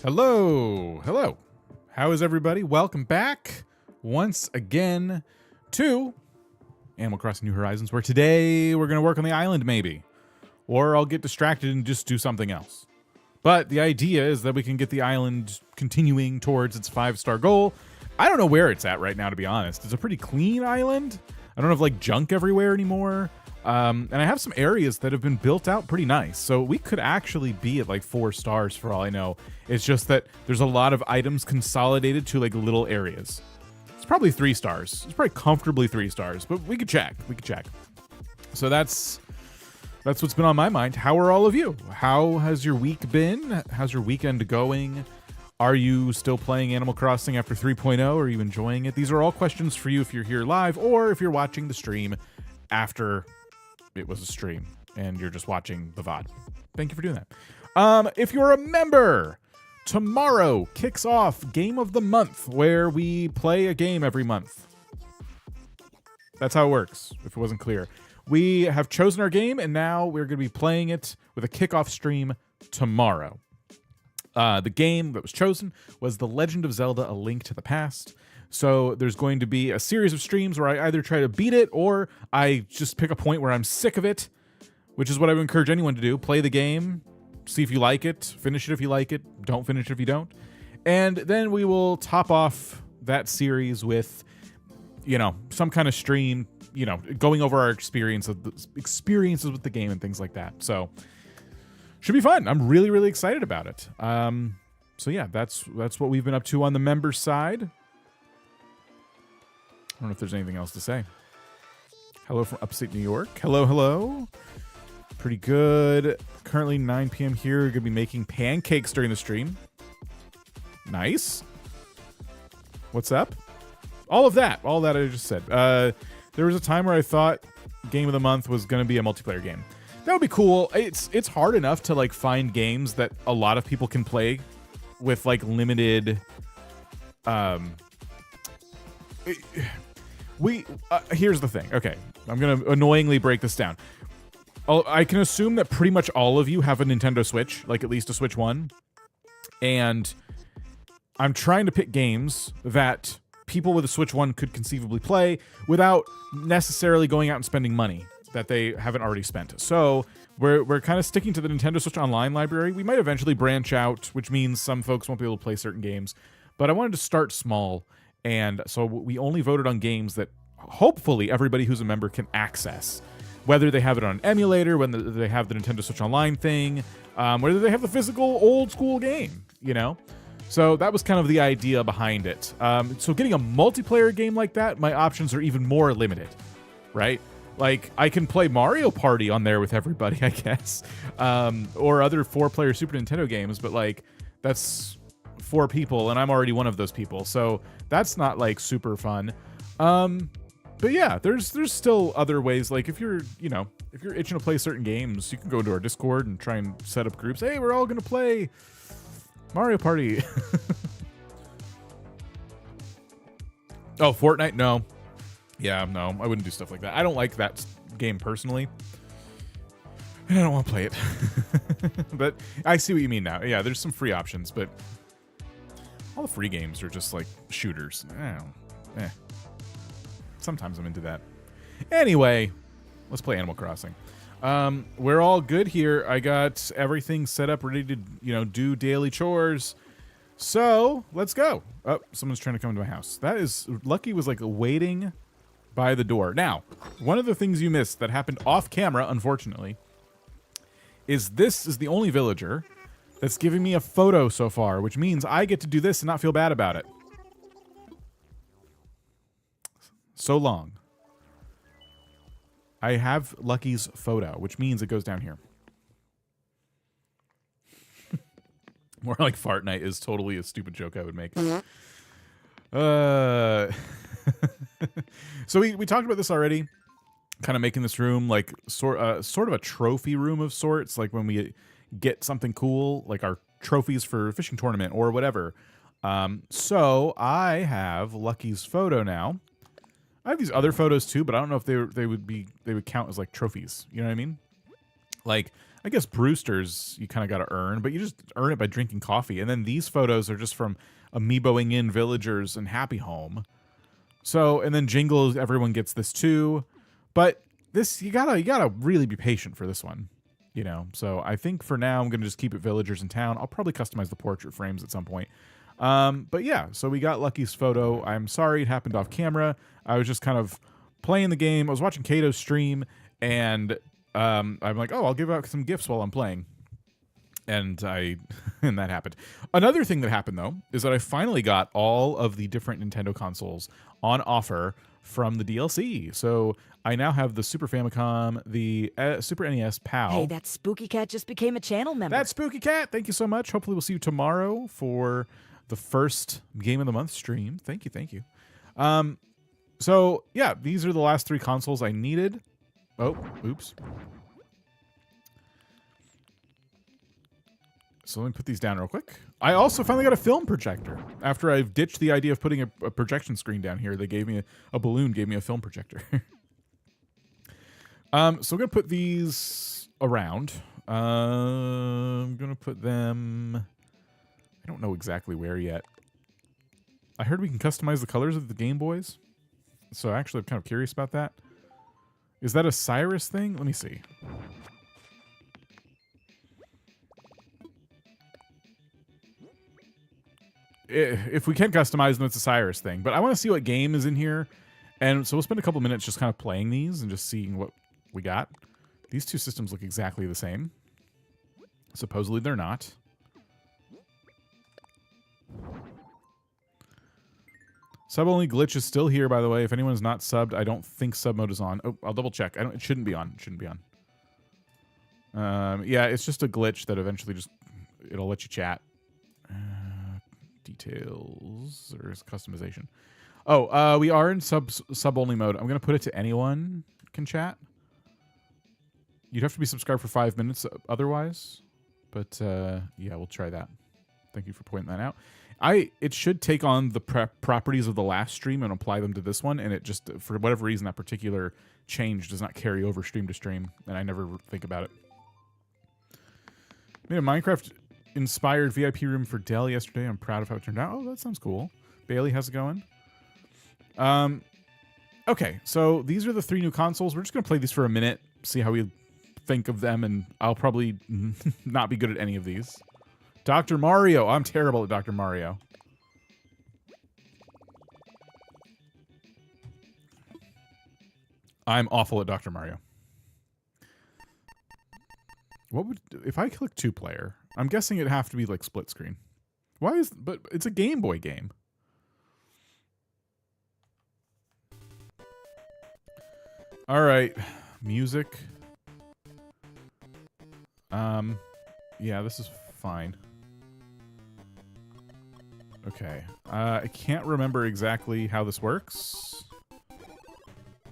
Hello. How is everybody? Welcome back once again to Animal Crossing New Horizons, where today we're going to work on the island maybe. Or I'll get distracted and just do something else. But the idea is that we can get the island continuing towards its 5-star goal. I don't know where it's at right now, to be honest. It's a pretty clean island. I don't have like junk everywhere anymore. And I have some areas that have been built out pretty nice. So we could actually be at like 4 stars for all I know. It's just that there's a lot of items consolidated to like little areas. It's probably 3 stars. It's probably comfortably 3 stars, but we could check. So that's what's been on my mind. How are all of you? How has your week been? How's your weekend going? Are you still playing Animal Crossing after 3.0? Are you enjoying it? These are all questions for you if you're here live or if you're watching the stream after it was a stream and you're just watching the VOD. Thank you for doing that. If you're a member, tomorrow kicks off Game of the Month, where we play a game every month. That's how it works, if it wasn't clear. We have chosen our game, and now we're going to be playing it with a kickoff stream tomorrow. The game that was chosen was The Legend of Zelda: A Link to the Past. So there's going to be a series of streams where I either try to beat it or I just pick a point where I'm sick of it, which is what I would encourage anyone to do. Play the game, see if you like it, finish it if you like it, don't finish it if you don't. And then we will top off that series with, some kind of stream, going over our experiences with the game and things like that. So should be fun. I'm really, really excited about it. So yeah, that's what we've been up to on the member side. I don't know if there's anything else to say. Hello from upstate New York. Hello. Pretty good. Currently 9 p.m. here. We're going to be making pancakes during the stream. Nice. What's up? All that I just said. There was a time where I thought Game of the Month was going to be a multiplayer game. That would be cool. It's hard enough to like find games that a lot of people can play with like limited here's the thing. Okay, I'm going to annoyingly break this down. I can assume that pretty much all of you have a Nintendo Switch, like at least a Switch 1. And I'm trying to pick games that people with a Switch 1 could conceivably play without necessarily going out and spending money that they haven't already spent. So we're kind of sticking to the Nintendo Switch Online library. We might eventually branch out, which means some folks won't be able to play certain games. But I wanted to start small. And so we only voted on games that hopefully everybody who's a member can access. Whether they have it on an emulator, whether they have the Nintendo Switch Online thing, whether they have the physical old school game, So that was kind of the idea behind it. So getting a multiplayer game like that, my options are even more limited, right? Like, I can play Mario Party on there with everybody, I guess, or other 4-player Super Nintendo games, but like, that's 4 people, and I'm already one of those people, so that's not like super fun. But yeah, there's still other ways. Like if you're itching to play certain games, you can go to our Discord and try and set up groups. Hey, we're all gonna play Mario Party. Oh, Fortnite? No. Yeah, no, I wouldn't do stuff like that. I don't like that game personally, and I don't want to play it. But I see what you mean now. Yeah, there's some free options, but all the free games are just like shooters. Sometimes I'm into that. Anyway, let's play Animal Crossing. We're all good here. I got everything set up, ready to, do daily chores. So let's go. Oh, someone's trying to come into my house. That is, Lucky was like waiting by the door. Now, one of the things you missed that happened off camera, unfortunately, is this is the only villager that's giving me a photo so far, which means I get to do this and not feel bad about it. So long. I have Lucky's photo, which means it goes down here. More like Fart Night is totally a stupid joke I would make. So we talked about this already. Kind of making this room like sort of a trophy room of sorts, like when we get something cool, like our trophies for a fishing tournament or whatever. So I have Lucky's photo now. I have these other photos too, but I don't know if they would count as like trophies. You know what I mean? Like, I guess Brewster's you kind of got to earn, but you just earn it by drinking coffee. And then these photos are just from amiiboing in villagers and Happy Home. So, and then Jingle, everyone gets this too. But this, you gotta really be patient for this one, you know? So I think for now, I'm going to just keep it villagers in town. I'll probably customize the portrait frames at some point. But yeah, so we got Lucky's photo. I'm sorry it happened off camera. I was just kind of playing the game. I was watching Kato's stream, and I'm like, oh, I'll give out some gifts while I'm playing. And and that happened. Another thing that happened, though, is that I finally got all of the different Nintendo consoles on offer from the DLC. So I now have the Super Famicom, the Super NES PAL. Hey, that Spooky Cat just became a channel member. That Spooky Cat, thank you so much. Hopefully we'll see you tomorrow for the first Game of the Month stream. Thank you, thank you. So, yeah, these are the last 3 consoles I needed. Oh, oops. So let me put these down real quick. I also finally got a film projector. After I've ditched the idea of putting a projection screen down here, they gave me a balloon, gave me a film projector. So I'm going to put these around. I'm going to put them... I don't know exactly where yet. I heard we can customize the colors of the Game Boys. So actually, I'm kind of curious about that. Is that a Cyrus thing? Let me see. If we can customize them, it's a Cyrus thing. But I want to see what game is in here. And so we'll spend a couple minutes just kind of playing these and just seeing what we got. These 2 systems look exactly the same. Supposedly they're not. Sub-only glitch is still here, by the way. If anyone's not subbed, I don't think sub mode is on. Oh, I'll double check. It shouldn't be on. It shouldn't be on. Yeah, it's just a glitch that eventually it'll let you chat. Details or customization. Oh, we are in sub-only mode. I'm going to put it to anyone can chat. You'd have to be subscribed for 5 minutes otherwise. But, yeah, we'll try that. Thank you for pointing that out. It should take on the properties of the last stream and apply them to this one, and it just, for whatever reason, that particular change does not carry over stream to stream, and I never think about it. Made a Minecraft-inspired VIP room for Dell yesterday. I'm proud of how it turned out. Oh, that sounds cool. Bailey, how's it going? Okay, so these are the 3 new consoles. We're just going to play these for a minute, see how we think of them, and I'll probably not be good at any of these. Dr. Mario. I'm terrible at Dr. Mario. I'm awful at Dr. Mario. What would... If I click 2-player, I'm guessing it'd have to be like split screen. Why is... But it's a Game Boy game. All right. Music. Yeah, this is fine. Okay. I can't remember exactly how this works.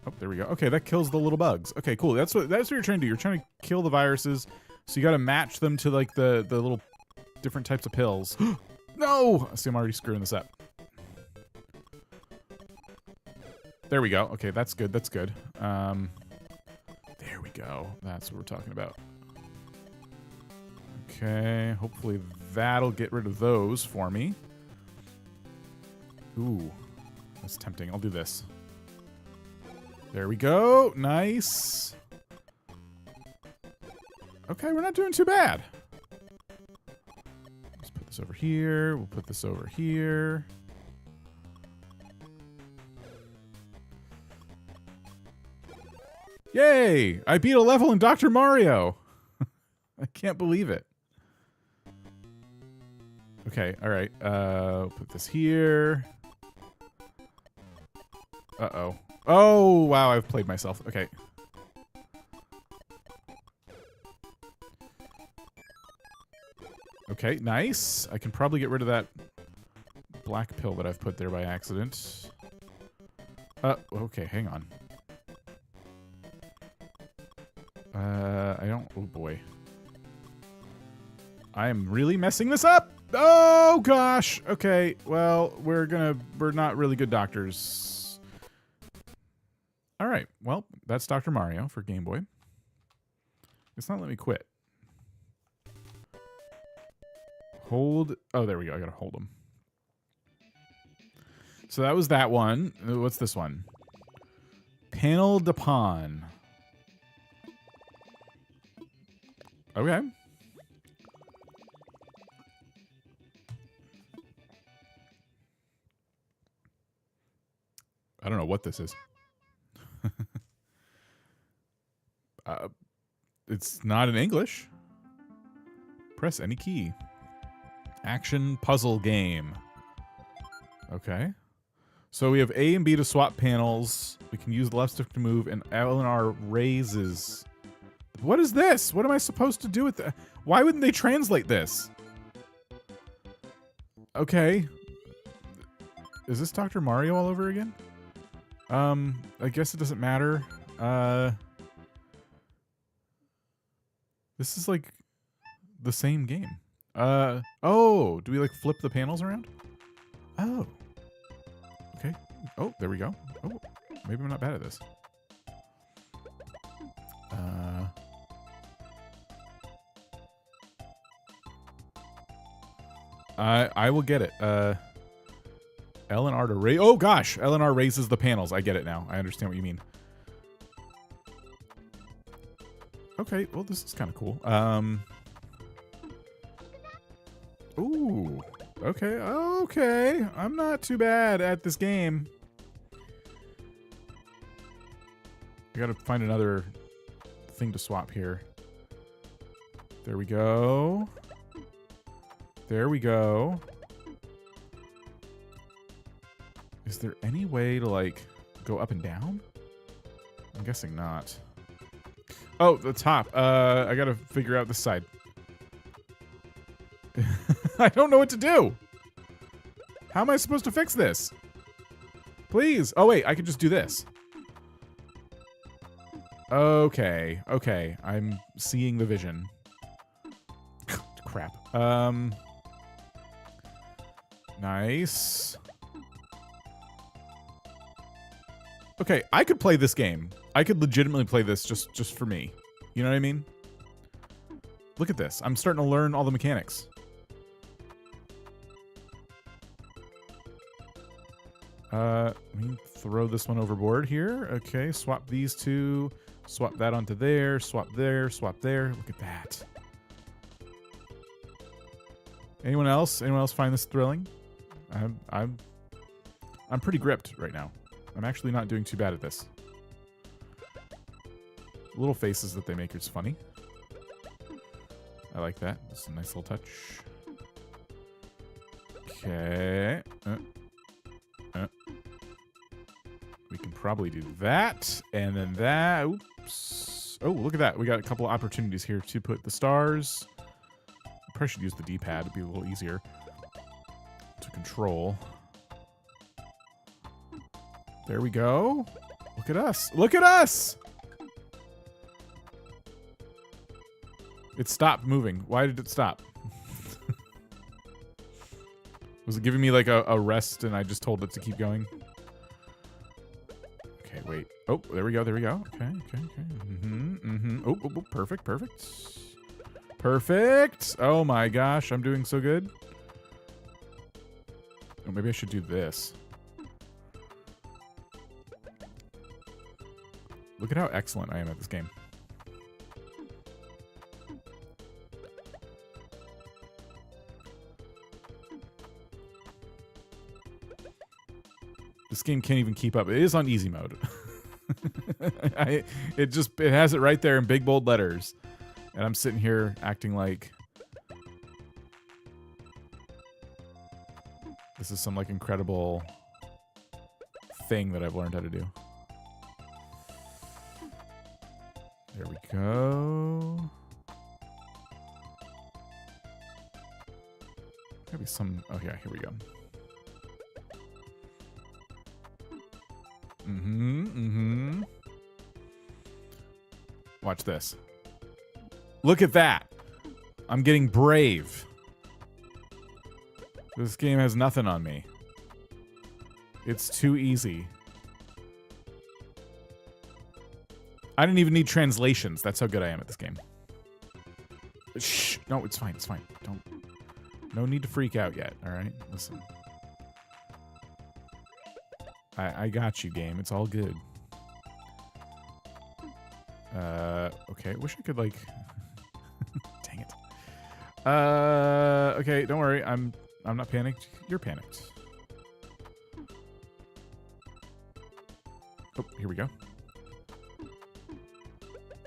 Oh, there we go. Okay, that kills the little bugs. Okay, cool. That's what you're trying to do. You're trying to kill the viruses, so you got to match them to like the little different types of pills. No! See, I'm already screwing this up. There we go. Okay, that's good. That's good. There we go. That's what we're talking about. Okay, hopefully that'll get rid of those for me. Ooh, that's tempting. I'll do this. There we go. Nice. Okay, we're not doing too bad. Let's put this over here. We'll put this over here. Yay! I beat a level in Dr. Mario. I can't believe it. Okay, all right. Put this here. Uh-oh. Oh, wow, I've played myself. Okay. Okay, nice. I can probably get rid of that black pill that I've put there by accident. Okay, hang on. I don't... Oh, boy. I am really messing this up! Oh, gosh! Okay, well, we're not really good doctors. Alright, well, that's Dr. Mario for Game Boy. It's not letting me quit. Hold. Oh, there we go. I gotta hold them. So that was that one. What's this one? Panel de Pawn. Okay. I don't know what this is. It's not in English. Press any key. Action puzzle game. Okay. So we have A and B to swap panels. We can use the left stick to move, and L and R raises. What is this? What am I supposed to do with that? Why wouldn't they translate this? Okay. Is this Dr. Mario all over again? I guess it doesn't matter. This is like the same game. Oh, do we like flip the panels around? Oh. Okay. Oh, there we go. Oh, maybe I'm not bad at this. I will get it. L and R to raise. Oh gosh, L and R raises the panels. I get it now. I understand what you mean. Okay, well this is kind of cool. Ooh. Okay. Okay. I'm not too bad at this game. I gotta find another thing to swap here. There we go. There we go. Is there any way to, like, go up and down? I'm guessing not. Oh, the top. I gotta figure out this side. I don't know what to do. How am I supposed to fix this? Please. Oh, wait. I could just do this. Okay. Okay. I'm seeing the vision. Crap. Nice. Okay, I could play this game. I could legitimately play this just for me. You know what I mean? Look at this. I'm starting to learn all the mechanics. Let me throw this one overboard here. Okay, swap these two. Swap that onto there. Swap there. Swap there. Look at that. Anyone else? Anyone else find this thrilling? I'm pretty gripped right now. I'm actually not doing too bad at this. Little faces that they make is funny. I like that. It's a nice little touch. Okay. We can probably do that. And then that. Oops. Oh, look at that. We got a couple of opportunities here to put the stars. I probably should use the D-pad. It'd be a little easier to control. There we go. Look at us. Look at us! It stopped moving. Why did it stop? Was it giving me like a rest and I just told it to keep going? Okay, wait. Oh, there we go. There we go. Okay, okay, okay. Oh, perfect, perfect. Perfect. Oh my gosh, I'm doing so good. Oh, maybe I should do this. Look at how excellent I am at this game. This game can't even keep up. It is on easy mode. It has it right there in big bold letters. And I'm sitting here acting like this is some like incredible thing that I've learned how to do. There we go. Gotta be some. Oh yeah, here we go. Watch this. Look at that. I'm getting brave. This game has nothing on me. It's too easy. I didn't even need translations. That's how good I am at this game. Shh. No, it's fine. It's fine. Don't. No need to freak out yet. All right. Listen. I got you, game. It's all good. Okay. Wish I could like. Dang it. Okay. Don't worry. I'm not panicked. You're panicked. Oh, here we go.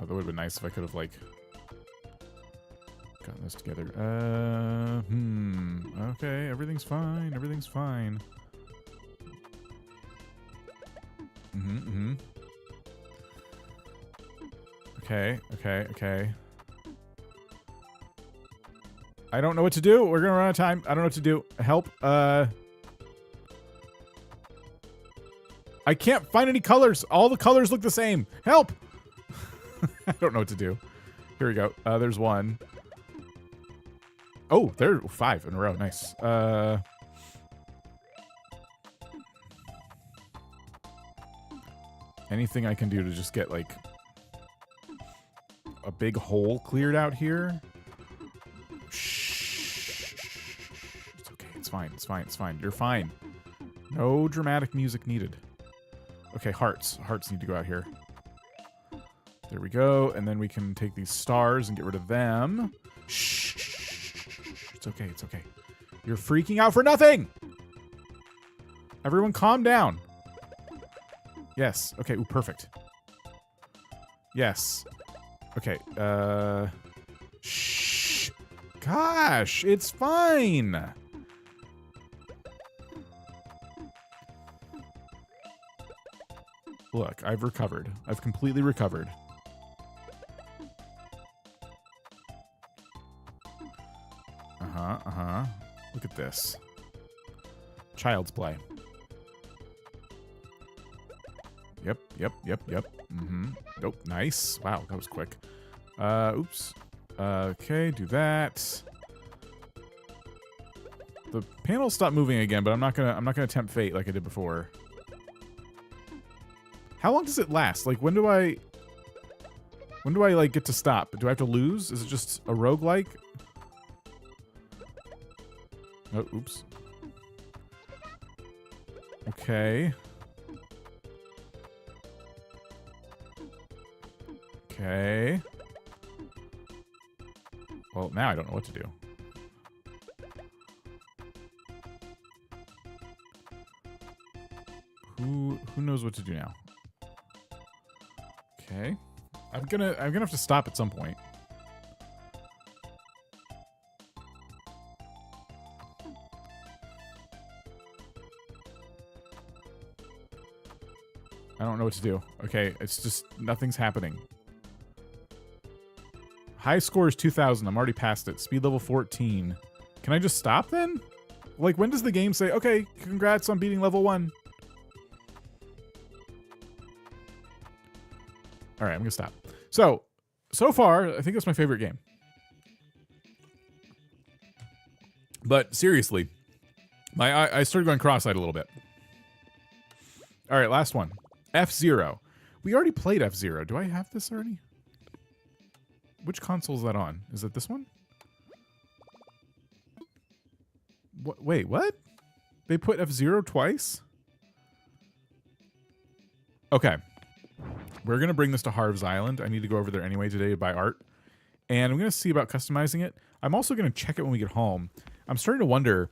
Oh, that would have been nice if I could have like gotten this together. Okay, everything's fine. Everything's fine. Okay. I don't know what to do. We're gonna run out of time. I don't know what to do. Help. I can't find any colors. All the colors look the same. Help! I don't know what to do. Here we go. There's one. Oh, there are 5 in a row. Nice. Anything I can do to just get like a big hole cleared out here? Shh. It's okay. It's fine. It's fine. It's fine. You're fine. No dramatic music needed. Okay, hearts. Hearts need to go out here. There we go. And then we can take these stars and get rid of them. Shh. It's okay. It's okay. You're freaking out for nothing. Everyone calm down. Yes. Okay. Ooh, perfect. Yes. Okay. Shh. Gosh, it's fine. Look, I've recovered. I've completely recovered. Look at this. Child's play. Yep. Nope, nice. Wow, that was quick. Oops. Okay, do that. The panel stopped moving again, but I'm not gonna tempt fate like I did before. How long does it last? Like, when do I like get to stop? Do I have to lose? Is it just a roguelike? Oh, oops. Okay. Okay. Well, now I don't know what to do. Who knows what to do now? Okay. I'm gonna have to stop at some point. I don't know what to do. Okay, it's just nothing's happening. High score is 2,000. I'm already past it. Speed level 14. Can I just stop then? Like, when does the game say, okay, congrats on beating level 1? All right, I'm gonna stop. So far, I think that's my favorite game. But seriously, I started going cross-eyed a little bit. All right, last one. F-Zero. We already played F-Zero. Do I have this already? Which console is that on? Is it this one? What? Wait, what? They put F-Zero twice? Okay. We're going to bring this to Harv's Island. I need to go over there anyway today to buy art. And I'm going to see about customizing it. I'm also going to check it when we get home. I'm starting to wonder,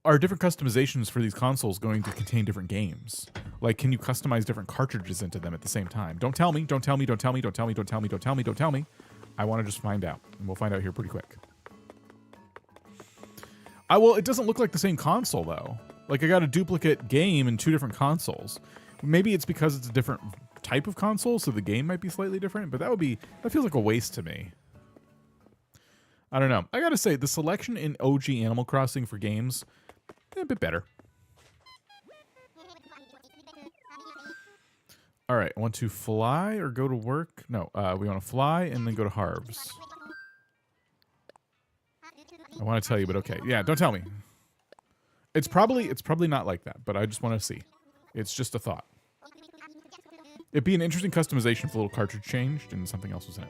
are different customizations for these consoles going to contain different games? Like, can you customize different cartridges into them at the same time? Don't tell me. Don't tell me. Don't tell me. Don't tell me. Don't tell me. Don't tell me. Don't tell me. I want to just find out. And we'll find out here pretty quick. Well, it doesn't look like the same console, though. Like, I got a duplicate game in 2 different consoles. Maybe it's because it's a different type of console, so the game might be slightly different, but that feels like a waste to me. I don't know. I gotta say, the selection in OG Animal Crossing for games, a bit better. All right, I want to fly or go to work? No, we want to fly and then go to Harv's. I want to tell you, but okay. Yeah, don't tell me. It's probably not like that, but I just want to see. It's just a thought. It'd be an interesting customization if a little cartridge changed and something else was in it.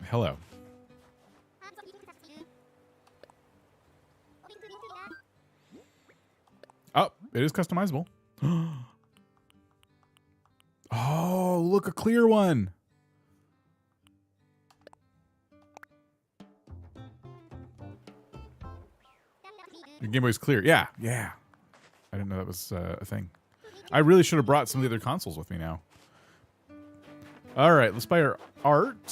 Hello. Oh, it is customizable. Oh, look, a clear one. Your Game Boy's clear. Yeah, yeah. I didn't know that was a thing. I really should have brought some of the other consoles with me now. All right, let's buy our art.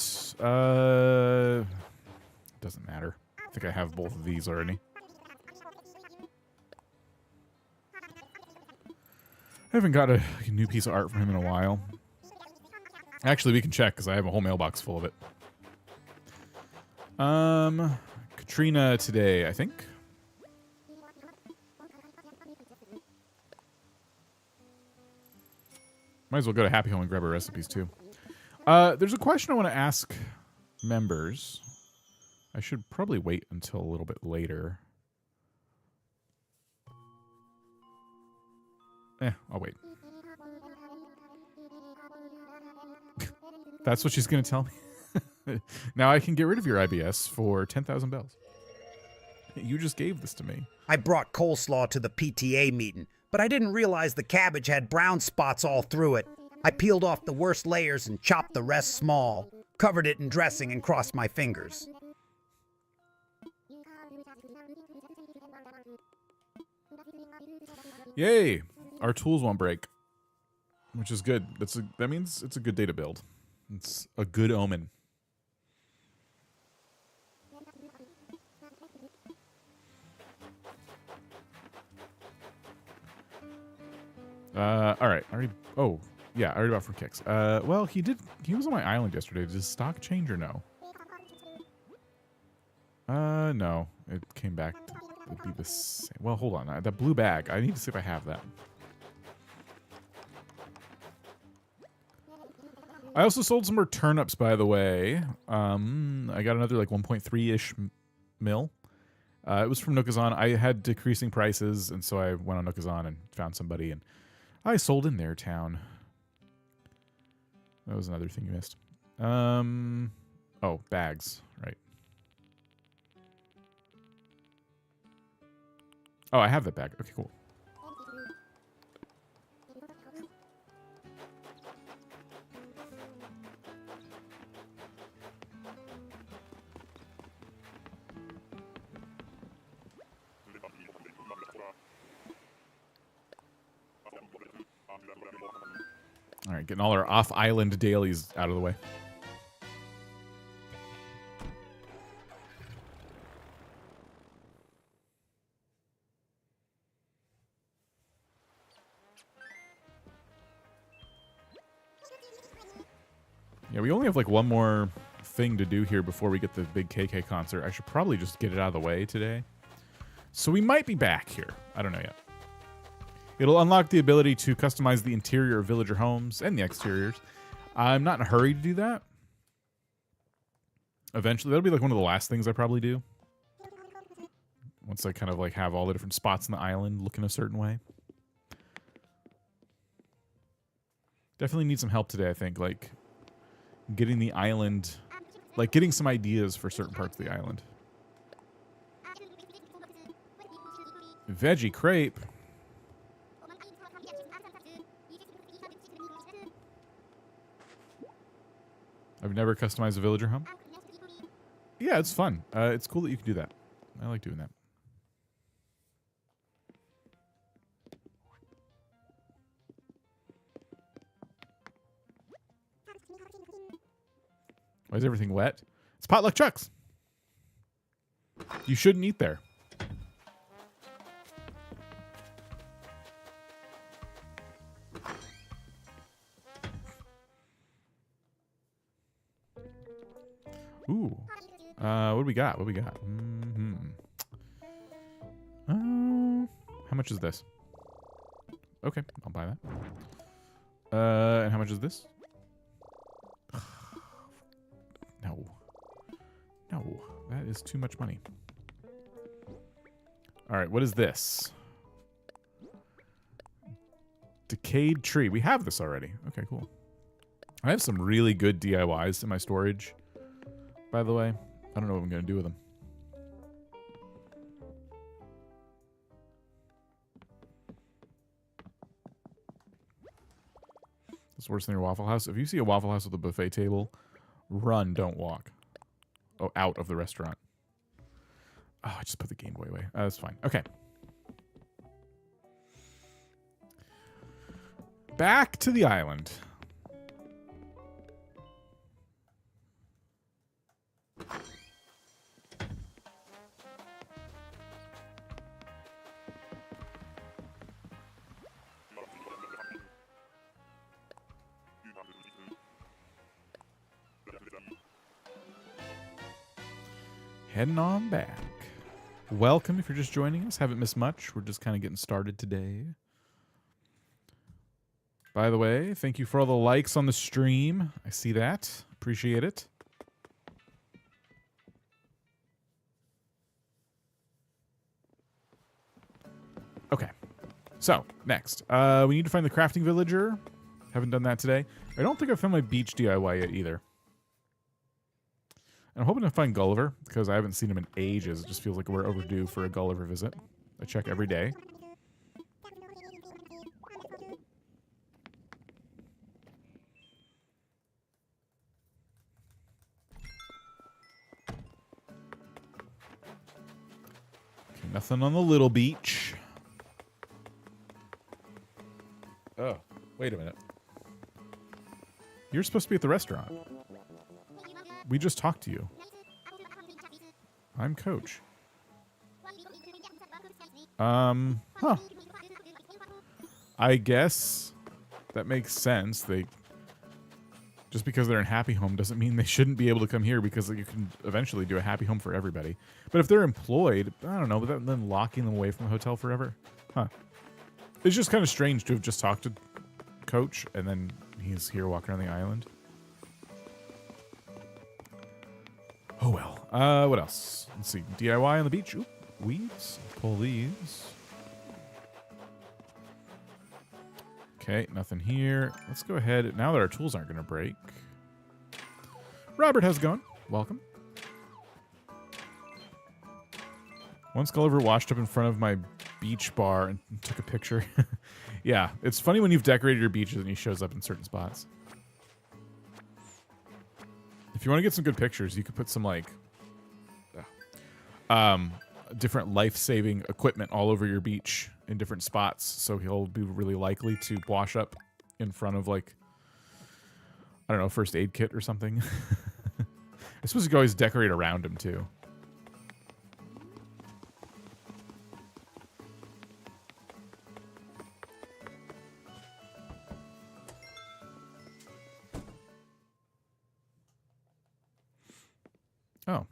Doesn't matter. I think I have both of these already. I haven't got a new piece of art from him in a while. Actually, we can check because I have a whole mailbox full of it. Katrina today, I think. Might as well go to Happy Home and grab our recipes too. There's a question I want to ask members. I should probably wait until a little bit later. I'll wait. That's what she's going to tell me. Now I can get rid of your IBS for 10,000 bells. You just gave this to me. I brought coleslaw to the PTA meeting, but I didn't realize the cabbage had brown spots all through it. I peeled off the worst layers and chopped the rest small, covered it in dressing and crossed my fingers. Yay! Our tools won't break, which is good. That means it's a good day to build. It's a good omen. All right. Oh, yeah. I already bought from Kix. Well, he was on my island yesterday. Does stock change or no? No. It came back to be the same. Well, hold on. That blue bag. I need to see if I have that. I also sold some more turnips, by the way. I got another like 1.3-ish mil. It was from Nookazon. I had decreasing prices, and so I went on Nookazon and found somebody, and I sold in their town. That was another thing you missed. Oh, bags, right. Oh, I have that bag. Okay, cool. All right, getting all our off-island dailies out of the way. Yeah, we only have like one more thing to do here before we get the big KK concert. I should probably just get it out of the way today. So we might be back here. I don't know yet. It'll unlock the ability to customize the interior of villager homes and the exteriors. I'm not in a hurry to do that. Eventually, that'll be like one of the last things I probably do. Once I kind of like have all the different spots in the island looking a certain way. Definitely need some help today, I think. Like getting the island, like getting some ideas for certain parts of the island. Veggie crepe. I've never customized a villager home. Yeah, it's fun. It's cool that you can do that. I like doing that. Why is everything wet? It's potluck chucks. You shouldn't eat there. Ooh. What do we got? What do we got? How much is this? Okay, I'll buy that. And how much is this? No. No, that is too much money. All right, what is this? Decayed tree. We have this already. Okay, cool. I have some really good DIYs in my storage. by the way. I don't know what I'm going to do with them. It's worse than your Waffle House. If you see a Waffle House with a buffet table, run, don't walk. Oh, out of the restaurant. Oh, I just put the Game Boy away. That's fine. Okay. Back to the island. Heading on back. Welcome if you're just joining us. Haven't missed much. We're just kind of getting started today. By the way, thank you for all the likes on the stream. I see that. Appreciate it. Okay. So, next. We need to find the crafting villager. Haven't done that today. I don't think I've found my beach DIY yet either. And I'm hoping to find Gulliver, because I haven't seen him in ages. It just feels like we're overdue for a Gulliver visit. I check every day. Okay, nothing on the little beach. Oh, wait a minute. You're supposed to be at the restaurant. We just talked to you. I'm Coach. Huh. I guess that makes sense. Just because they're in Happy Home doesn't mean they shouldn't be able to come here, because you can eventually do a Happy Home for everybody. But if they're employed, I don't know, but then locking them away from the hotel forever? Huh. It's just kind of strange to have just talked to Coach and then he's here walking around the island. Oh well. What else? Let's see. DIY on the beach. Oop, weeds. Pull these. Okay, nothing here. Let's go ahead. Now that our tools aren't going to break. Robert, how's it going? Welcome. Once Gulliver washed up in front of my beach bar and took a picture. Yeah, it's funny when you've decorated your beaches and he shows up in certain spots. If you want to get some good pictures, you could put some, like, different life-saving equipment all over your beach in different spots, so he'll be really likely to wash up in front of, like, I don't know, first aid kit or something. I suppose you could always decorate around him, too. Oh.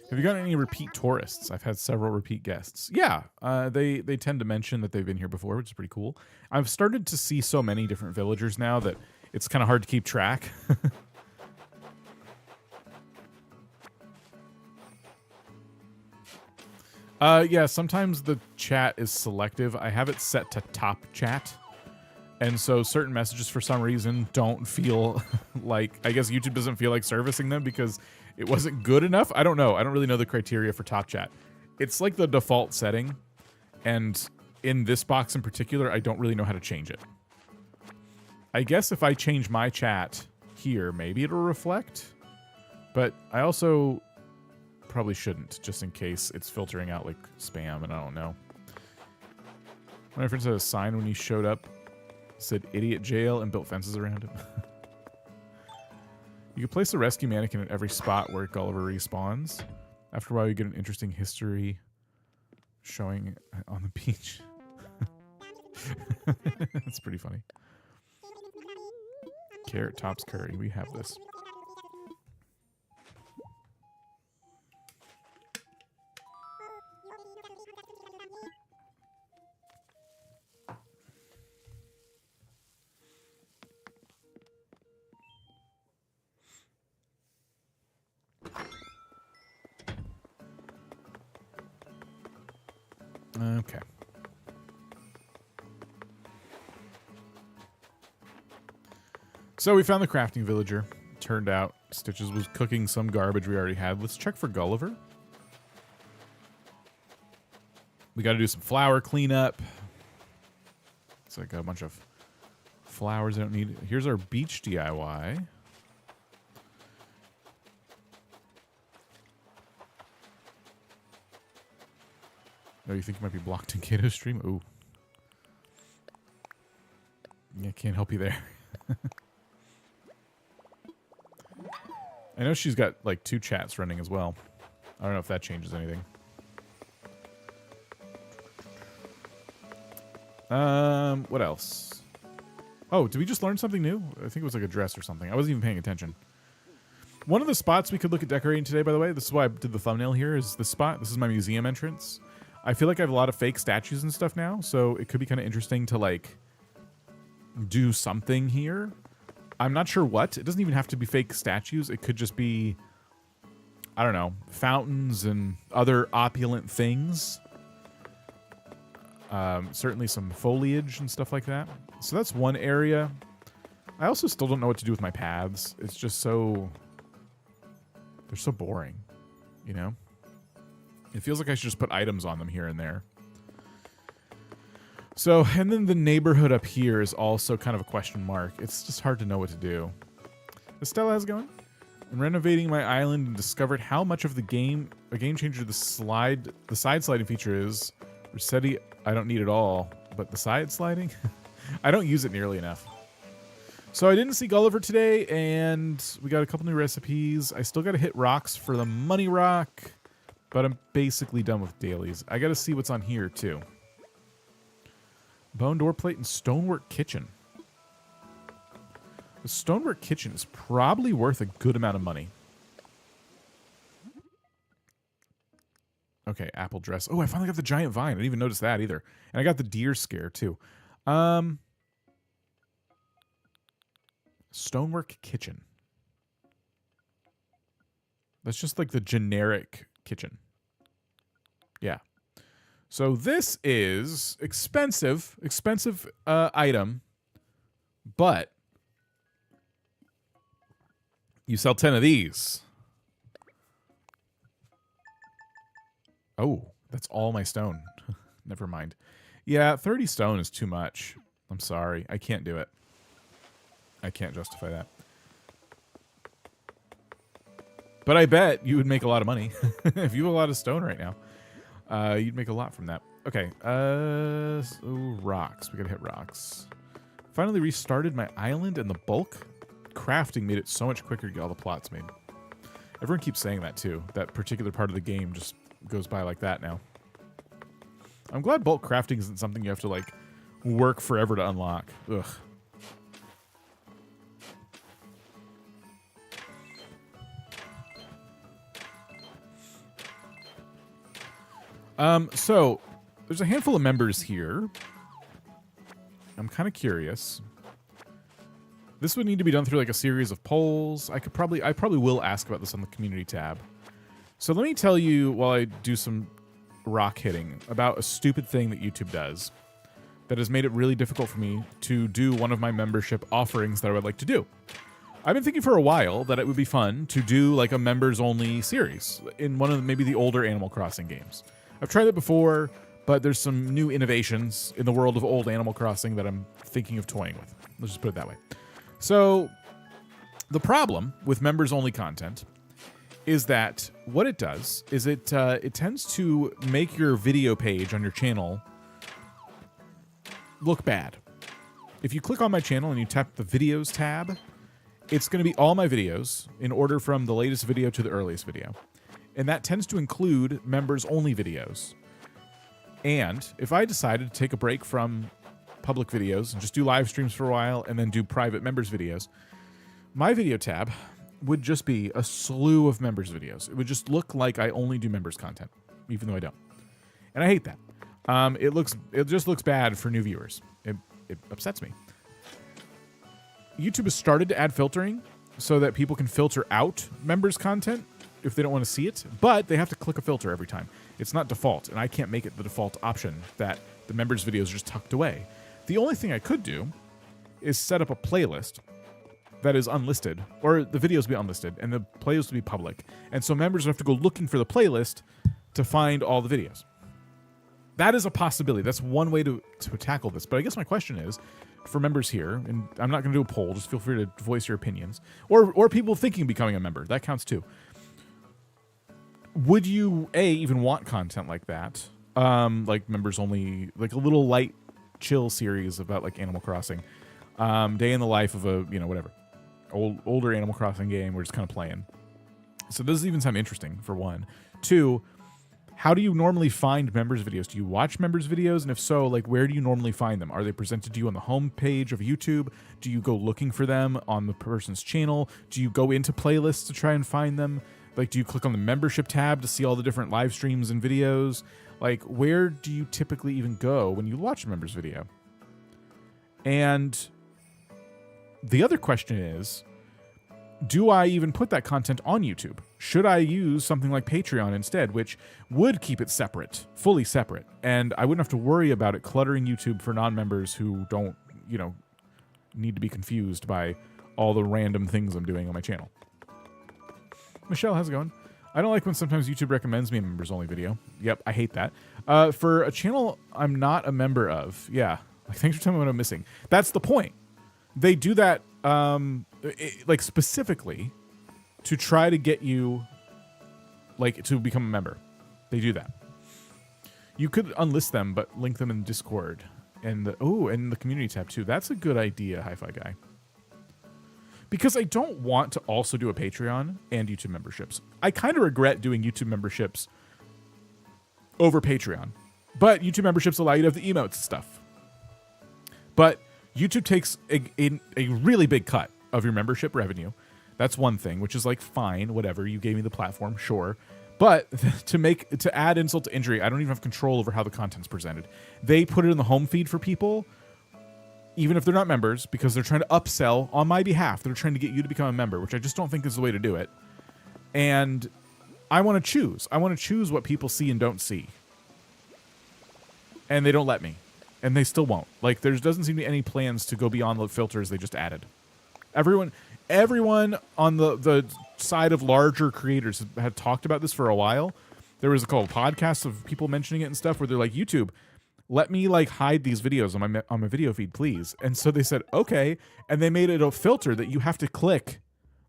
Have you got any repeat tourists? I've had several repeat guests. Yeah, they tend to mention that they've been here before, which is pretty cool. I've started to see so many different villagers now that it's kind of hard to keep track. Yeah, sometimes the chat is selective. I have it set to top chat. And so certain messages, for some reason, don't feel like... I guess YouTube doesn't feel like servicing them because it wasn't good enough. I don't know. I don't really know the criteria for top chat. It's like the default setting. And in this box in particular, I don't really know how to change it. I guess if I change my chat here, maybe it'll reflect. But I also probably shouldn't, just in case it's filtering out like spam, and I don't know. My friend had a sign when he showed up. Said idiot jail and built fences around him. You can place a rescue mannequin at every spot where Gulliver respawns. After a while, you get an interesting history showing on the beach. That's pretty funny. Carrot tops curry. We have this. Okay. So we found the crafting villager. Turned out Stitches was cooking some garbage we already had. Let's check for Gulliver. We got to do some flower cleanup. It's like a bunch of flowers I don't need. Here's our beach DIY. Oh, you think you might be blocked in Kato's stream? Ooh. Yeah, can't help you there. I know she's got like 2 chats running as well. I don't know if that changes anything. What else? Oh, did we just learn something new? I think it was like a dress or something. I wasn't even paying attention. One of the spots we could look at decorating today, by the way, this is why I did the thumbnail here, is this spot. This is my museum entrance. I feel like I have a lot of fake statues and stuff now, so it could be kind of interesting to like do something here. I'm not sure what. It doesn't even have to be fake statues. It could just be, I don't know, fountains and other opulent things. Certainly some foliage and stuff like that. So that's one area. I also still don't know what to do with my paths. It's just so... they're so boring, you know? It feels like I should just put items on them here and there. So, and then the neighborhood up here is also kind of a question mark. It's just hard to know what to do. Estella, how's it going? I'm renovating my island and discovered how much of the game, a game changer, the side sliding feature is. Rossetti, I don't need it all, but the side sliding? I don't use it nearly enough. So I didn't see Gulliver today, and we got a couple new recipes. I still got to hit rocks for the money rock, but I'm basically done with dailies. I got to see what's on here, too. Bone door plate and stonework kitchen. The stonework kitchen is probably worth a good amount of money. Okay, apple dress. Oh, I finally got the giant vine. I didn't even notice that either. And I got the deer scare, too. Stonework kitchen. That's just like the generic kitchen. Yeah. So this is expensive item, but you sell 10 of these. Oh, that's all my stone. Never mind. Yeah, 30 stone is too much. I'm sorry. I can't do it. I can't justify that. But I bet you would make a lot of money. If you have a lot of stone right now, you'd make a lot from that. Okay. So rocks. We gotta hit rocks. Finally restarted my island, and the bulk crafting made it so much quicker to get all the plots made. Everyone keeps saying that too. That particular part of the game just goes by like that now. I'm glad bulk crafting isn't something you have to like work forever to unlock. Ugh. So there's a handful of members here. I'm kind of curious. This would need to be done through like a series of polls. I probably will ask about this on the community tab. So let me tell you while I do some rock hitting about a stupid thing that YouTube does that has made it really difficult for me to do one of my membership offerings that I would like to do. I've been thinking for a while that it would be fun to do like a members only series in one of maybe the older Animal Crossing games. I've tried it before, but there's some new innovations in the world of old Animal Crossing that I'm thinking of toying with. Let's just put it that way. So the problem with members-only content is that what it does is it tends to make your video page on your channel look bad. If you click on my channel and you tap the videos tab, it's going to be all my videos in order from the latest video to the earliest video. And that tends to include members-only videos. And if I decided to take a break from public videos and just do live streams for a while and then do private members videos, my video tab would just be a slew of members videos. It would just look like I only do members content, even though I don't. And I hate that. It just looks bad for new viewers. It upsets me. YouTube has started to add filtering so that people can filter out members content if they don't want to see it, but they have to click a filter every time. It's not default, and I can't make it the default option that the members videos are just tucked away. The only thing I could do is set up a playlist that is unlisted, or the videos be unlisted and the playlist to be public. And so members have to go looking for the playlist to find all the videos. That is a possibility. That's one way to tackle this. But I guess my question is, for members here, and I'm not going to do a poll, just feel free to voice your opinions, or people thinking of becoming a member. That counts too. Would you, even want content like that? Like members only, like a little light, chill series about like Animal Crossing. Day in the life of a, whatever. Older Animal Crossing game we're just kind of playing. So this even sound interesting, for one. Two, how do you normally find members' videos? Do you watch members' videos? And if so, like, where do you normally find them? Are they presented to you on the home page of YouTube? Do you go looking for them on the person's channel? Do you go into playlists to try and find them? Like, do you click on the membership tab to see all the different live streams and videos? Like, where do you typically even go when you watch a member's video? And the other question is, do I even put that content on YouTube? Should I use something like Patreon instead, which would keep it separate, fully separate, and I wouldn't have to worry about it cluttering YouTube for non-members who don't, need to be confused by all the random things I'm doing on my channel. Michelle, how's it going? I don't like when sometimes YouTube recommends me a members-only video. Yep, I hate that. For a channel I'm not a member of, yeah. Thanks for telling me what I'm missing. That's the point. They do that, like, specifically to try to get you, like, to become a member. They do that. You could unlist them, but link them in Discord. And the community tab, too. That's a good idea, Hi-Fi Guy. Because I don't want to also do a Patreon and YouTube memberships. I kind of regret doing YouTube memberships over Patreon. But YouTube memberships allow you to have the emotes and stuff. But YouTube takes a really big cut of your membership revenue. That's one thing, which is like, fine, whatever. You gave me the platform, sure. But to add insult to injury, I don't even have control over how the content's presented. They put it in the home feed for people, even if they're not members, because they're trying to upsell on my behalf. They're trying to get you to become a member, which I just don't think is the way to do it. And I want to choose. I want to choose what people see and don't see. And they don't let me. And they still won't. Like, there doesn't seem to be any plans to go beyond the filters they just added. Everyone on the side of larger creators had talked about this for a while. There was a couple of podcasts of people mentioning it and stuff where they're like, YouTube, let me like hide these videos on my video feed, please. And so they said, okay. And they made it a filter that you have to click.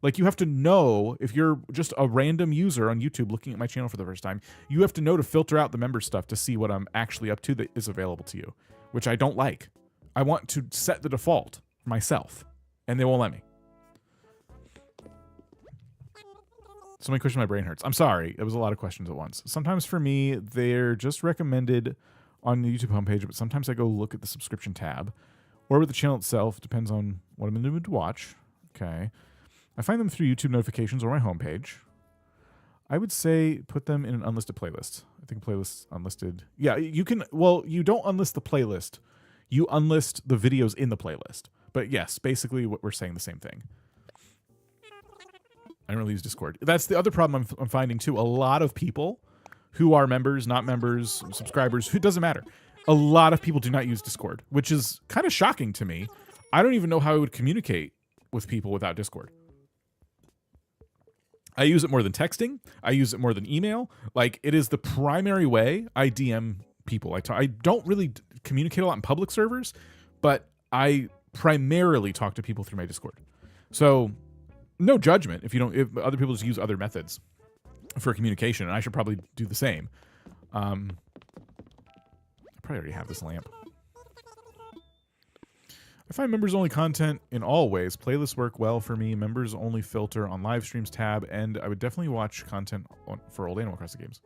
Like, you have to know, if you're just a random user on YouTube looking at my channel for the first time, you have to know to filter out the member stuff to see what I'm actually up to that is available to you, which I don't like. I want to set the default myself, and they won't let me. So many questions, my brain hurts. I'm sorry. It was a lot of questions at once. Sometimes for me, they're just recommended on the YouTube homepage, but sometimes I go look at the subscription tab or with the channel itself. Depends on what I'm in the mood to watch. Okay. I find them through YouTube notifications or my homepage. I would say put them in an unlisted playlist. I think playlist unlisted. Yeah, you can. Well, you don't unlist the playlist. You unlist the videos in the playlist. But yes, basically what we're saying, the same thing. I don't really use Discord. That's the other problem I'm finding too. A lot of people who are members, not members, subscribers, it doesn't matter. A lot of people do not use Discord, which is kind of shocking to me. I don't even know how I would communicate with people without Discord. I use it more than texting. I use it more than email. Like, it is the primary way I DM people. I don't really communicate a lot in public servers, but I primarily talk to people through my Discord. So no judgment if other people just use other methods for communication, and I should probably do the same. I probably already have this lamp. I find members-only content in all ways. Playlists work well for me. Members-only filter on live streams tab, and I would definitely watch content for old Animal Crossing games.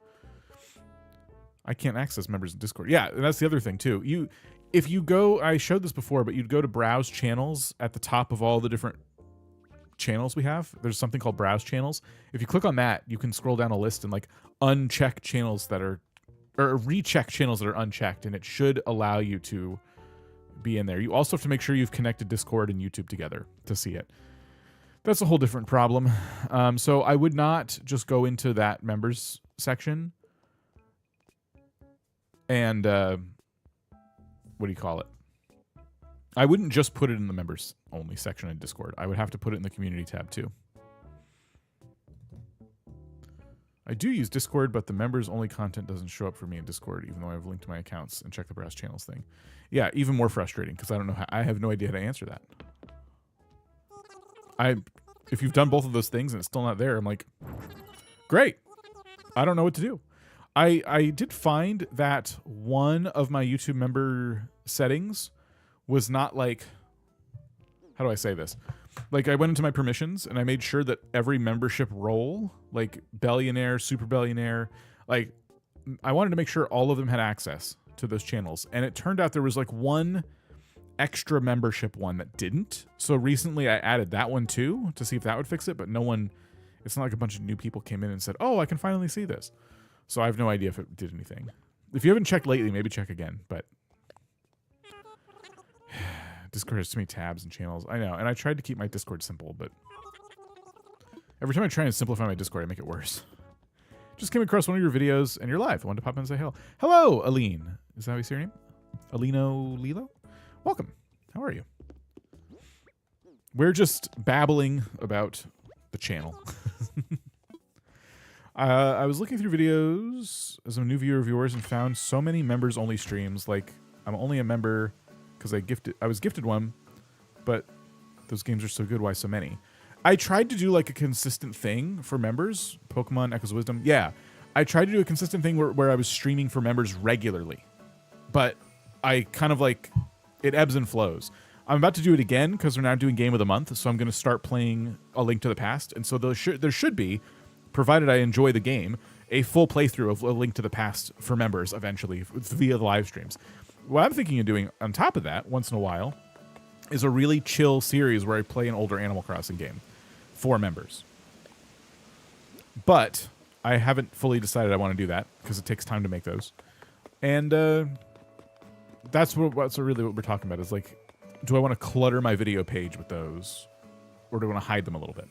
I can't access members in Discord. Yeah, and that's the other thing, too. If you go, I showed this before, but you'd go to Browse Channels at the top of all the different channels we have. There's something called Browse Channels. If you click on that, you can scroll down a list and like uncheck channels that are, or recheck channels that are unchecked, and it should allow you to be in there. You also have to make sure you've connected Discord and YouTube together to see it. That's a whole different problem. So I would not just go into that members section and what do you call it? I wouldn't just put it in the members only section in Discord. I would have to put it in the community tab too. I do use Discord, but the members only content doesn't show up for me in Discord, even though I've linked to my accounts and check the brass channels thing. Yeah, even more frustrating because I don't know how, I have no idea how to answer that. If you've done both of those things and it's still not there, I'm like, great. I don't know what to do. I did find that one of my YouTube member settings was not like, how do I say this? Like I went into my permissions and I made sure that every membership role, like Billionaire, Super Billionaire, like I wanted to make sure all of them had access to those channels. And it turned out there was like one extra membership one that didn't. So recently I added that one too to see if that would fix it, but no one, it's not like a bunch of new people came in and said, oh, I can finally see this. So I have no idea if it did anything. If you haven't checked lately, maybe check again, but Discord has too many tabs and channels. I know, and I tried to keep my Discord simple, but every time I try and simplify my Discord, I make it worse. Just came across one of your videos and you're live. I wanted to pop in and say hello. Hello, Aline. Is that how you say your name? Alino Lilo? Welcome. How are you? We're just babbling about the channel. I was looking through videos as a new viewer of yours and found so many members-only streams. Like, I'm only a member because I was gifted one, but those games are so good. Why so many? I tried to do like a consistent thing for members. Pokemon Echoes of Wisdom. Yeah, I tried to do a consistent thing where I was streaming for members regularly, but I kind of like it ebbs and flows. I'm about to do it again because we're now doing Game of the Month, so I'm going to start playing A Link to the Past, and so there should be, provided I enjoy the game, a full playthrough of A Link to the Past for members eventually via the live streams. What I'm thinking of doing on top of that, once in a while, is a really chill series where I play an older Animal Crossing game for members. But I haven't fully decided I want to do that because it takes time to make those. And that's really what we're talking about is like, do I want to clutter my video page with those or do I want to hide them a little bit?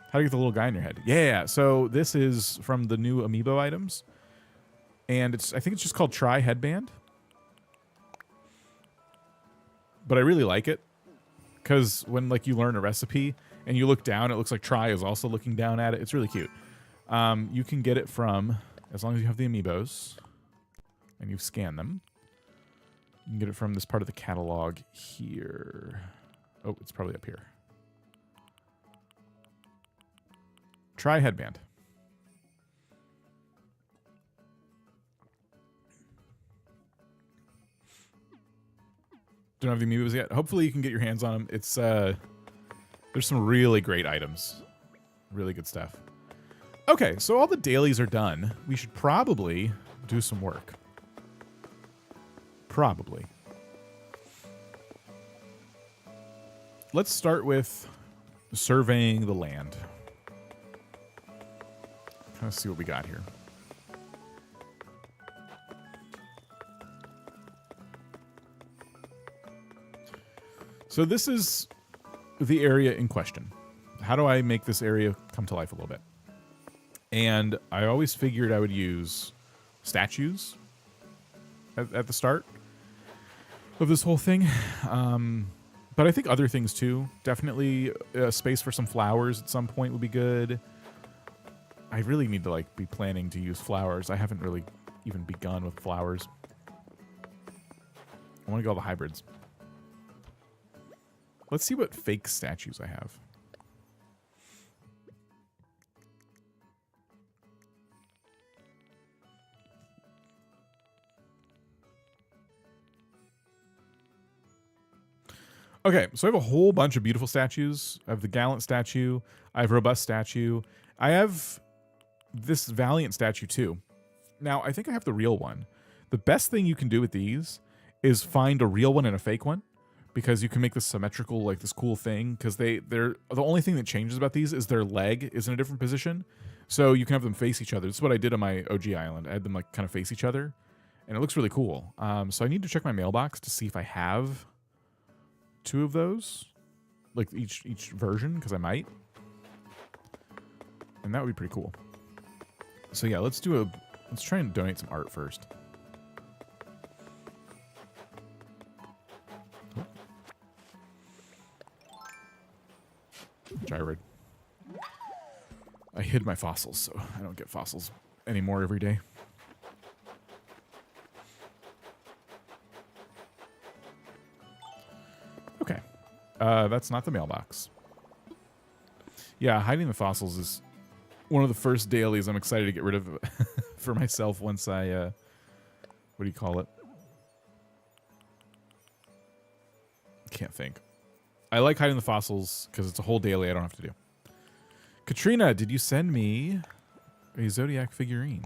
How do you get the little guy in your head? Yeah, so this is from the new Amiibo items. And I think it's just called Try Headband. But I really like it. Because when like you learn a recipe and you look down, it looks like Try is also looking down at it. It's really cute. You can get it from, as long as you have the Amiibos and you've scanned them, you can get it from this part of the catalog here. Oh, it's probably up here. Try Headband. Don't have the Amiibos yet. Hopefully you can get your hands on them. It's there's some really great items. Really good stuff. Okay, so all the dailies are done. We should probably do some work. Probably. Let's start with surveying the land. Kind of see what we got here. So this is the area in question. How do I make this area come to life a little bit? And I always figured I would use statues at the start of this whole thing. But I think other things too. Definitely a space for some flowers at some point would be good. I really need to like be planning to use flowers. I haven't really even begun with flowers. I want to go all the hybrids. Let's see what fake statues I have. Okay, so I have a whole bunch of beautiful statues. I have the Gallant statue. I have Robust statue. I have this Valiant statue too. Now, I think I have the real one. The best thing you can do with these is find a real one and a fake one, because you can make this symmetrical, like this cool thing, because they're the only thing that changes about these is their leg is in a different position. So you can have them face each other. This is what I did on my OG island. I had them like kind of face each other, and it looks really cool. So I need to check my mailbox to see if I have 2 of those, like each version, because I might. And that would be pretty cool. So yeah, let's try and donate some art first. Gyroid. I hid my fossils, so I don't get fossils anymore every day. Okay. That's not the mailbox. Yeah, hiding the fossils is one of the first dailies I'm excited to get rid of for myself once I, what do you call it? Can't think. I like hiding the fossils because it's a whole daily I don't have to do. Katrina, did you send me a Zodiac figurine?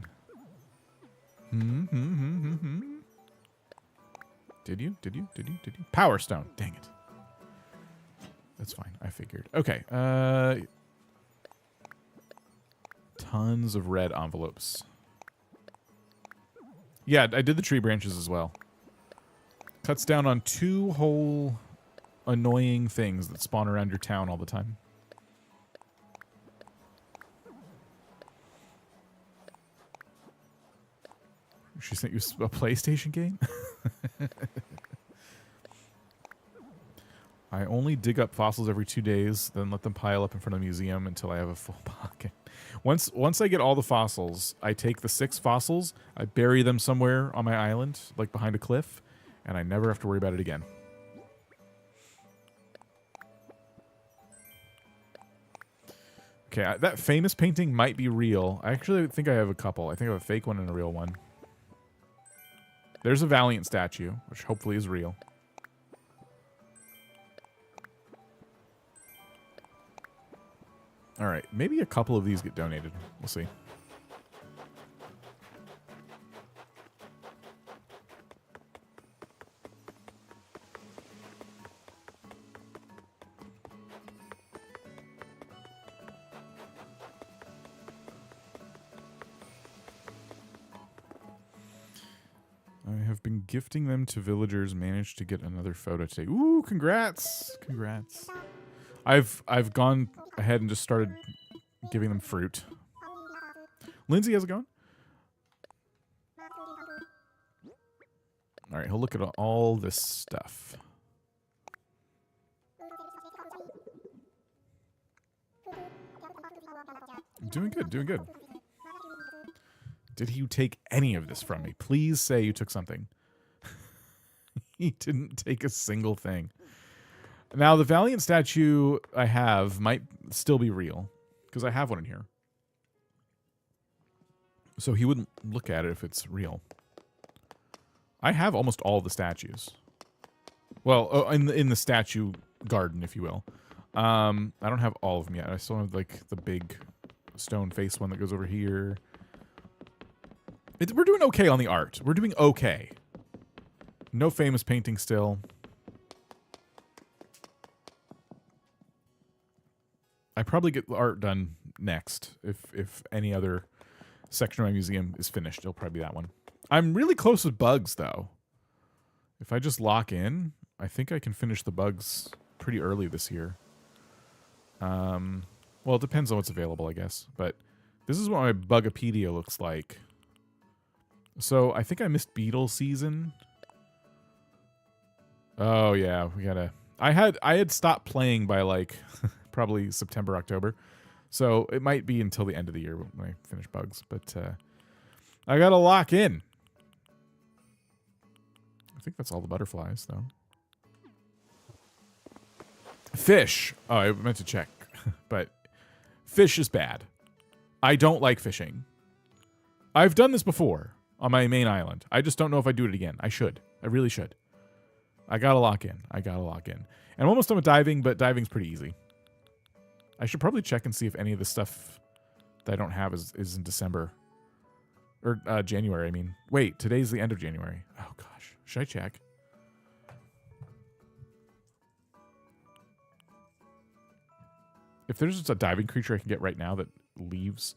Did you? Power Stone. Dang it. That's fine. I figured. Okay. Tons of red envelopes. Yeah, I did the tree branches as well. Cuts down on 2 whole annoying things that spawn around your town all the time. She sent you a PlayStation game? I only dig up fossils every 2 days, then let them pile up in front of the museum until I have a full pocket. Once I get all the fossils, I take the 6 fossils, I bury them somewhere on my island, like behind a cliff, and I never have to worry about it again. Okay, that famous painting might be real. I actually think I have a couple. I think I have a fake one and a real one. There's a Valiant statue, which hopefully is real. All right, maybe a couple of these get donated. We'll see. I have been gifting them to villagers. Managed to get another photo today. Ooh, congrats! Congrats. I've gone ahead and just started giving them fruit. Lindsay, how's it going? All right, he'll look at all this stuff. Doing good, doing good. Did you take any of this from me? Please say you took something. He didn't take a single thing. Now, the Valiant statue I have might still be real, because I have one in here. So he wouldn't look at it if it's real. I have almost all the statues. Well, in the statue garden, if you will. I don't have all of them yet. I still have, like, the big stone face one that goes over here. We're doing okay on the art. We're doing okay. No famous painting still. I probably get the art done next. If any other section of my museum is finished, it'll probably be that one. I'm really close with bugs, though. If I just lock in, I think I can finish the bugs pretty early this year. Well, it depends on what's available, I guess. But this is what my Bugopedia looks like. So I think I missed beetle season. Oh yeah, we gotta. I had stopped playing by like probably September, October. So it might be until the end of the year when I finish bugs. But I gotta lock in. I think that's all the butterflies, though. Fish. Oh, I meant to check. But fish is bad. I don't like fishing. I've done this before on my main island. I just don't know if I do it again. I should. I really should. I gotta lock in. I gotta lock in. And I'm almost done with diving, but diving's pretty easy. I should probably check and see if any of the stuff that I don't have is in December. Or January, I mean. Wait, today's the end of January. Oh, gosh. Should I check? If there's just a diving creature I can get right now that leaves.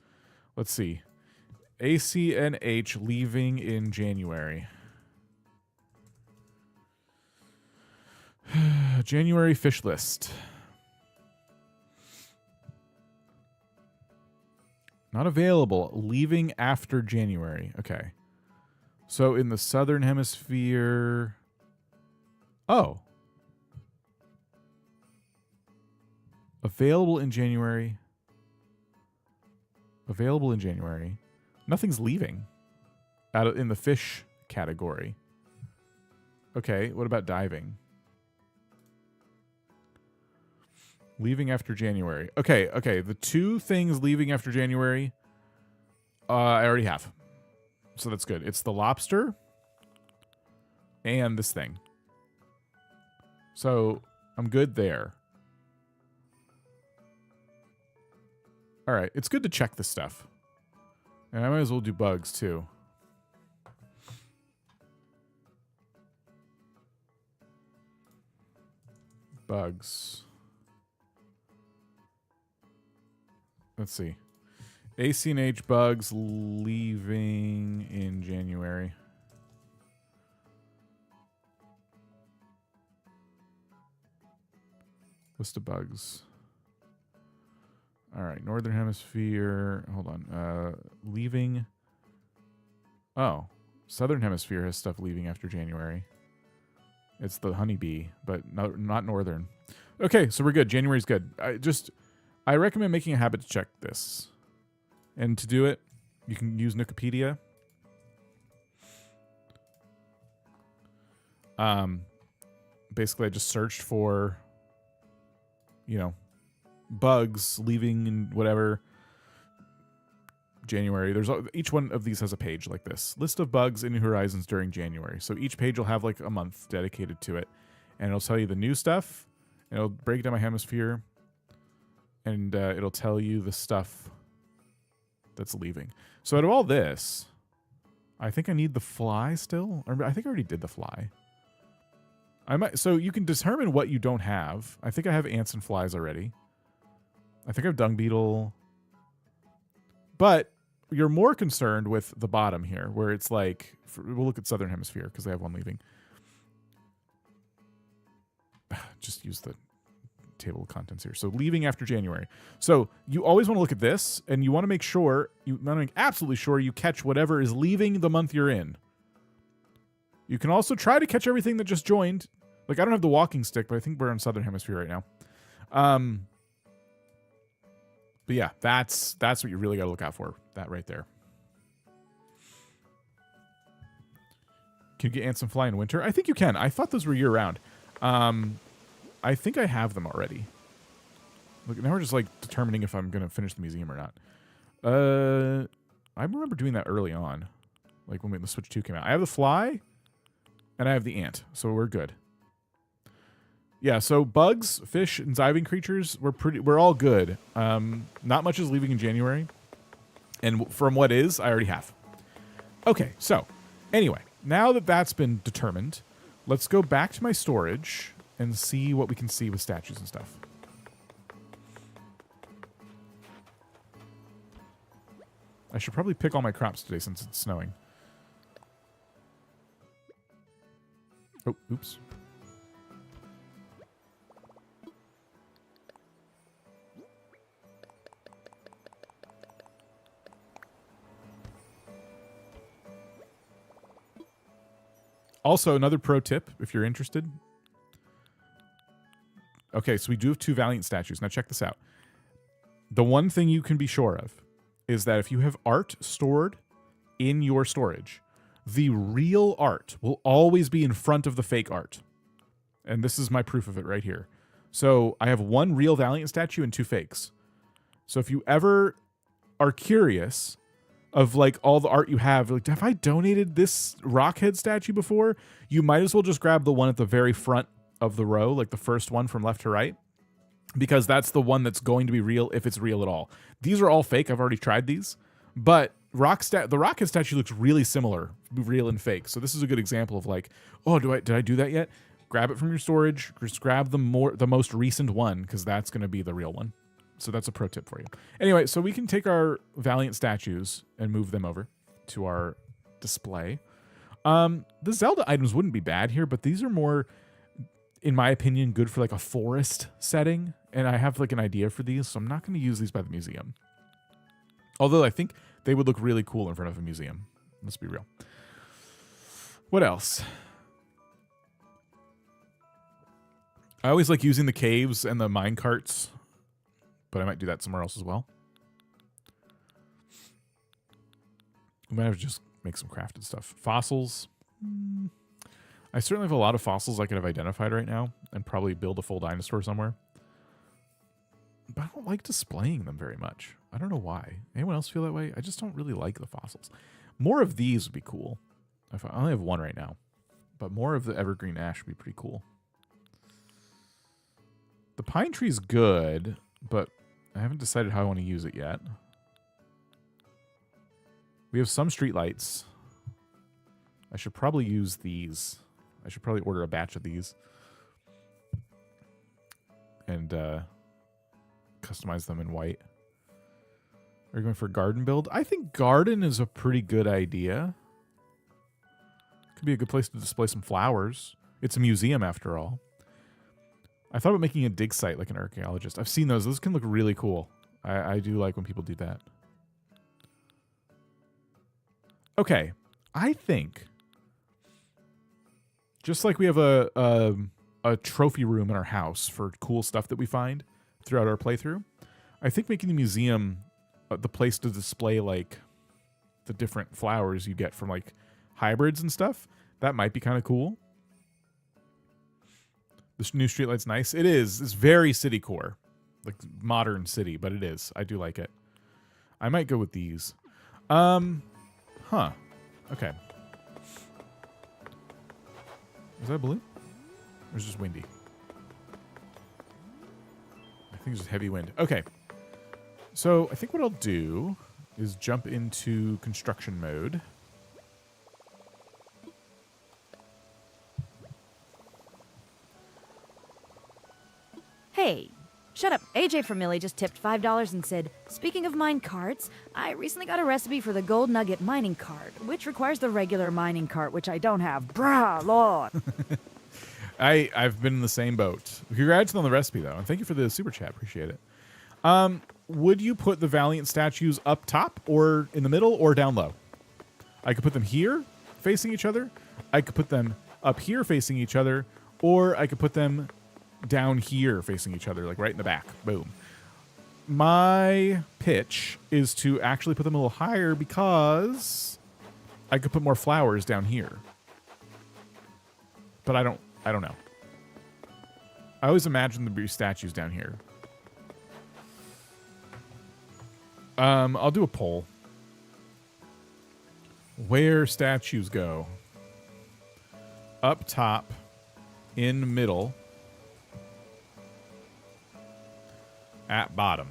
Let's see. ACNH leaving in January. January fish list. Not available. Leaving after January. Okay. So in the southern hemisphere. Oh. Available in January. Available in January. Nothing's leaving in the fish category. Okay, what about diving? Leaving after January. Okay. The two things leaving after January, I already have. So that's good. It's the lobster and this thing. So I'm good there. All right. It's good to check this stuff. And I might as well do bugs too. Bugs. Let's see. ACNH bugs leaving in January. List of bugs. All right, Northern Hemisphere. Hold on. Leaving. Oh, Southern Hemisphere has stuff leaving after January. It's the honeybee, but not Northern. Okay, so we're good. January's good. I recommend making a habit to check this. And to do it, you can use Nookopedia. Basically, I just searched for, bugs leaving in whatever January. Each one of these has a page like this. List of bugs in New Horizons during January. So each page will have like a month dedicated to it. And it'll tell you the new stuff. And it'll break down my hemisphere. And it'll tell you the stuff that's leaving. So out of all this, I think I need the fly still. Or I think I already did the fly. So you can determine what you don't have. I think I have ants and flies already. I think I have dung beetle. But you're more concerned with the bottom here, where it's like, we'll look at Southern Hemisphere because they have one leaving. Just use the table of contents here. So leaving after January. So you always want to look at this, and you want to make sure, absolutely sure you catch whatever is leaving the month you're in. You can also try to catch everything that just joined. Like, I don't have the walking stick, but I think we're on Southern Hemisphere right now. But yeah, that's what you really got to look out for. That right there. Can you get ants and fly in winter? I think you can. I thought those were year-round. I think I have them already. Look, now we're just like determining if I'm going to finish the museum or not. I remember doing that early on. Like when the Switch 2 came out. I have the fly and I have the ant. So we're good. Yeah, so bugs, fish, and diving creatures, we're all good. Not much is leaving in January. And from what is, I already have. Okay, so anyway, now that that's been determined, let's go back to my storage and see what we can see with statues and stuff. I should probably pick all my crops today since it's snowing. Oh, oops. Also, another pro tip, if you're interested. Okay, so we do have 2 Valiant statues. Now check this out. The one thing you can be sure of is that if you have art stored in your storage, the real art will always be in front of the fake art. And this is my proof of it right here. So I have 1 real Valiant statue and 2 fakes. So if you ever are curious of like all the art you have I donated this Rockhead statue before? You might as well just grab the one at the very front of the row, like the first one from left to right, because that's the one that's going to be real if it's real at all. These are all fake. I've already tried these, but the Rockhead statue looks really similar, real and fake. So this is a good example of like, oh, did I do that yet? Grab it from your storage. Just grab the most recent one because that's going to be the real one. So that's a pro tip for you. Anyway, so we can take our Valiant statues and move them over to our display. The Zelda items wouldn't be bad here, but these are more, in my opinion, good for like a forest setting. And I have like an idea for these, so I'm not going to use these by the museum. Although I think they would look really cool in front of a museum. Let's be real. What else? I always like using the caves and the mine carts but I might do that somewhere else as well. We might have to just make some crafted stuff. Fossils. I certainly have a lot of fossils I could have identified right now and probably build a full dinosaur somewhere. But I don't like displaying them very much. I don't know why. Anyone else feel that way? I just don't really like the fossils. More of these would be cool. I only have one right now. But more of the evergreen ash would be pretty cool. The pine tree's good, but I haven't decided how I want to use it yet. We have some street lights. I should probably use these. I should probably order a batch of these. And customize them in white. Are you going for a garden build? I think garden is a pretty good idea. Could be a good place to display some flowers. It's a museum after all. I thought about making a dig site like an archaeologist. I've seen those. Those can look really cool. I do like when people do that. Okay. I think just like we have a trophy room in our house for cool stuff that we find throughout our playthrough, I think making the museum the place to display like the different flowers you get from like hybrids and stuff, that might be kind of cool. This new streetlight's nice. It is. It's very city core, like modern city, but it is. I do like it. I might go with these. Okay. Is that blue? Or is it just windy? I think it's just heavy wind. Okay. So I think what I'll do is jump into construction mode. Hey, shut up. AJ from Millie just tipped $5 and said, speaking of mine carts, I recently got a recipe for the gold nugget mining cart, which requires the regular mining cart, which I don't have. Brah, Lord. I've been in the same boat. Congrats on the recipe, though, and thank you for the super chat. Appreciate it. Would you put the Valiant statues up top, or in the middle, or down low? I could put them here, facing each other. I could put them up here, facing each other, or I could put them down here, facing each other, like right in the back. Boom. My pitch is to actually put them a little higher because I could put more flowers down here. But I don't know. I always imagine there'd be statues down here. I'll do a poll. Where statues go? Up top, in middle, at bottom.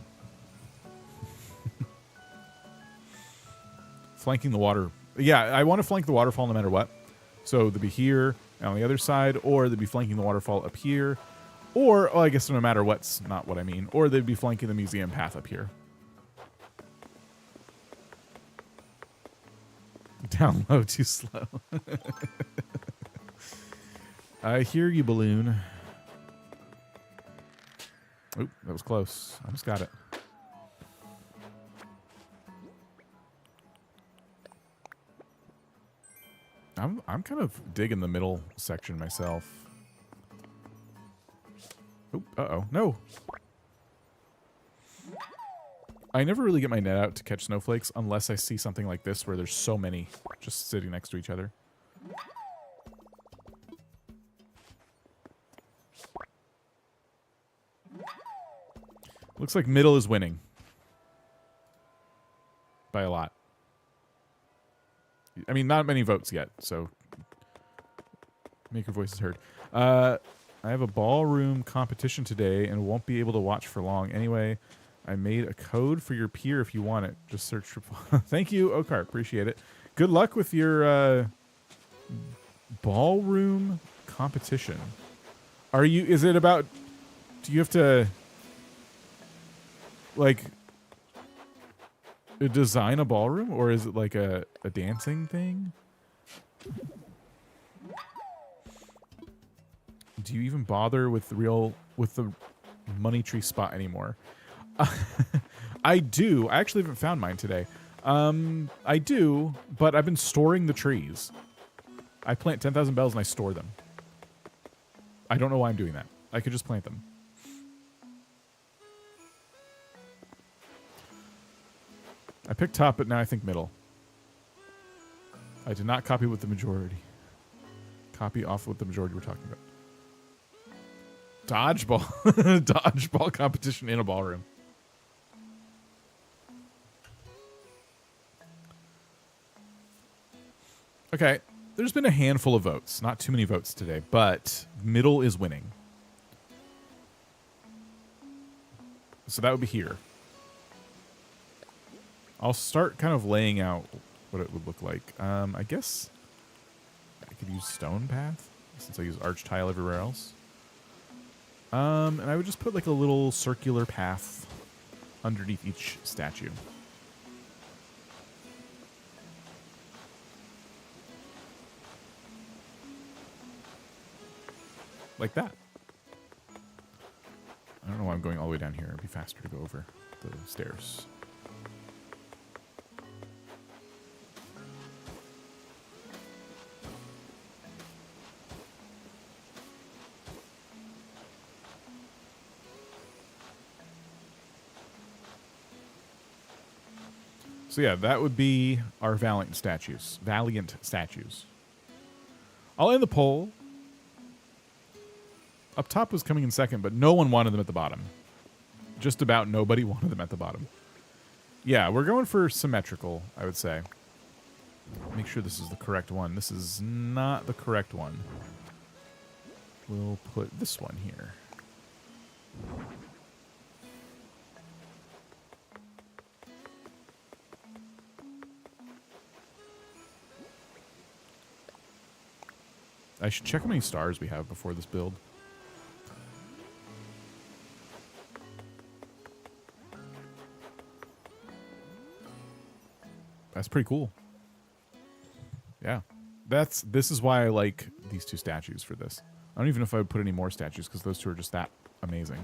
Flanking the water. Yeah, I want to flank the waterfall no matter what. So they'd be here and on the other side, or they'd be flanking the waterfall up here. Or, well, I guess no matter what's not what I mean. Or they'd be flanking the museum path up here. Down low, too slow. I hear you, balloon. Oop, that was close. Almost got it. I'm kind of digging the middle section myself. Oop, uh-oh. No. I never really get my net out to catch snowflakes unless I see something like this where there's so many just sitting next to each other. Looks like middle is winning. By a lot. I mean, not many votes yet, so make your voices heard. I have a ballroom competition today and won't be able to watch for long. Anyway, I made a code for your peer if you want it. Just search for... Thank you, Okar. Appreciate it. Good luck with your ballroom competition. Are you... Is it about... Do you have to... Like... design a ballroom? Or is it like a dancing thing? Do you even bother with the money tree spot anymore? I do. I actually haven't found mine today. I do, but I've been storing the trees. I plant 10,000 bells and I store them. I don't know why I'm doing that. I could just plant them. picked top, but now I think middle. I did not copy what the majority. Copy off what the majority were talking about. Dodgeball. Dodgeball competition in a ballroom. Okay, there's been a handful of votes. Not too many votes today, but middle is winning. So that would be here. I'll start kind of laying out what it would look like. I guess I could use stone path since I use arch tile everywhere else. And I would just put like a little circular path underneath each statue. Like that. I don't know why I'm going all the way down here. It'd be faster to go over the stairs. So yeah, that would be our valiant statues. Valiant statues. I'll end the poll. Up top was coming in second, but no one wanted them at the bottom. Just about nobody wanted them at the bottom. Yeah, we're going for symmetrical, I would say. Make sure this is the correct one. This is not the correct one. We'll put this one here. I should check how many stars we have before this build. That's pretty cool. Yeah. This is why I like these two statues for this. I don't even know if I would put any more statues because those two are just that amazing.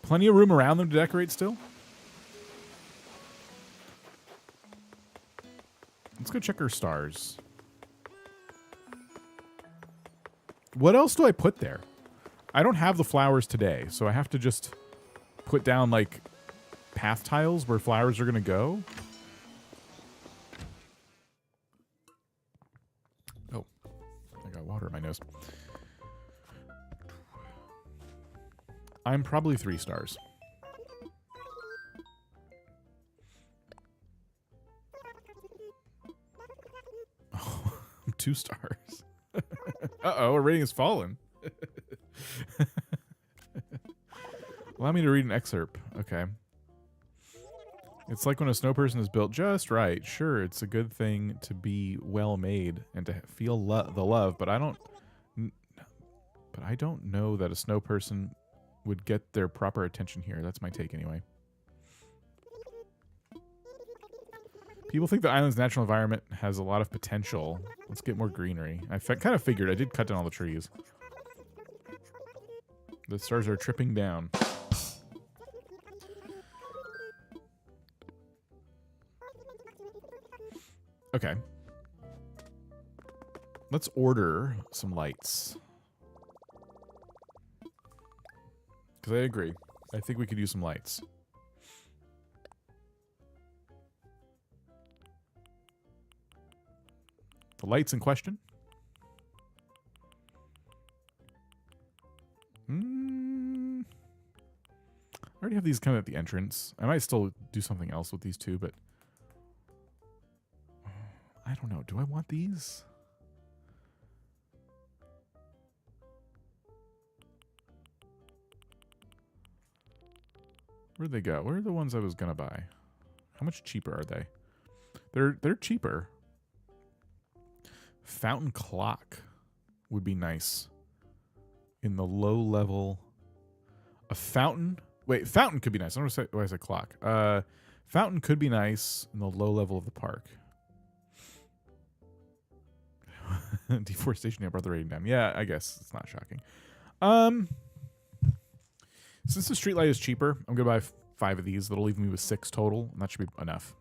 Plenty of room around them to decorate still. Let's go check our stars. What else do I put there? I don't have the flowers today, so I have to just put down, like, path tiles where flowers are going to go. Oh, I got water in my nose. I'm probably 3 stars. Oh, I'm 2 stars. Uh-oh, our rating has fallen. Allow me to read an excerpt. Okay. It's like when a snow person is built just right. Sure, it's a good thing to be well made and to feel the love, but I don't know that a snow person would get their proper attention here. That's my take anyway. People think the island's natural environment has a lot of potential. Let's get more greenery. I kind of figured. I did cut down all the trees. The stars are tripping down. Okay. Let's order some lights. Because I agree. I think we could use some lights. The lights in question. I already have these kind of at the entrance. I might still do something else with these two, but I don't know. Do I want these? Where'd they go? Where are the ones I was gonna buy? How much cheaper are they? They're cheaper. Fountain clock would be nice. In the low level. A fountain. Wait, fountain could be nice. I don't know why I said clock. Fountain could be nice in the low level of the park. Deforestation, yeah, brought the rating down. Yeah, I guess it's not shocking. Since the streetlight is cheaper, I'm gonna buy 5 of these. That'll leave me with 6 total, and that should be enough.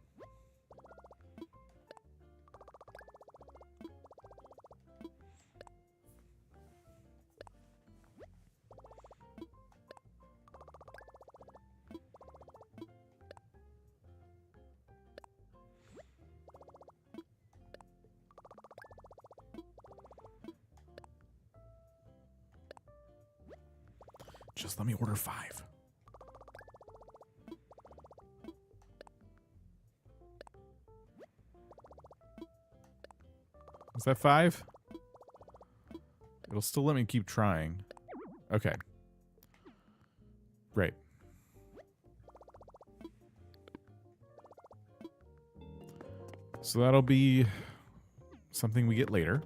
Just let me order 5. Is that 5? It'll still let me keep trying. Okay. Great. So that'll be something we get later.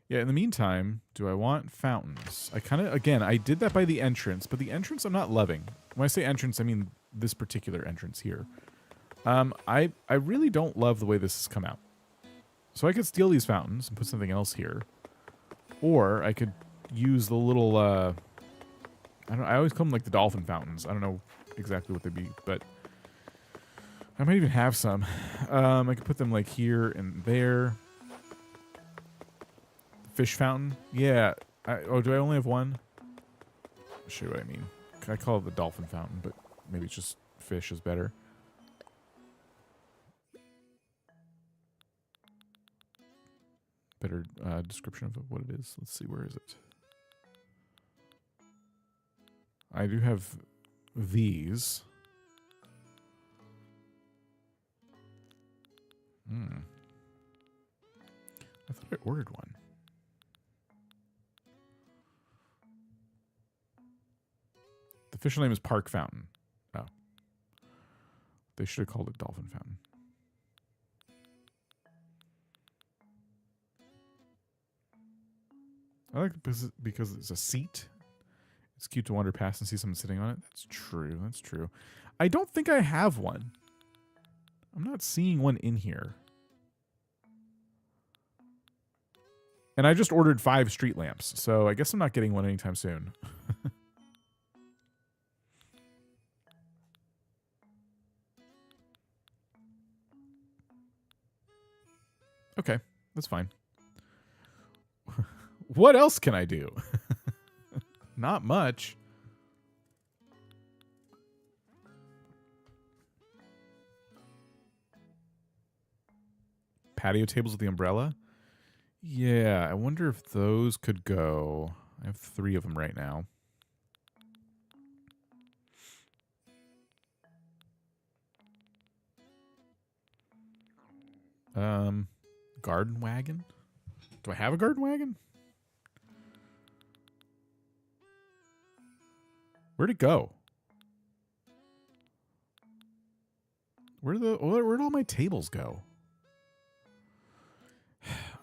Yeah, in the meantime, do I want fountains? I kind of, again, I did that by the entrance, but the entrance I'm not loving. When I say entrance, I mean this particular entrance here. I really don't love the way this has come out. So I could steal these fountains and put something else here. Or I could use the little, I always call them like the dolphin fountains. I don't know exactly what they'd be, but I might even have some. I could put them like here and there. Fish fountain? Yeah. Do I only have one? I'll show you what I mean. I call it the dolphin fountain, but maybe it's just fish is better. Better description of what it is. Let's see, where is it? I do have these. I thought I ordered one. The official name is Park Fountain. Oh. They should have called it Dolphin Fountain. I like it because it's a seat. It's cute to wander past and see someone sitting on it. That's true. That's true. I don't think I have one. I'm not seeing one in here. And I just ordered 5 street lamps, so I guess I'm not getting one anytime soon. Okay, that's fine. What else can I do? Not much. Patio tables with the umbrella? Yeah, I wonder if those could go. I have 3 of them right now. Garden wagon? Do I have a garden wagon? Where'd it go? Where'd all my tables go?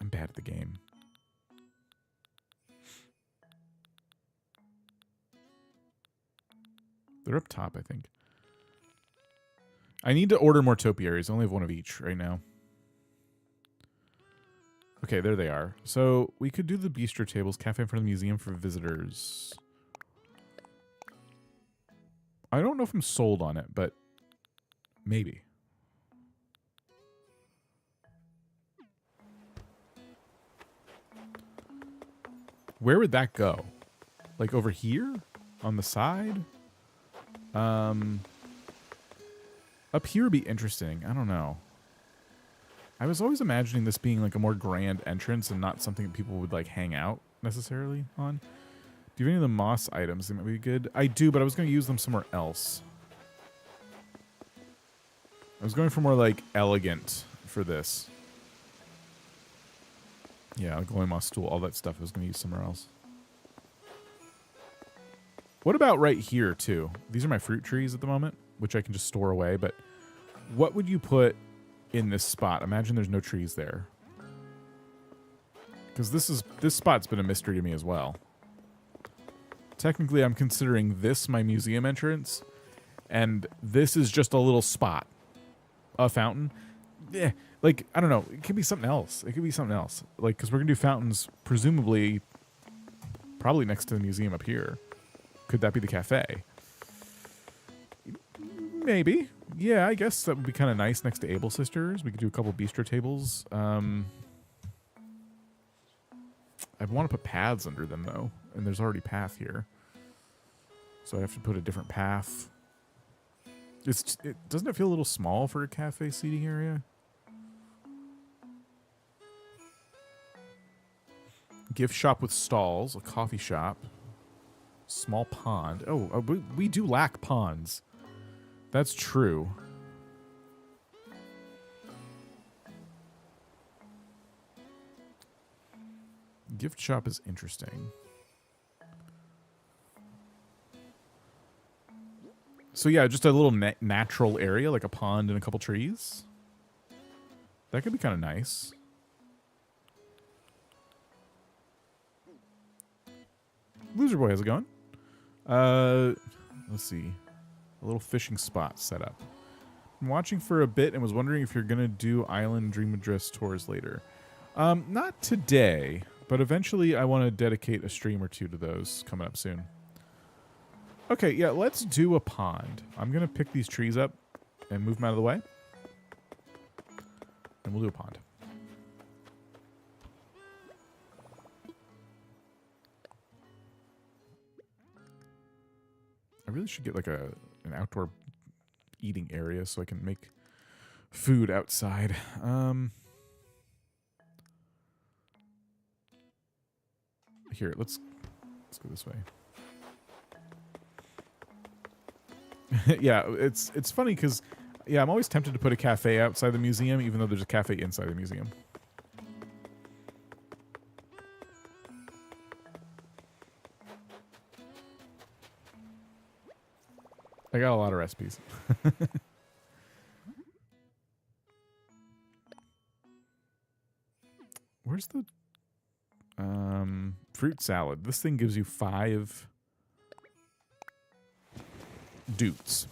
I'm bad at the game. They're up top, I think. I need to order more topiaries. I only have 1 of each right now. Okay, there they are. So we could do the bistro tables, cafe in front of the museum for visitors. I don't know if I'm sold on it, but maybe. Where would that go? Like over here? On the side? Up here would be interesting. I don't know. I was always imagining this being like a more grand entrance and not something that people would like hang out necessarily on. Do you have any of the moss items that might be good? I do, but I was going to use them somewhere else. I was going for more like elegant for this. Yeah, like glowing moss tool, all that stuff I was going to use somewhere else. What about right here too? These are my fruit trees at the moment, which I can just store away, but what would you put in this spot? Imagine there's no trees there. Because this spot's been a mystery to me as well. Technically, I'm considering this my museum entrance, and this is just a little spot. A fountain. Yeah, like, I don't know. It could be something else. It could be something else. Like, because we're going to do fountains, presumably, probably next to the museum up here. Could that be the cafe? Maybe. Yeah, I guess that would be kind of nice next to Able Sisters. We could do a couple bistro tables. I want to put paths under them, though. And there's already path here. So I have to put a different path. Doesn't it feel a little small for a cafe seating area? Gift shop with stalls, a coffee shop, small pond. Oh, we do lack ponds. That's true. Gift shop is interesting. So yeah, just a little natural area, like a pond and a couple trees. That could be kind of nice. Loser boy, how's it going? Let's see. A little fishing spot set up. I'm watching for a bit and was wondering if you're gonna do Island Dream Address tours later. Not today, but eventually I want to dedicate a stream or two to those coming up soon. Okay, yeah, let's do a pond. I'm gonna pick these trees up and move them out of the way. And we'll do a pond. I really should get like an outdoor eating area so I can make food outside. Here, let's go this way. Yeah, it's funny because yeah, I'm always tempted to put a cafe outside the museum, even though there's a cafe inside the museum. I got a lot of recipes. Where's the fruit salad? This thing gives you 5 dutes.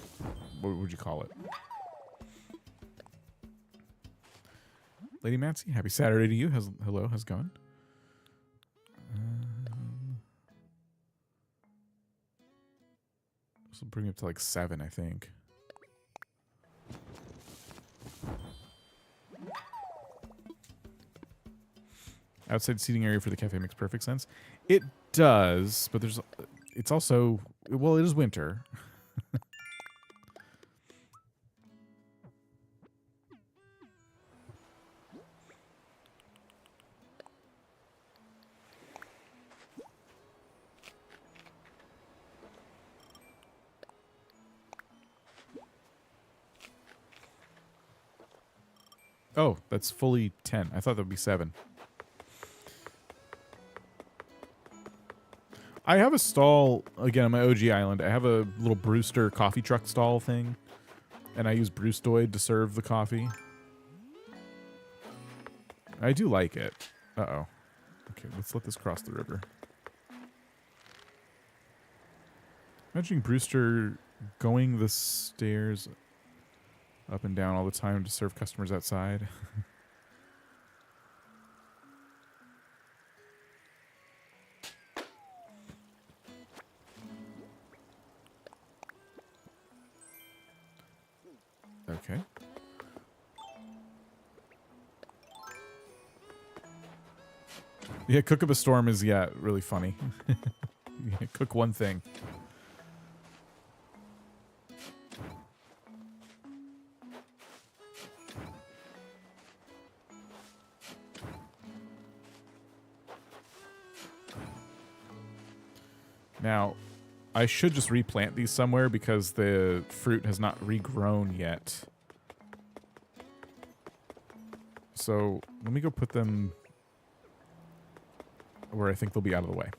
What would you call it? Lady Matsy, happy Saturday to you. Hello, how's it going? This will bring me up to like 7, I think. Outside seating area for the cafe makes perfect sense. It does, but it's also, well, it is winter. Oh, that's fully 10. I thought that would be 7. I have a stall, again, on my OG island. I have a little Brewster coffee truck stall thing. And I use Brewstoid to serve the coffee. I do like it. Uh-oh. Okay, let's let this cross the river. Imagine Brewster going the stairs up and down all the time to serve customers outside. Okay. Yeah, cook up a storm is, yeah, really funny. Yeah, cook one thing. Now, I should just replant these somewhere because the fruit has not regrown yet. So let me go put them where I think they'll be out of the way.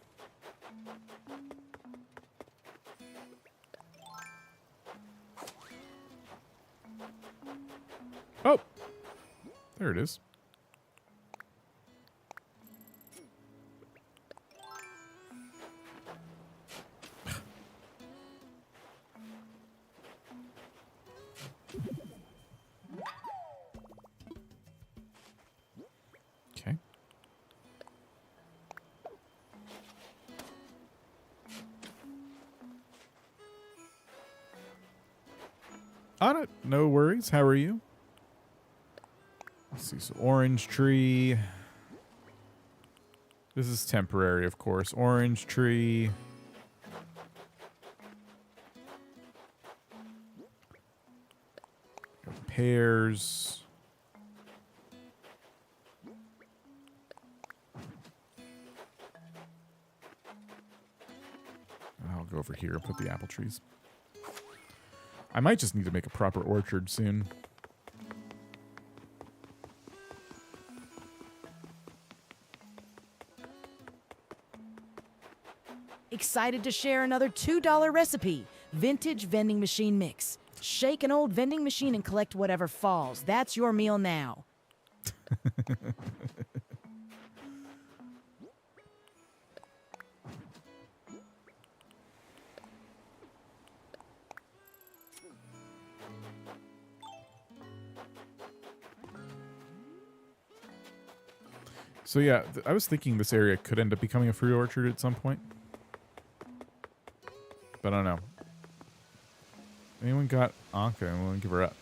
Oh, there it is. Okay. On it. No worries. How are you? Let's see. So orange tree. This is temporary, of course. Orange tree. Pears. go over here and put the apple trees. I might just need to make a proper orchard soon. Excited to share another $2 recipe. Vintage vending machine mix. Shake an old vending machine and collect whatever falls. That's your meal now. So yeah, I was thinking this area could end up becoming a fruit orchard at some point. But I don't know. Anyone got Anka? I'm going to give her up.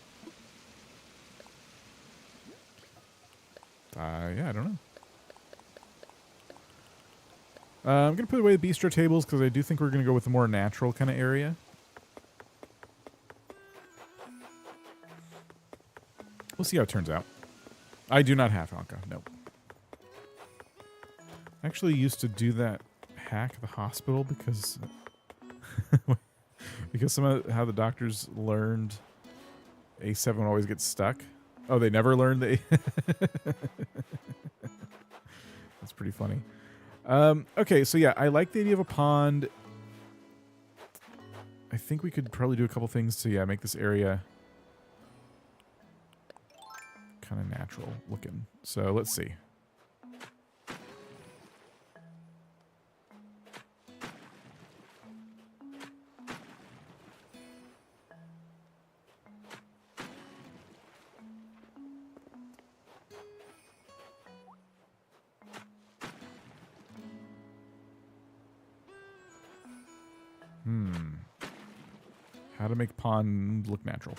Yeah, I don't know. I'm going to put away the bistro tables because I do think we're going to go with a more natural kind of area. We'll see how it turns out. I do not have Anka, no. I actually used to do that hack at the hospital because because some of how the doctors learned A7 always gets stuck. Oh, they never learned the That's pretty funny. Okay, so yeah, I like the idea of a pond. I think we could probably do a couple things to, yeah, make this area kind of natural looking. So let's see. How to make pond look natural.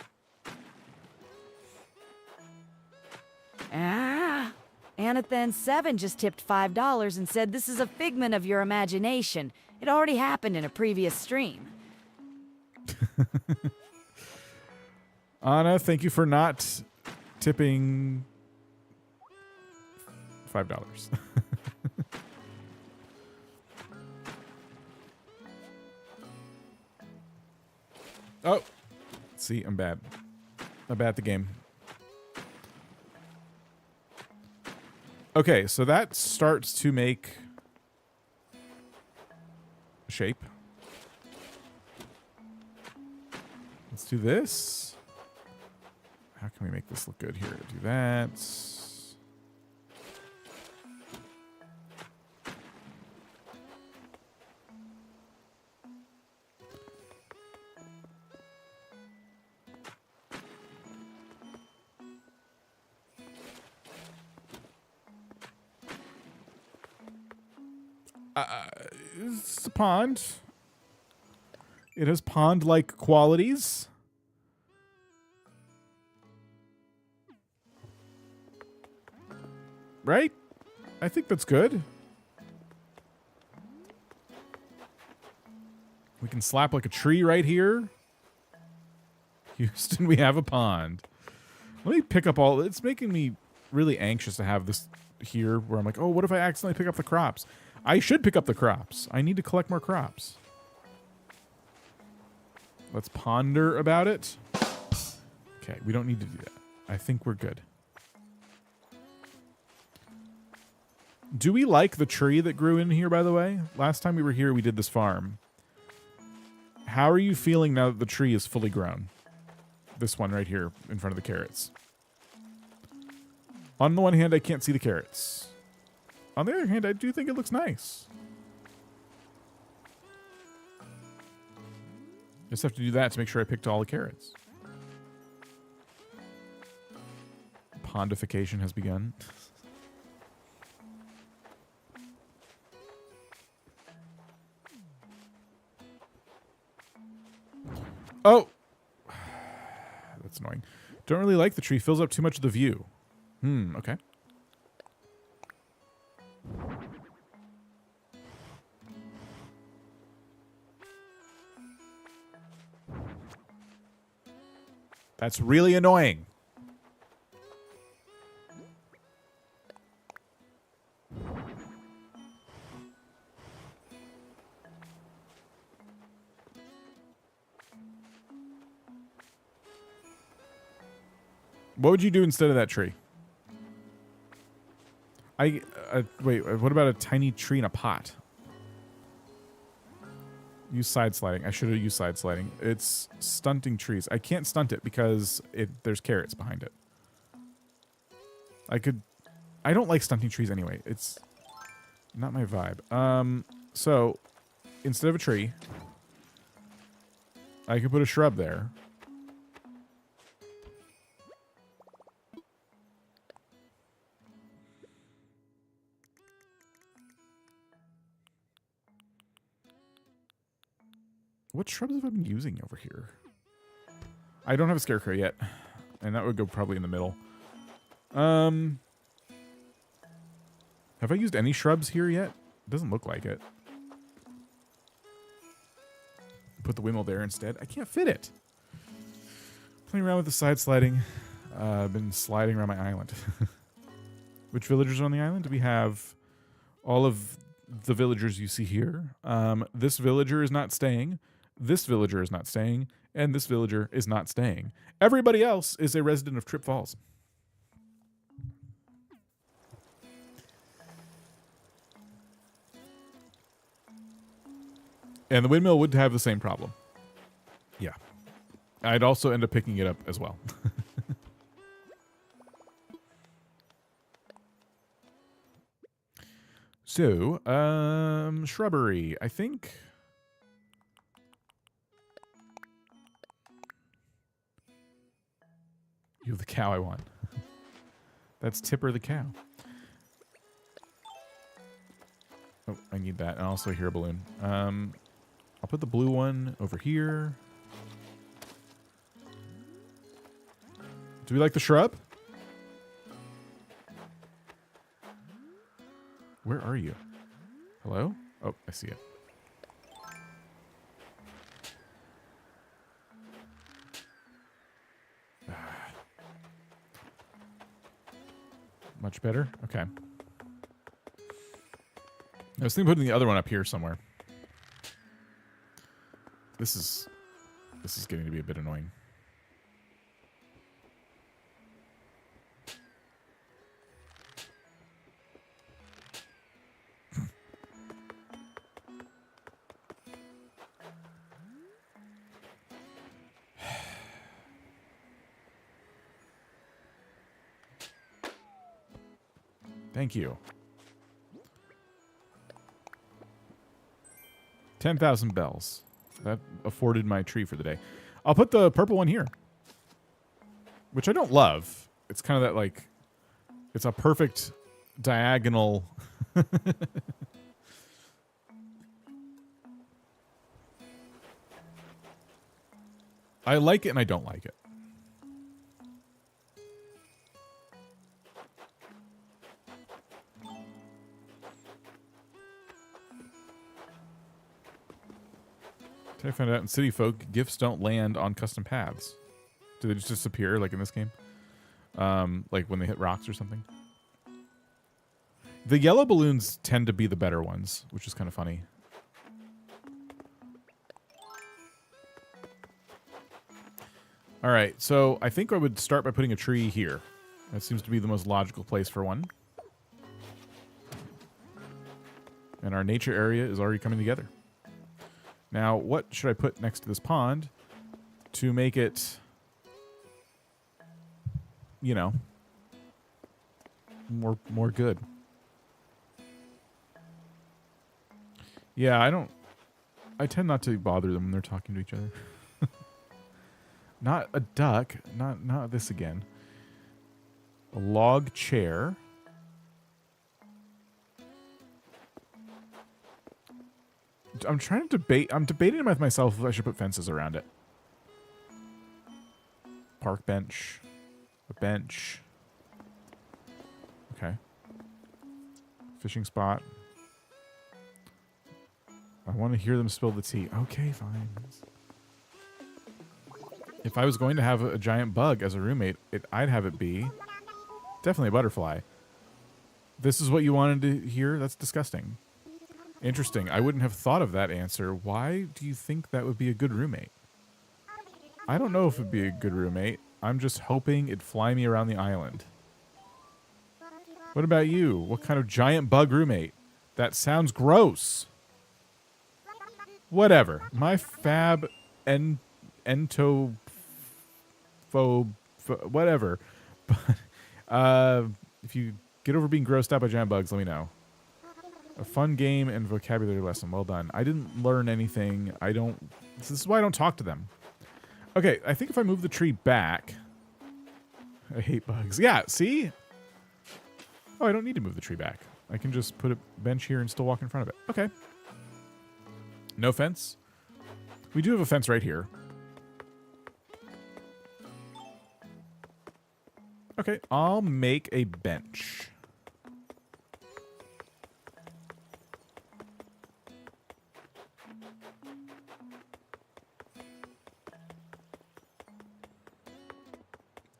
Anathan7 just tipped $5 and said this is a figment of your imagination. It already happened in a previous stream. Anna, thank you for not tipping $5. Oh, see, I'm bad. I'm bad at the game. Okay, so that starts to make a shape. Let's do this. How can we make this look good here? Do that. It's a pond. It has pond-like qualities. Right? I think that's good. We can slap like a tree right here. Houston, we have a pond. Let me pick up all... It's making me really anxious to have this here where I'm like, oh, what if I accidentally pick up the crops? I should pick up the crops. I need to collect more crops. Let's ponder about it. Okay, we don't need to do that. I think we're good. Do we like the tree that grew in here, by the way? Last time we were here, we did this farm. How are you feeling now that the tree is fully grown? This one right here in front of the carrots. On the one hand, I can't see the carrots. On the other hand, I do think it looks nice. Just have to do that to make sure I picked all the carrots. Pondification has begun. Oh! That's annoying. Don't really like the tree. Fills up too much of the view. Okay. That's really annoying. What would you do instead of that tree? Wait, what about a tiny tree in a pot? Use side sliding. I should have used side sliding. It's stunting trees. I can't stunt it because there's carrots behind it. I don't like stunting trees anyway. It's not my vibe. So instead of a tree, I could put a shrub there. What shrubs have I been using over here? I don't have a scarecrow yet, and that would go probably in the middle. Have I used any shrubs here yet? It doesn't look like it. Put the windmill there instead. I can't fit it. Playing around with the side sliding. I've been sliding around my island. Which villagers are on the island? We have all of the villagers you see here. This villager is not staying. This villager is not staying. And this villager is not staying. Everybody else is a resident of Trip Falls. And the windmill would have the same problem. Yeah. I'd also end up picking it up as well. So, shrubbery. I think... You have the cow I want. That's Tipper the cow. Oh, I need that. And also here a balloon. I'll put the blue one over here. Do we like the shrub? Where are you? Hello? Oh, I see it. Much better? Okay. I was thinking of putting the other one up here somewhere. This is getting to be a bit annoying. Thank you. 10,000 bells. That afforded my tree for the day. I'll put the purple one here. Which I don't love. It's kind of that, like... It's a perfect diagonal... I like it and I don't like it. I found out in City Folk, gifts don't land on custom paths. Do they just disappear, like in this game? Like when they hit rocks or something? The yellow balloons tend to be the better ones, which is kind of funny. All right, so I think I would start by putting a tree here. That seems to be the most logical place for one. And our nature area is already coming together. Now, what should I put next to this pond to make it, you know, more good? Yeah, I tend not to bother them when they're talking to each other. Not a duck, not this again. A log chair. I'm debating with myself if I should put fences around it. Park bench. A bench. Okay. Fishing spot. I want to hear them spill the tea. Okay, fine. If I was going to have a giant bug as a roommate, I'd have it be definitely a butterfly. This is what you wanted to hear? That's disgusting. Interesting. I wouldn't have thought of that answer. Why do you think that would be a good roommate? I don't know if it'd be a good roommate. I'm just hoping it'd fly me around the island. What about you? What kind of giant bug roommate? That sounds gross. Whatever. My fab entophobe, whatever. But if you get over being grossed out by giant bugs, let me know. A fun game and vocabulary lesson. Well done. I didn't learn anything. This is why I don't talk to them. Okay, I think if I move the tree back... I hate bugs. Yeah, see? Oh, I don't need to move the tree back. I can just put a bench here and still walk in front of it. Okay. No fence? We do have a fence right here. Okay, I'll make a bench.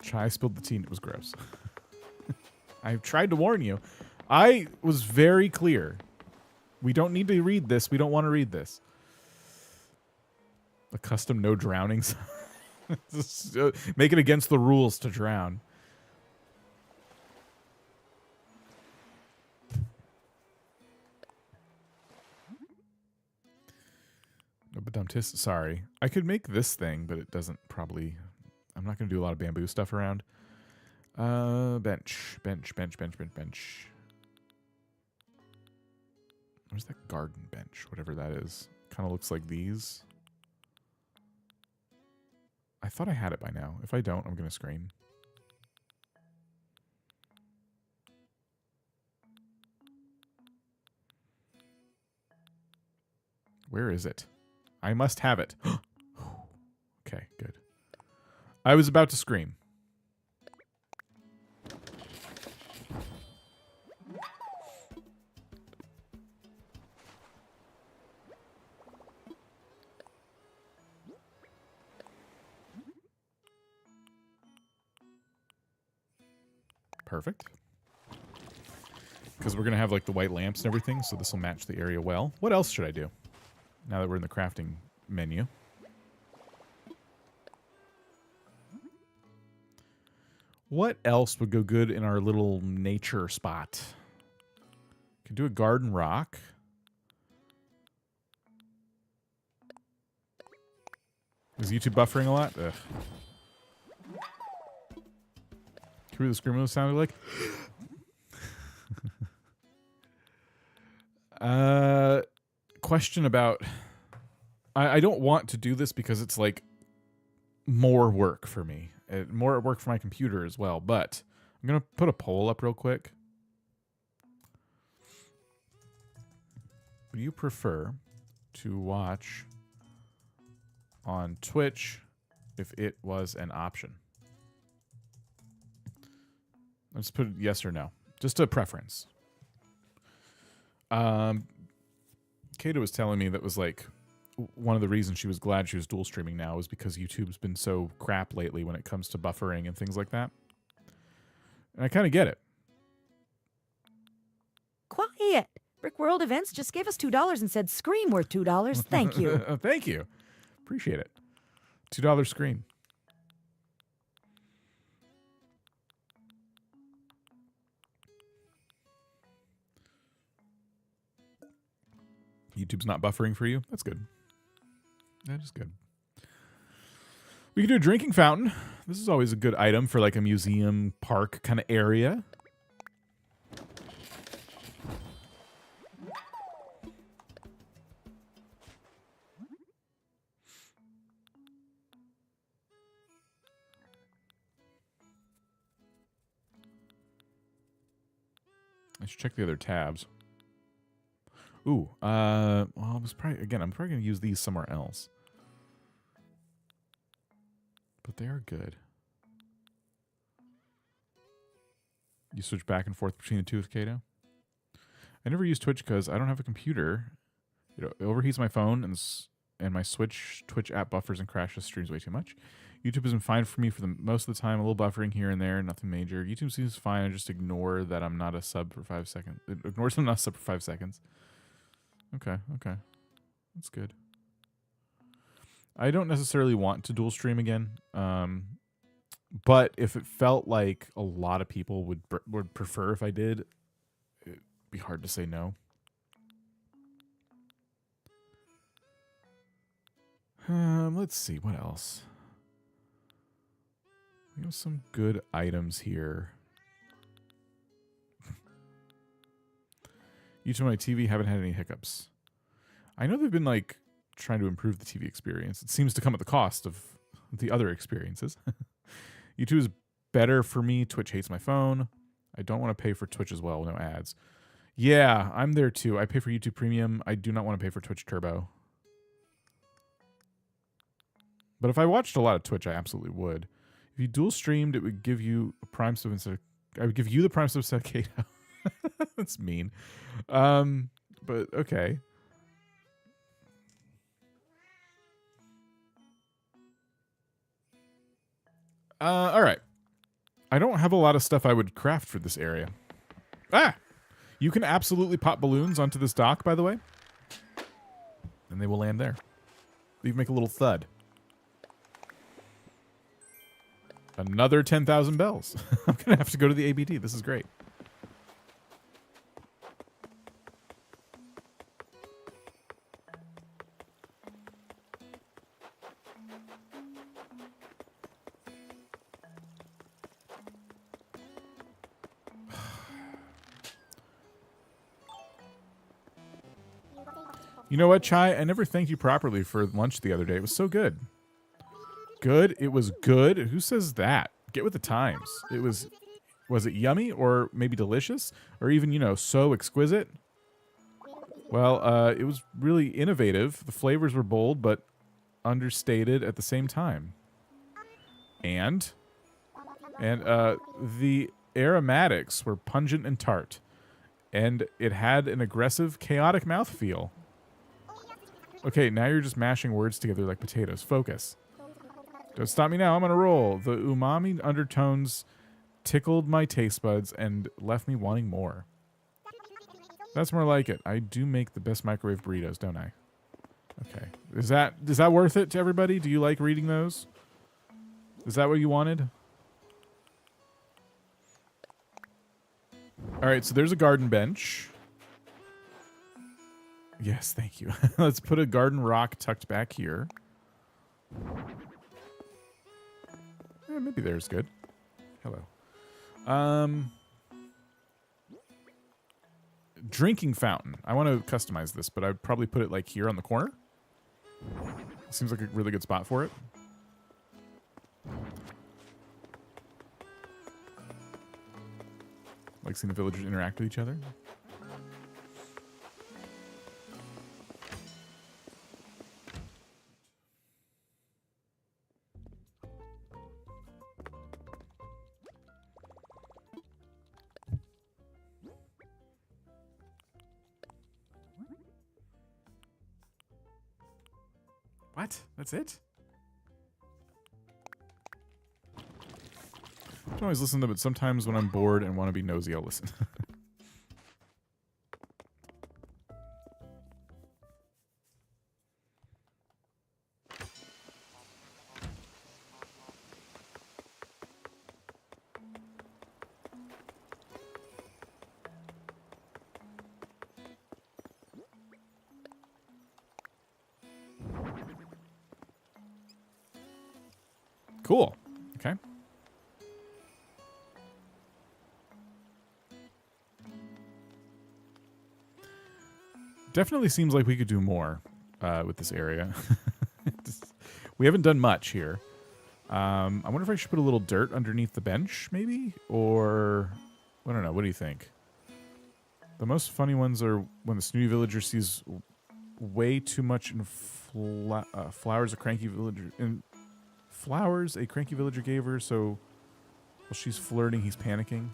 Chai spilled the tea and it was gross. I've tried to warn you. I was very clear. We don't need to read this. We don't want to read this. A custom no drownings. Make it against the rules to drown. No, but sorry. I could make this thing, but it doesn't probably... I'm not going to do a lot of bamboo stuff around. Bench. Where's that garden bench? Whatever that is. Kind of looks like these. I thought I had it by now. If I don't, I'm going to scream. Where is it? I must have it. Okay, good. I was about to scream. Perfect. Because we're going to have like the white lamps and everything, so this will match the area well. What else should I do now that we're in the crafting menu? What else would go good in our little nature spot? Could do a garden rock. Is YouTube buffering a lot? Ugh. Can we hear the screaming sounded like? Question about... I don't want to do this because it's like more work for me. More work for my computer as well, but I'm going to put a poll up real quick. Would you prefer to watch on Twitch if it was an option? Let's put yes or no. Just a preference. Kato was telling me that was like one of the reasons she was glad she was dual streaming now is because YouTube's been so crap lately when it comes to buffering and things like that. And I kind of get it. Quiet! Brick World Events just gave us $2 and said scream worth $2. Thank you. Thank you. Appreciate it. $2 scream. YouTube's not buffering for you? That's good. That is good. We can do a drinking fountain. This is always a good item for like a museum park kind of area. I should check the other tabs. Ooh, well, I was probably, again, I'm probably going to use these somewhere else. But they are good. You switch back and forth between the two with Kato? I never use Twitch because I don't have a computer. It overheats my phone, and my Twitch app buffers and crashes streams way too much. YouTube has been fine for me for the most of the time. A little buffering here and there, nothing major. YouTube seems fine. I just ignore that I'm not a sub for 5 seconds. It ignores I'm not a sub for 5 seconds. Okay. That's good. I don't necessarily want to dual stream again. But if it felt like a lot of people would prefer if I did, it'd be hard to say no. Let's see, what else? We have some good items here. YouTube on my TV haven't had any hiccups. I know they've been like trying to improve the TV experience. It seems to come at the cost of the other experiences. YouTube is better for me. Twitch hates my phone. I don't want to pay for Twitch as well. No ads. Yeah, I'm there too. I pay for YouTube Premium. I do not want to pay for Twitch Turbo. But if I watched a lot of Twitch, I absolutely would. If you dual streamed, it would give you a Prime sub instead of... I would give you the Prime sub instead of Kato. That's mean. But okay. All right. I don't have a lot of stuff I would craft for this area. Ah! You can absolutely pop balloons onto this dock, by the way. And they will land there. They make a little thud. Another 10,000 bells. I'm going to have to go to the ABD. This is great. You know what, Chai? I never thanked you properly for lunch the other day. It was so good. Good? It was good? Who says that? Get with the times. It was it yummy or maybe delicious? Or even, you know, so exquisite? Well, it was really innovative. The flavors were bold, but understated at the same time. And the aromatics were pungent and tart. And it had an aggressive, chaotic mouthfeel. Okay, now you're just mashing words together like potatoes. Focus. Don't stop me now. I'm on a roll. The umami undertones tickled my taste buds and left me wanting more. That's more like it. I do make the best microwave burritos, don't I? Okay. Is that worth it to everybody? Do you like reading those? Is that what you wanted? All right, so there's a garden bench. Yes, thank you. Let's put a garden rock tucked back here. Maybe there's good. Hello. Drinking fountain. I want to customize this, but I'd probably put it like here on the corner. Seems like a really good spot for it. Like seeing the villagers interact with each other. What? That's it? I don't always listen to them, but sometimes when I'm bored and want to be nosy, I'll listen. Cool. Okay. Definitely seems like we could do more with this area. We haven't done much here. I wonder if I should put a little dirt underneath the bench, maybe? Or, I don't know. What do you think? The most funny ones are when the snooty villager sees way too much in flowers a cranky villager... Flowers a cranky villager gave her, so while she's flirting, he's panicking.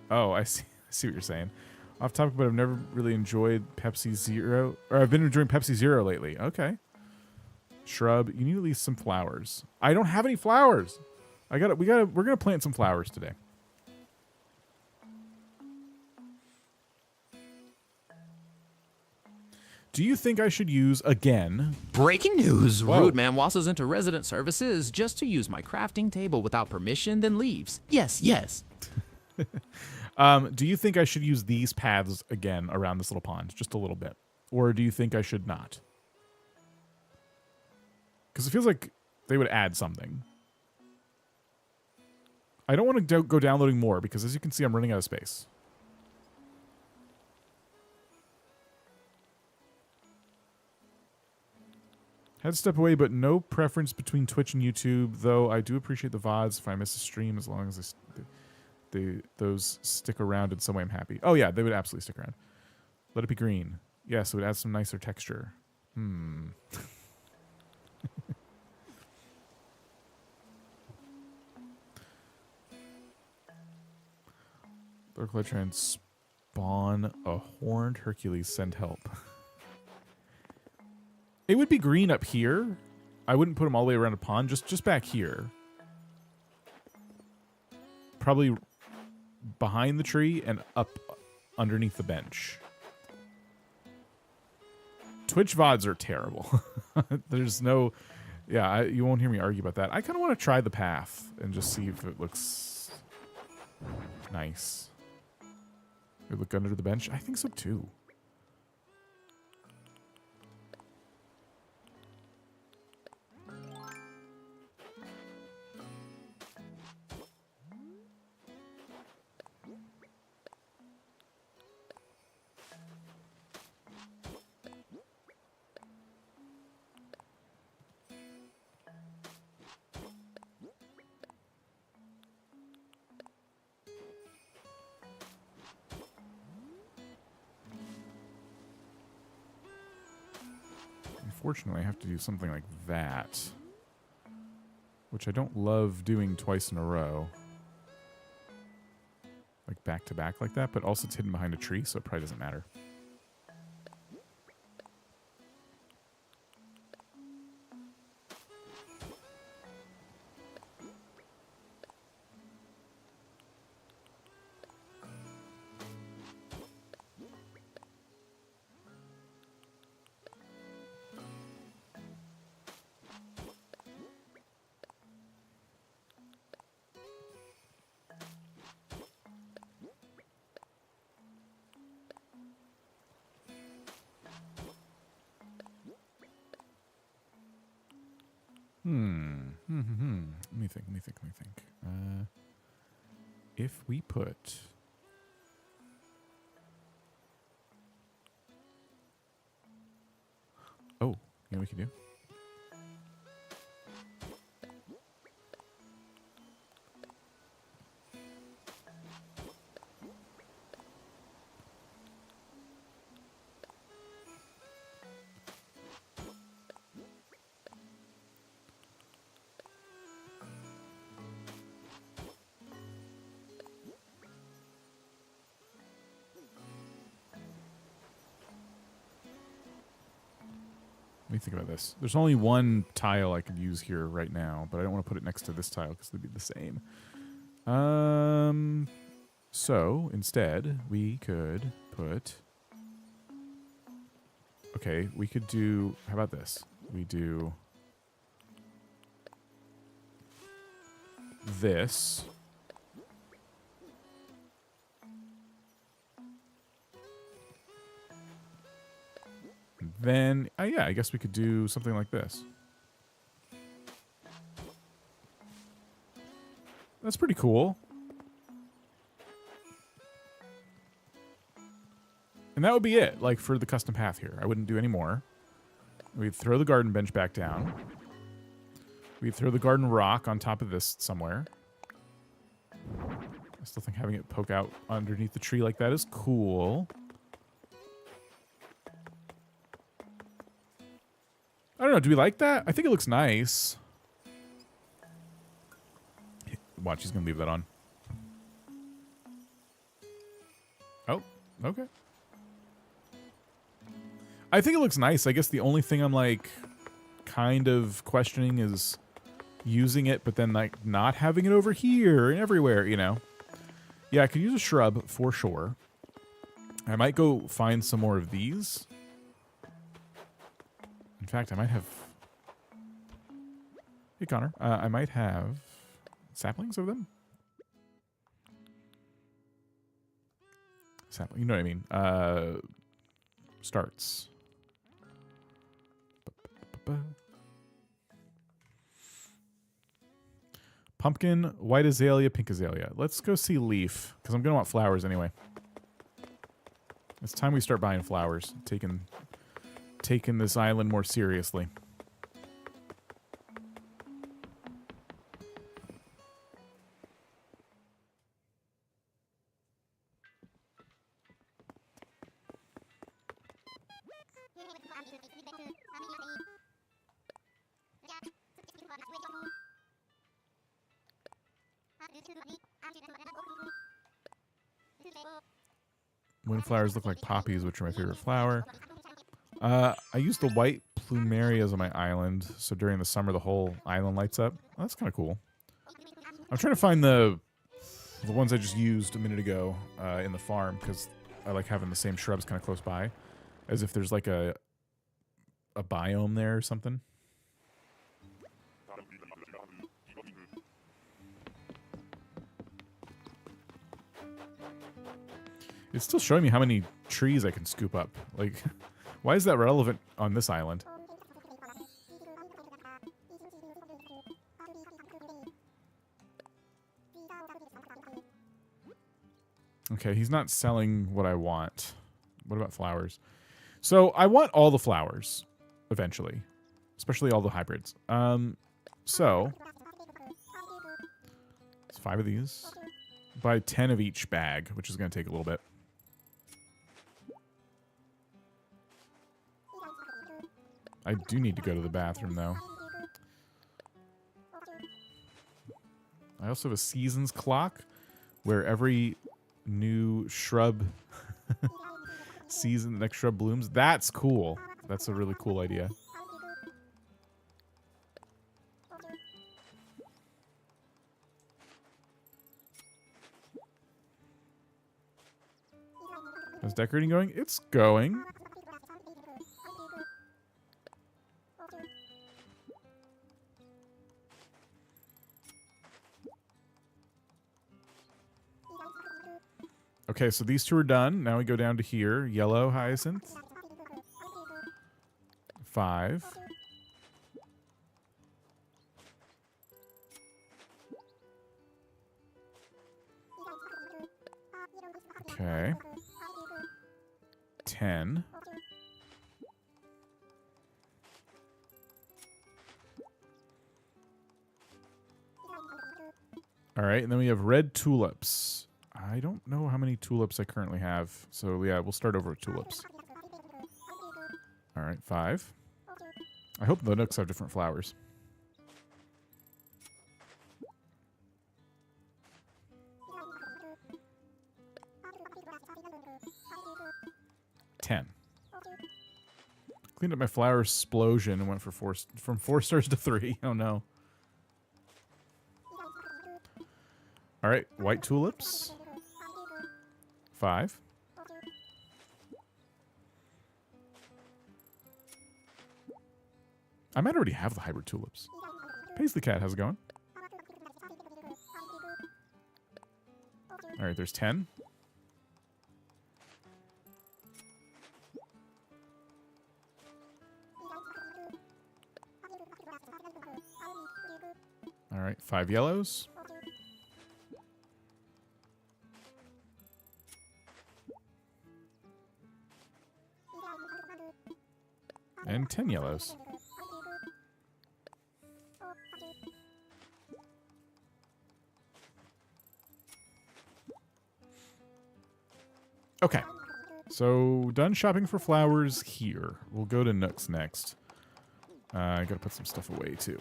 Oh, I see what you're saying. Off topic, but I've never really enjoyed Pepsi Zero, or I've been enjoying Pepsi Zero lately. Okay. Shrub, you need at least some flowers. I don't have any flowers. We're gonna plant some flowers today. Do you think I should use, again... Breaking news. Whoa. Rude man wassles into resident services just to use my crafting table without permission, then leaves. Yes, yes. Do you think I should use these paths again around this little pond? Just a little bit. Or do you think I should not? Because it feels like they would add something. I don't want to go downloading more because, as you can see, I'm running out of space. Had to step away, but no preference between Twitch and YouTube, though I do appreciate the VODs if I miss a stream, as long as those stick around in some way, I'm happy. Oh, yeah, they would absolutely stick around. Let it be green. Yes, it would add some nicer texture. Darklight try and spawn a horned Hercules. Send help. It would be green up here. I wouldn't put them all the way around a pond. Just back here. Probably behind the tree and up underneath the bench. Twitch VODs are terrible. There's no... Yeah, you won't hear me argue about that. I kind of want to try the path and just see if it looks nice. It look under the bench? I think so too. Unfortunately, I have to do something like that, which I don't love doing twice in a row, like back to back like that, but also it's hidden behind a tree, so it probably doesn't matter. Let me think. If we put... Oh, you know what we can do? Let me think about this. There's only one tile I could use here right now, but I don't want to put it next to this tile because they'd be the same. So instead, we could put... Okay, we could do... How about this? We do... this... Then, yeah, I guess we could do something like this. That's pretty cool. And that would be it, like, for the custom path here. I wouldn't do any more. We'd throw the garden bench back down. We'd throw the garden rock on top of this somewhere. I still think having it poke out underneath the tree like that is cool. I don't know. Do we like that? I think it looks nice. Watch, he's going to leave that on. Oh, okay. I think it looks nice. I guess the only thing I'm, like, kind of questioning is using it, but then, like, not having it over here and everywhere, you know? Yeah, I could use a shrub for sure. I might go find some more of these. In fact, I might have... Hey, Connor. I might have saplings of them. Sapling, you know what I mean. Starts. Pumpkin, white azalea, pink azalea. Let's go see leaf, because I'm going to want flowers anyway. It's time we start buying flowers. Taking this island more seriously. Windflowers look like poppies, which are my favorite flower. I use the white plumerias on my island, so during the summer the whole island lights up. Well, that's kind of cool. I'm trying to find the ones I just used a minute ago in the farm, because I like having the same shrubs kind of close by, as if there's like a biome there or something. It's still showing me how many trees I can scoop up. Like, why is that relevant on this island? Okay, he's not selling what I want. What about flowers? So I want all the flowers eventually, especially all the hybrids. So it's 5 of these. Buy 10 of each bag, which is going to take a little bit. I do need to go to the bathroom, though. I also have a seasons clock where every new shrub season, the next shrub blooms. That's cool. That's a really cool idea. How's decorating going? It's going. Okay, so these 2 are done. Now we go down to here. Yellow hyacinth. 5. Okay. 10. All right, and then we have red tulips. I don't know how many tulips I currently have, so yeah, we'll start over with tulips. All right, 5. I hope the nooks have different flowers. 10. Cleaned up my flower explosion and went for from 4 stars to 3. Oh no. All right, white tulips. 5. I might already have the hybrid tulips. Paisley Cat, how's it going? All right, there's 10. All right, 5 yellows. And 10 yellows. Okay. So, done shopping for flowers here. We'll go to Nook's next. I gotta put some stuff away, too.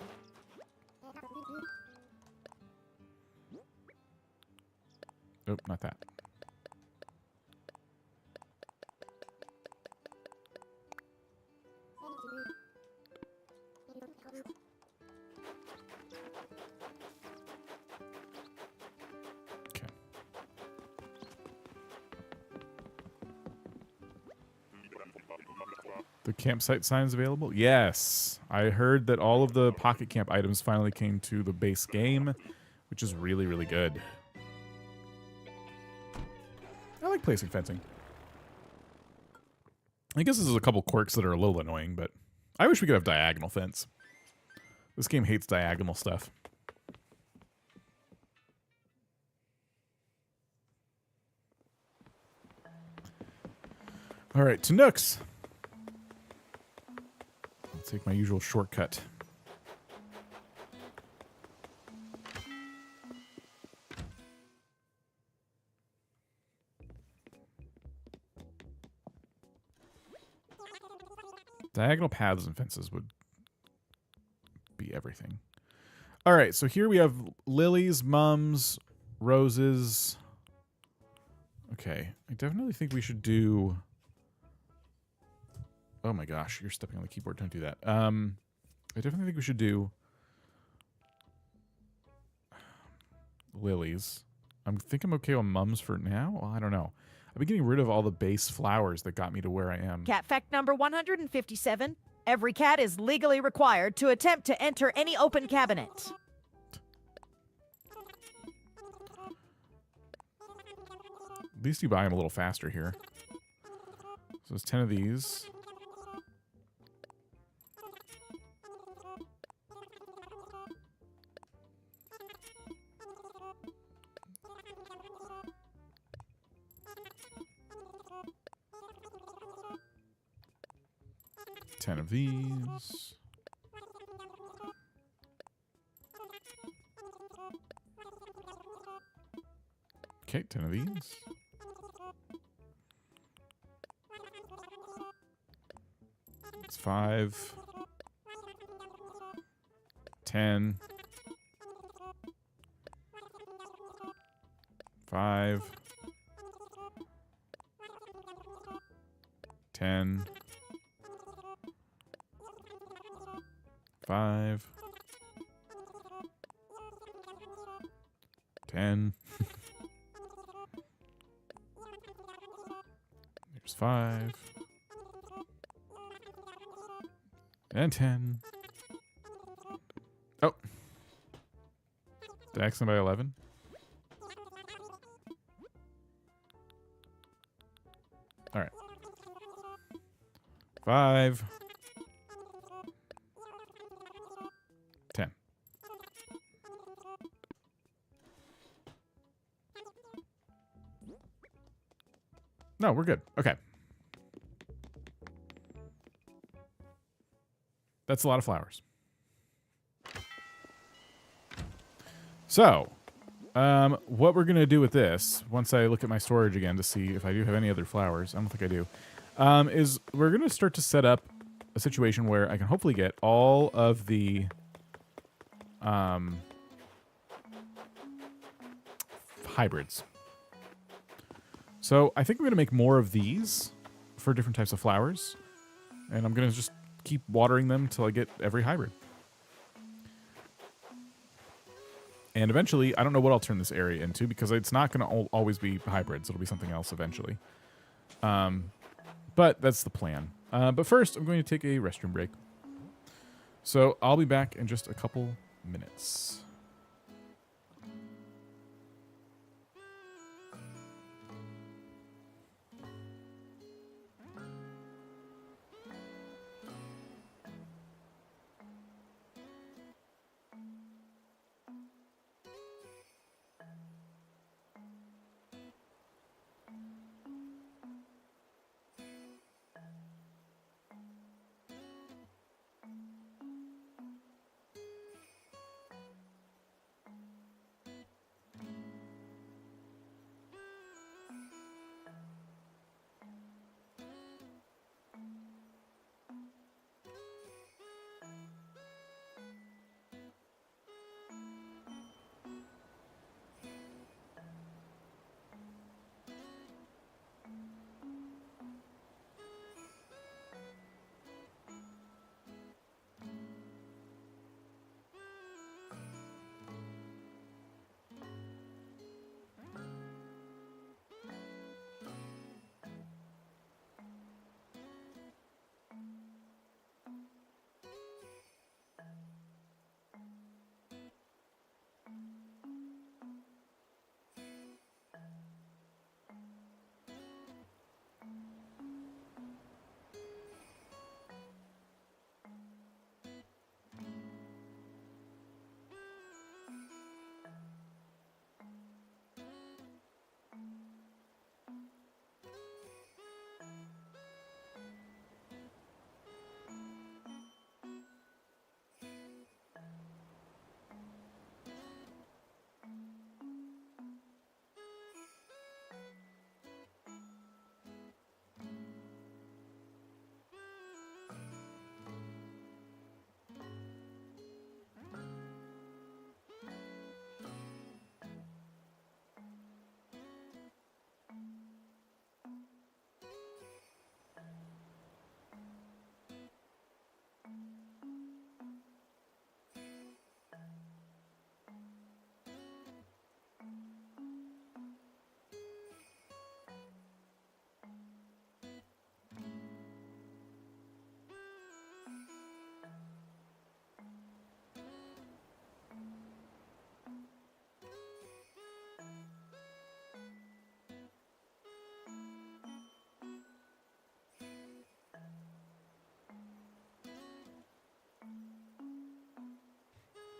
Nope, not that. Okay. The campsite signs available? Yes. I heard that all of the Pocket Camp items finally came to the base game, which is really, really good. I like placing fencing. I guess there's a couple quirks that are a little annoying, but I wish we could have diagonal fence. This game hates diagonal stuff. All right, to Nooks. I'll take my usual shortcut. Diagonal paths and fences would be everything. All right, so here we have lilies, mums, roses. Okay, I definitely think we should do... Oh my gosh, you're stepping on the keyboard. Don't do that. I definitely think we should do lilies. I think I'm okay on mums for now. Well, I don't know. I've been getting rid of all the base flowers that got me to where I am. Cat fact number 157. Every cat is legally required to attempt to enter any open cabinet. At least you buy them a little faster here. So it's 10 of these. Ten of these. Okay, 10 of these. It's 5. 10. 5. 10. 5. 10. There's 5. And 10. Oh. Did I accident by 11? All right. 5. 10. No, we're good. Okay. That's a lot of flowers. So, what we're going to do with this, once I look at my storage again to see if I do have any other flowers, I don't think I do, is we're going to start to set up a situation where I can hopefully get all of the hybrids. So I think I'm going to make more of these for different types of flowers. And I'm going to just keep watering them till I get every hybrid. And eventually, I don't know what I'll turn this area into because it's not going to always be hybrids. It'll be something else eventually. But that's the plan. But first, I'm going to take a restroom break. So I'll be back in just a couple minutes.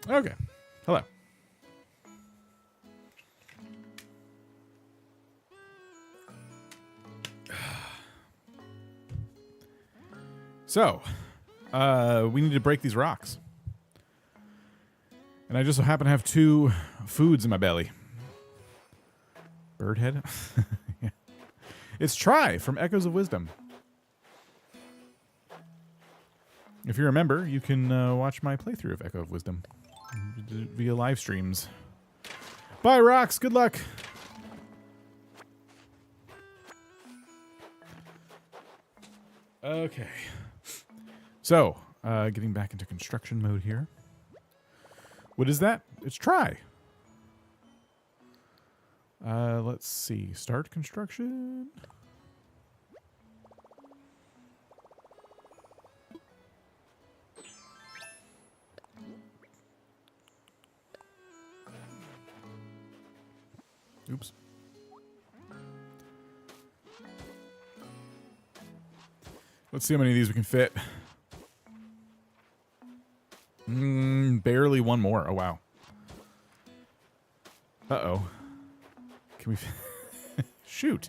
Okay. Hello. So, we need to break these rocks. And I just so happen to have 2 foods in my belly. Bird head? Yeah. It's Try from Echoes of Wisdom. If you remember, you can watch my playthrough of Echo of Wisdom via live streams. Bye, rocks. Good luck. Okay. So, getting back into construction mode here. What is that? It's Try. Let's see. Start construction. Oops. Let's see how many of these we can fit. Barely one more. Oh, wow. Uh-oh. Can we... Shoot.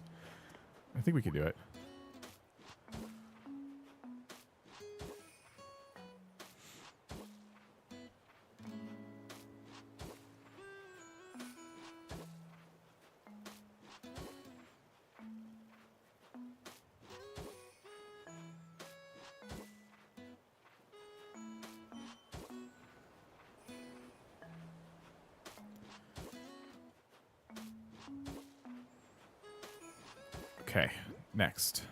I think we can do it. Okay, next.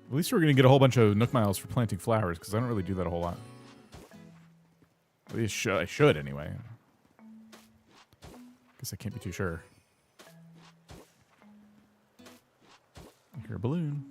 At least we're going to get a whole bunch of Nook miles for planting flowers, because I don't really do that a whole lot. At least I should, anyway. Guess I can't be too sure. I hear a balloon.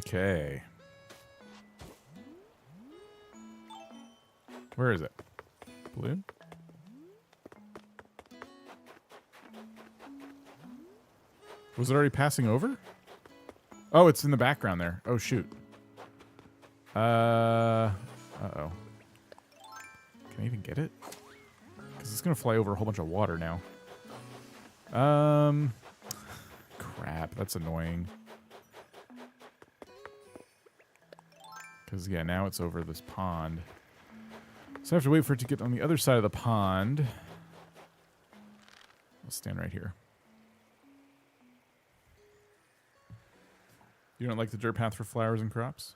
Okay. Where is it? Balloon? Was it already passing over? Oh, it's in the background there. Oh, shoot. Uh-oh. Can I even get it? Because it's going to fly over a whole bunch of water now. Crap. That's annoying. Because, yeah, now it's over this pond. So I have to wait for it to get on the other side of the pond. I'll stand right here. You don't like the dirt path for flowers and crops?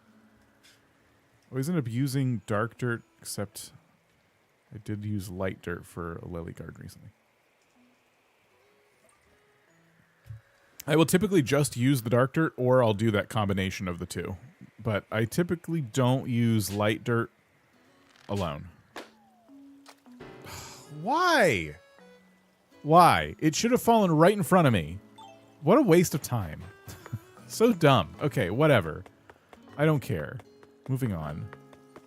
I always end up using dark dirt, except I did use light dirt for a lily garden recently. I will typically just use the dark dirt, or I'll do that combination of the two. But I typically don't use light dirt alone. Why? Why? It should have fallen right in front of me. What a waste of time. So dumb. Okay, whatever. I don't care. Moving on.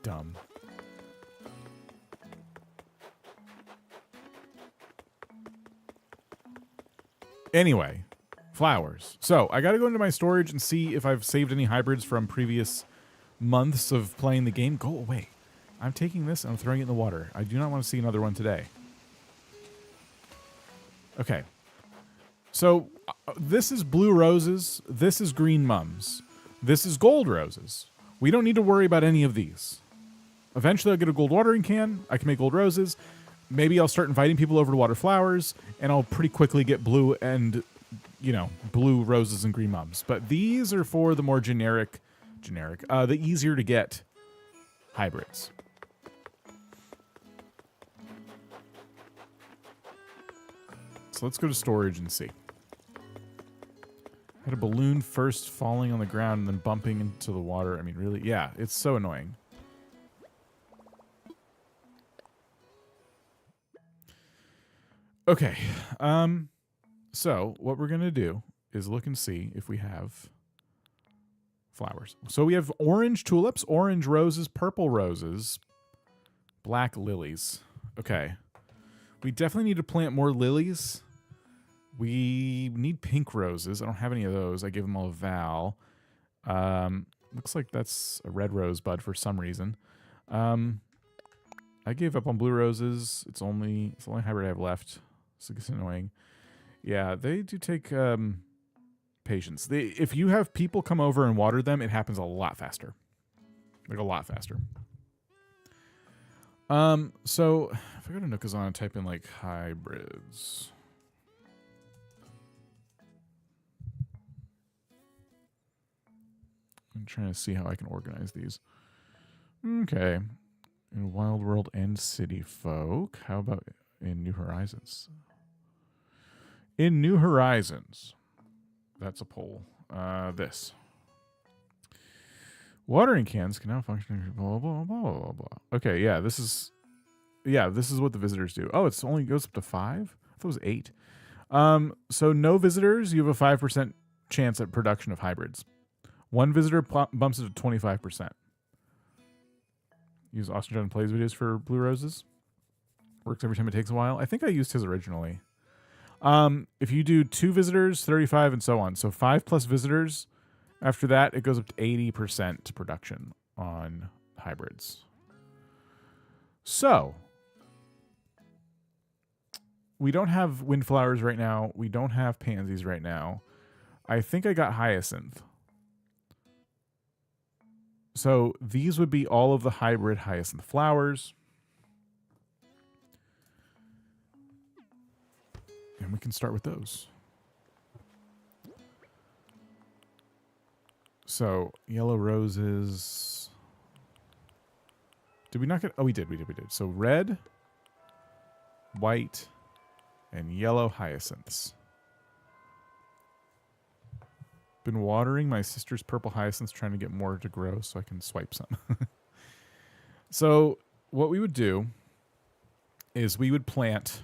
Dumb. Anyway. Flowers. So, I gotta go into my storage and see if I've saved any hybrids from previous months of playing the game. Go away. I'm taking this and I'm throwing it in the water. I do not want to see another one today. Okay. So, this is blue roses. This is green mums. This is gold roses. We don't need to worry about any of these. Eventually, I'll get a gold watering can. I can make gold roses. Maybe I'll start inviting people over to water flowers, and I'll pretty quickly get blue and... you know, blue roses and green mums. But these are for the more generic, the easier to get hybrids. So let's go to storage and see. Had a balloon first falling on the ground and then bumping into the water. I mean, really? Yeah, it's so annoying. Okay. So what we're going to do is look and see if we have flowers. So we have orange tulips, orange roses, purple roses, black lilies. Okay. We definitely need to plant more lilies. We need pink roses. I don't have any of those. I gave them all a Val. Looks like that's a red rosebud for some reason. I gave up on blue roses. It's the only hybrid I have left. So it's annoying. Yeah, they do take patience. If you have people come over and water them, it happens a lot faster. Like a lot faster. So if I go to Nookazon and type in like hybrids. I'm trying to see how I can organize these. Okay. In Wild World and City Folk. How about in New Horizons? In New Horizons. That's a poll. This. Watering cans can now function. Blah, blah, blah, blah, blah. Okay, yeah, this is what the visitors do. Oh, it only goes up to 5? I thought it was 8. So no visitors, you have a 5% chance at production of hybrids. One visitor bumps it to 25%. Use Austin John Plays videos for blue roses. Works every time it takes a while. I think I used his originally. If you do 2 visitors, 35, and so on. So 5 plus visitors. After that, it goes up to 80% production on hybrids. So, we don't have windflowers right now. We don't have pansies right now. I think I got hyacinth. So, these would be all of the hybrid hyacinth flowers. And we can start with those. So, yellow roses. Did we not get... Oh, we did. So, red, white, and yellow hyacinths. Been watering my sister's purple hyacinths, trying to get more to grow so I can swipe some. So, what we would do is we would plant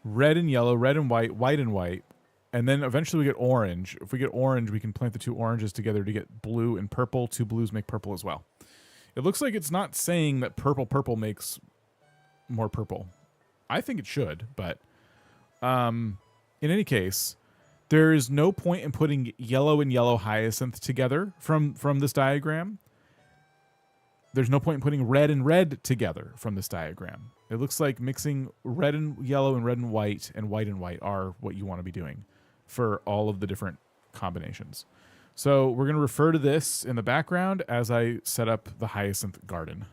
red and yellow, red and white, white and white, and then eventually we get orange. If we get orange, we can plant the 2 oranges together to get blue and purple. 2 blues make purple as well. It looks like it's not saying that purple makes more purple. I think it should, but in any case, there is no point in putting yellow and yellow hyacinth together from this diagram. There's no point in putting red and red together from this diagram. It looks like mixing red and yellow and red and white are what you want to be doing for all of the different combinations. So we're going to refer to this in the background as I set up the hyacinth garden.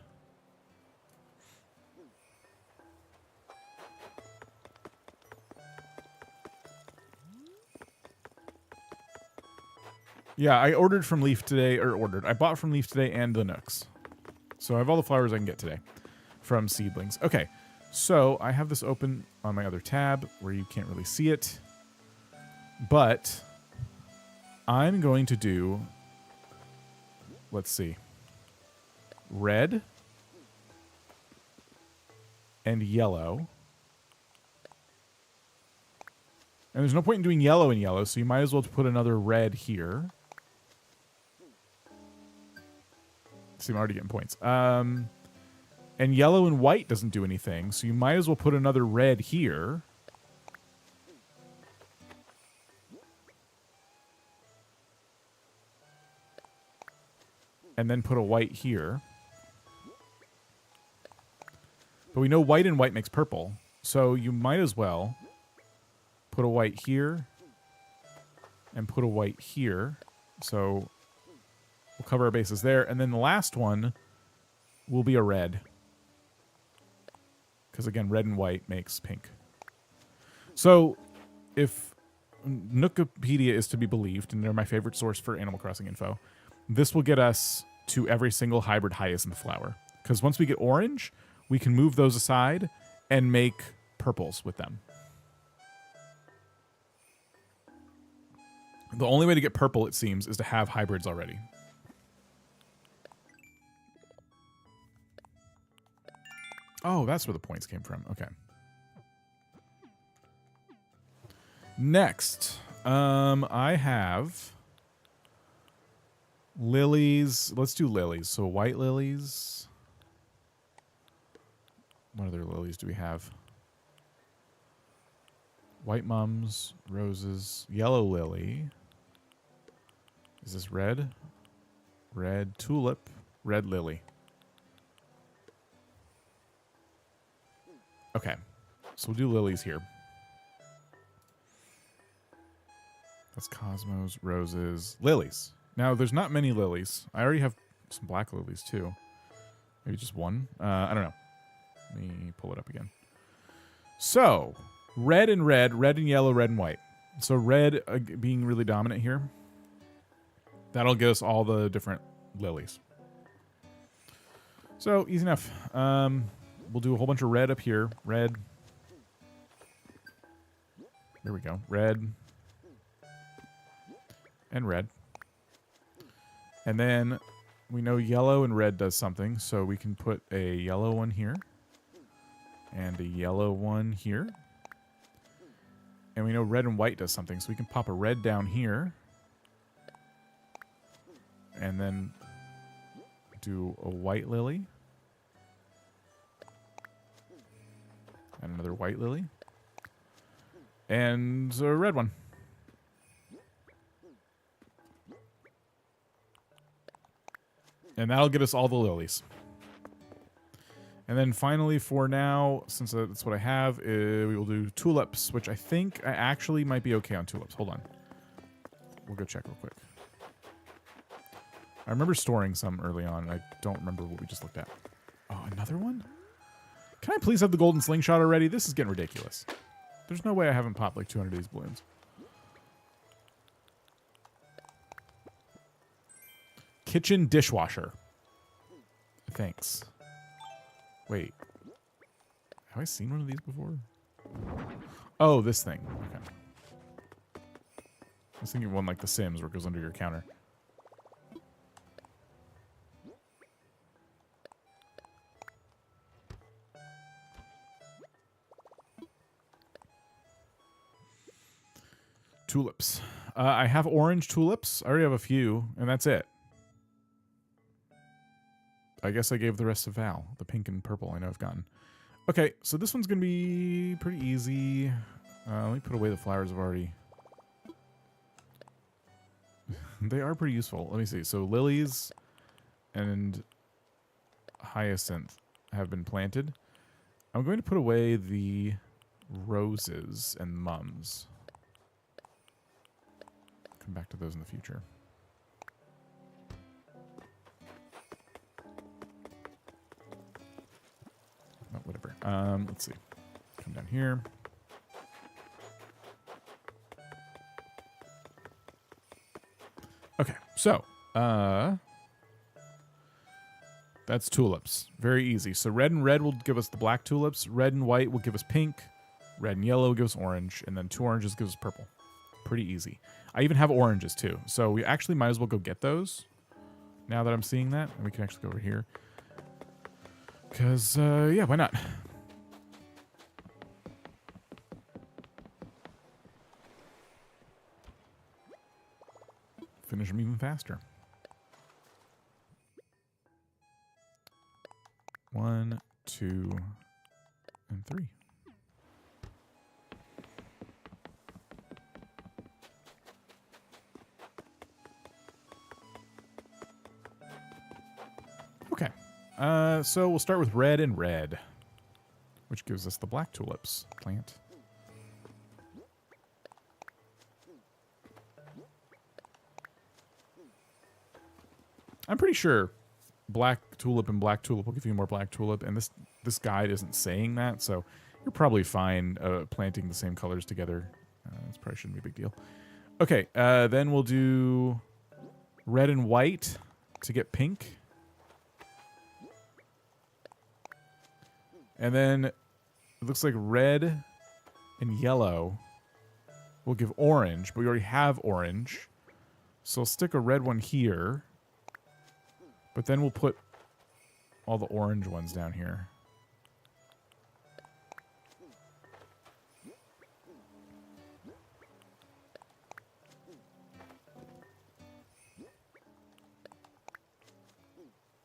Yeah, I ordered from Leaf today, I bought from Leaf today and the Nooks. So I have all the flowers I can get today from seedlings. Okay, so I have this open on my other tab where you can't really see it. But I'm going to do, let's see, red and yellow. And there's no point in doing yellow and yellow, so you might as well put another red here. See, I'm already getting points. And yellow and white doesn't do anything, so you might as well put another red here. And then put a white here. But we know white and white makes purple, so you might as well put a white here and put a white here. So we'll cover our bases there. And then the last one will be a red. Because, again, red and white makes pink. So if Nookopedia is to be believed, and they're my favorite source for Animal Crossing info, this will get us to every single hybrid hyacinth flower. Because once we get orange, we can move those aside and make purples with them. The only way to get purple, it seems, is to have hybrids already. Oh, that's where the points came from. Okay. Next, I have lilies. Let's do lilies. So white lilies. What other lilies do we have? White mums, roses, yellow lily. Is this red? Red tulip, red lily. Okay, so we'll do lilies here. That's cosmos, roses, lilies. Now, there's not many lilies. I already have some black lilies, too. Maybe just one? I don't know. Let me pull it up again. So, red and yellow, red and white. So red being really dominant here. That'll give us all the different lilies. So, easy enough. We'll do a whole bunch of red up here. Red. There we go. Red. And red. And then we know yellow and red does something, so we can put a yellow one here. And a yellow one here. And we know red and white does something, so we can pop a red down here. And then do a white lily. And another white lily. And a red one. And that'll get us all the lilies. And then finally, for now, since that's what I have, we will do tulips, which I think I actually might be okay on tulips. Hold on. We'll go check real quick. I remember storing some early on. I don't remember what we just looked at. Oh, another one? Can I please have the golden slingshot already? This is getting ridiculous. There's no way I haven't popped like 200 of these balloons. Kitchen dishwasher. Thanks. Wait. Have I seen one of these before? Oh, this thing. Okay. I was thinking one like The Sims where it goes under your counter. Tulips. I have orange tulips. I already have a few, and that's it. I guess I gave the rest to Val. The pink and purple I know I've gotten. Okay, so this one's going to be pretty easy. Let me put away the flowers I've already... They are pretty useful. Let me see. So lilies and hyacinth have been planted. I'm going to put away the roses and mums. Come back to those in the future. Oh, whatever. Let's see. Come down here. Okay, so that's tulips. Very easy. So red and red will give us the black tulips. Red and white will give us pink. Red and yellow will give us orange. And then two oranges gives us purple. Pretty easy. I even have oranges too. So we actually might as well go get those. Now that I'm seeing that. And we can actually go over here. Because, yeah, why not? Finish them even faster. 1, 2, and 3. Okay. So we'll start with red and red, which gives us the black tulips plant. I'm pretty sure black tulip and black tulip will give you more black tulip, and this guide isn't saying that, so you're probably fine planting the same colors together. This probably shouldn't be a big deal. Okay, then we'll do red and white to get pink. And then it looks like red and yellow will give orange, but we already have orange. So I'll stick a red one here. But then we'll put all the orange ones down here.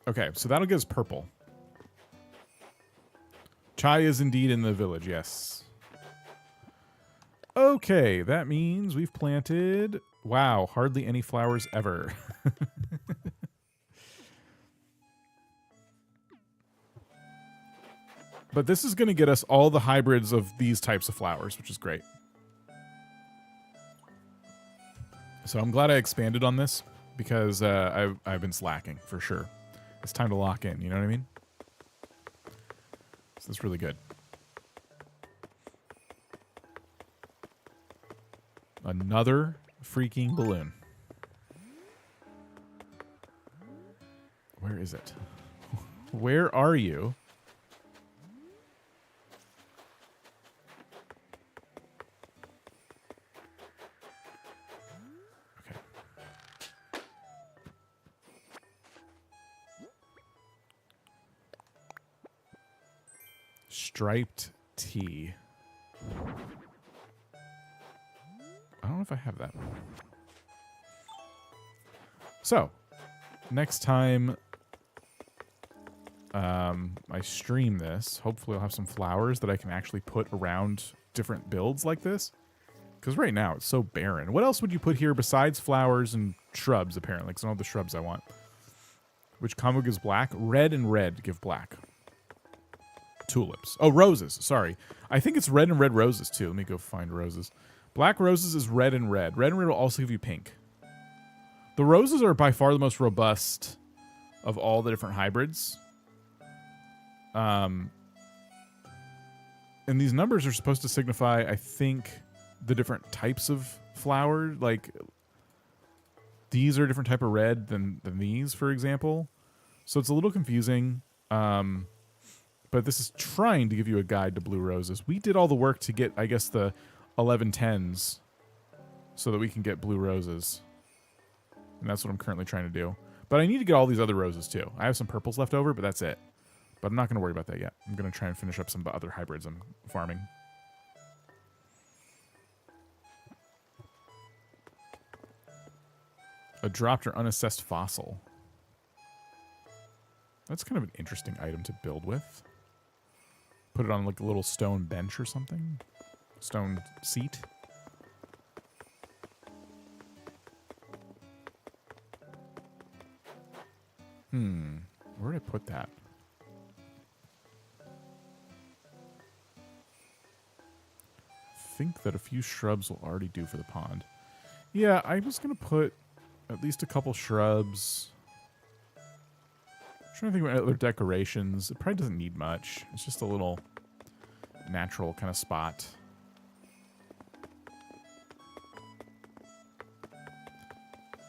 Okay, so that'll get us purple. Chai is indeed in the village, yes. Okay, that means we've planted... Wow, hardly any flowers ever. But this is going to get us all the hybrids of these types of flowers, which is great. So I'm glad I expanded on this because I've been slacking for sure. It's time to lock in, you know what I mean? So that's really good. Another freaking balloon. Where is it? Where are you? Okay. Striped tea. I don't know if I have that. So, next time I stream this, hopefully I'll have some flowers that I can actually put around different builds like this. Because right now it's so barren. What else would you put here besides flowers and shrubs, apparently? Because I don't have the shrubs I want. Which combo gives black? Red and red give black. Tulips. Oh, roses. Sorry. I think it's red and red roses, too. Let me go find roses. Black roses is red and red. Red and red will also give you pink. The roses are by far the most robust of all the different hybrids. And these numbers are supposed to signify, I think, the different types of flower. Like, these are a different type of red than these, for example. So it's a little confusing. But this is trying to give you a guide to blue roses. We did all the work to get, I guess, the 1110s so that we can get blue roses. And that's what I'm currently trying to do. But I need to get all these other roses, too. I have some purples left over, but that's it. But I'm not going to worry about that yet. I'm going to try and finish up some other hybrids I'm farming. A dropped or unassessed fossil. That's kind of an interesting item to build with. Put it on like a little stone bench or something. Stone seat. Where did I put that? I think that a few shrubs will already do for the pond. Yeah, I was going to put at least a couple shrubs. I'm trying to think about other decorations. It probably doesn't need much. It's just a little natural kind of spot.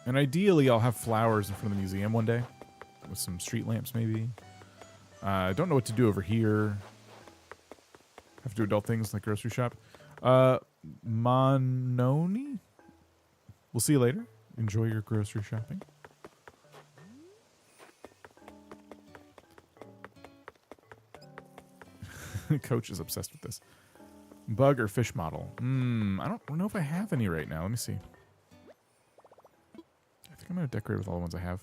And ideally, I'll have flowers in front of the museum one day. With some street lamps, maybe. I don't know what to do over here. Have to do adult things like grocery shop. Mononi? We'll see you later. Enjoy your grocery shopping. Coach is obsessed with this. Bug or fish model? I don't know if I have any right now. Let me see. I think I'm going to decorate with all the ones I have.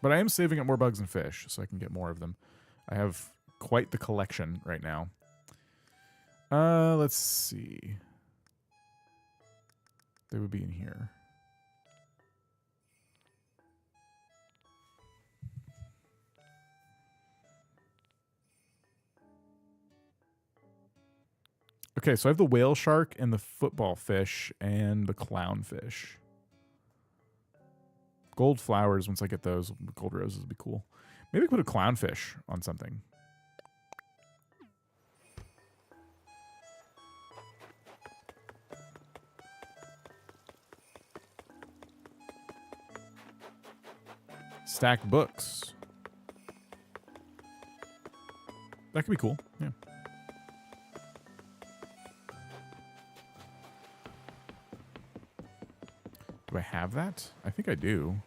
But I am saving up more bugs and fish so I can get more of them. I have quite the collection right now. Let's see. They would be in here. Okay, so I have the whale shark and the football fish and the clownfish. Gold flowers, once I get those, gold roses would be cool. Maybe I could put a clownfish on something. Stack books. That could be cool, yeah. Do I have that? I think I do.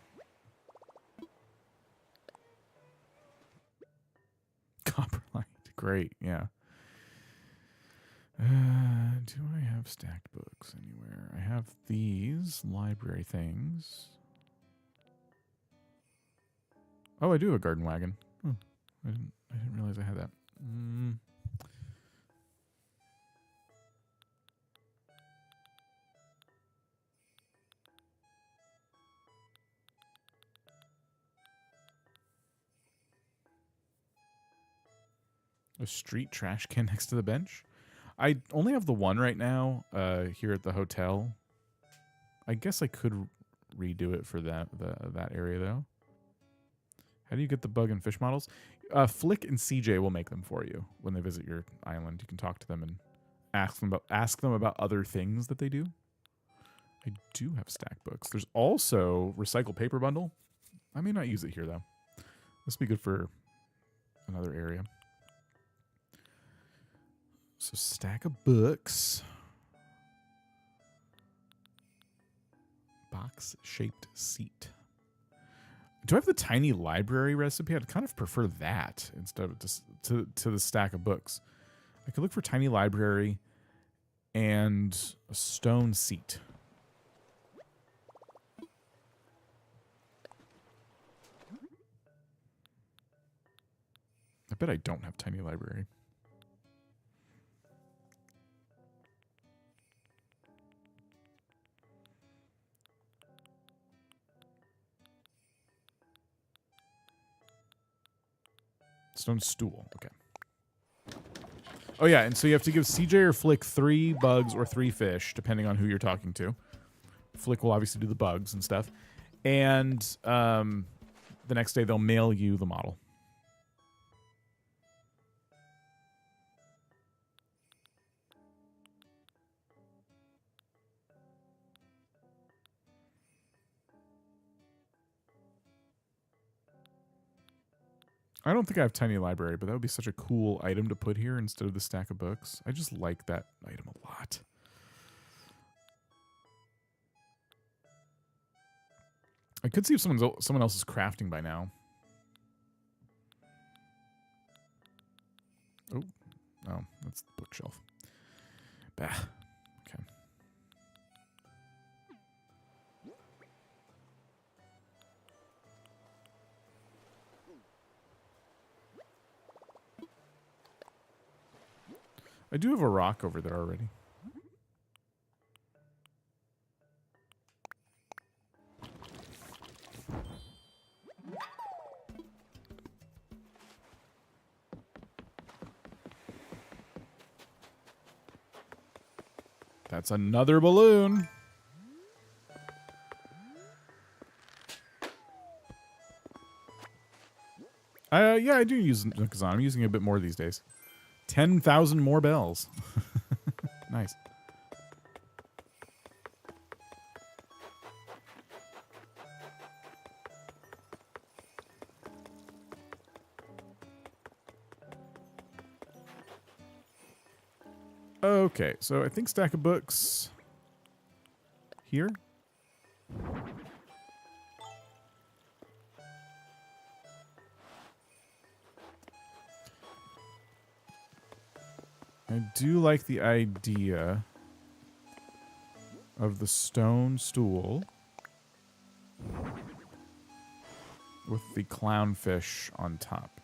Copperlight. Great, yeah. Do I have stacked books anywhere? I have these library things. Oh, I do have a garden wagon. Oh, I didn't realize I had that. A street trash can next to the bench. I only have the one right now here at the hotel. I guess I could redo it for that area though. How do you get the bug and fish models? Flick and CJ will make them for you when they visit your island. You can talk to them and ask them about other things that they do. I do have stack books. There's also recycled paper bundle. I may not use it here though. This would be good for another area. So stack of books. Box-shaped seat. Do I have the tiny library recipe? I'd kind of prefer that instead of just to the stack of books. I could look for tiny library and a stone seat. I bet I don't have tiny library. Stone stool. Okay. Oh, yeah. And so you have to give CJ or Flick 3 bugs or 3 fish, depending on who you're talking to. Flick will obviously do the bugs and stuff. And the next day, they'll mail you the model. I don't think I have tiny library, but that would be such a cool item to put here instead of the stack of books. I just like that item a lot. I could see if someone else is crafting by now. Oh, no, that's the bookshelf. Bah. Okay. I do have a rock over there already. That's another balloon. Yeah, I do use Nookazon. I'm using it a bit more these days. 10,000 more bells. Nice. Okay, so I think stack of books here. I do like the idea of the stone stool with the clownfish on top.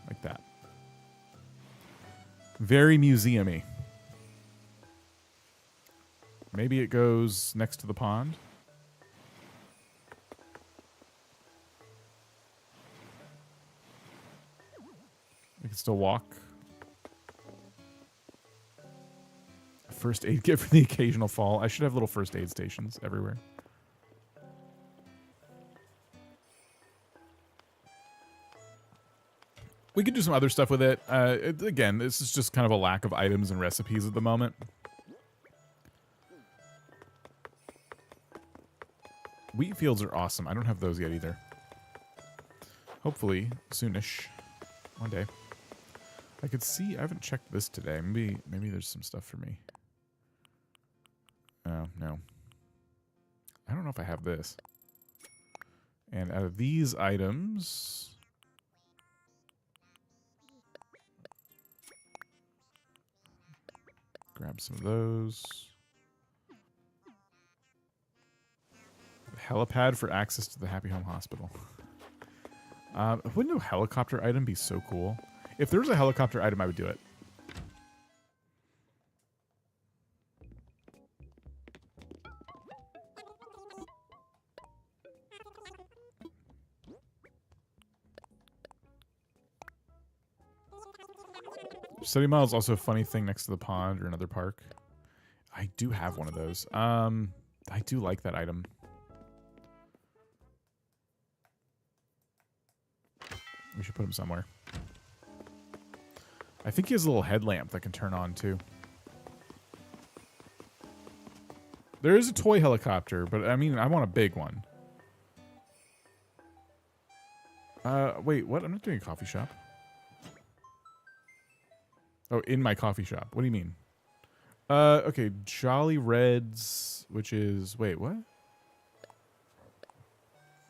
Like that. Very museum-y. Maybe it goes next to the pond. I can still walk. First aid kit for the occasional fall. I should have little first aid stations everywhere. We could do some other stuff with it. Again, this is just kind of a lack of items and recipes at the moment. Wheat fields are awesome. I don't have those yet either. Hopefully, soonish. One day. I could see. I haven't checked this today. Maybe there's some stuff for me. Oh, no. I don't know if I have this. And out of these items... Grab some of those. Helipad for access to the Happy Home Hospital. Wouldn't a helicopter item be so cool? If there was a helicopter item, I would do it. Study Mile is also a funny thing next to the pond or another park. I do have one of those. I do like that item. We should put him somewhere. I think he has a little headlamp that can turn on too. There is a toy helicopter, but I mean, I want a big one. Wait, what? I'm not doing a coffee shop. Oh, in my coffee shop. What do you mean? Okay, Jolly Reds, which is... Wait, what?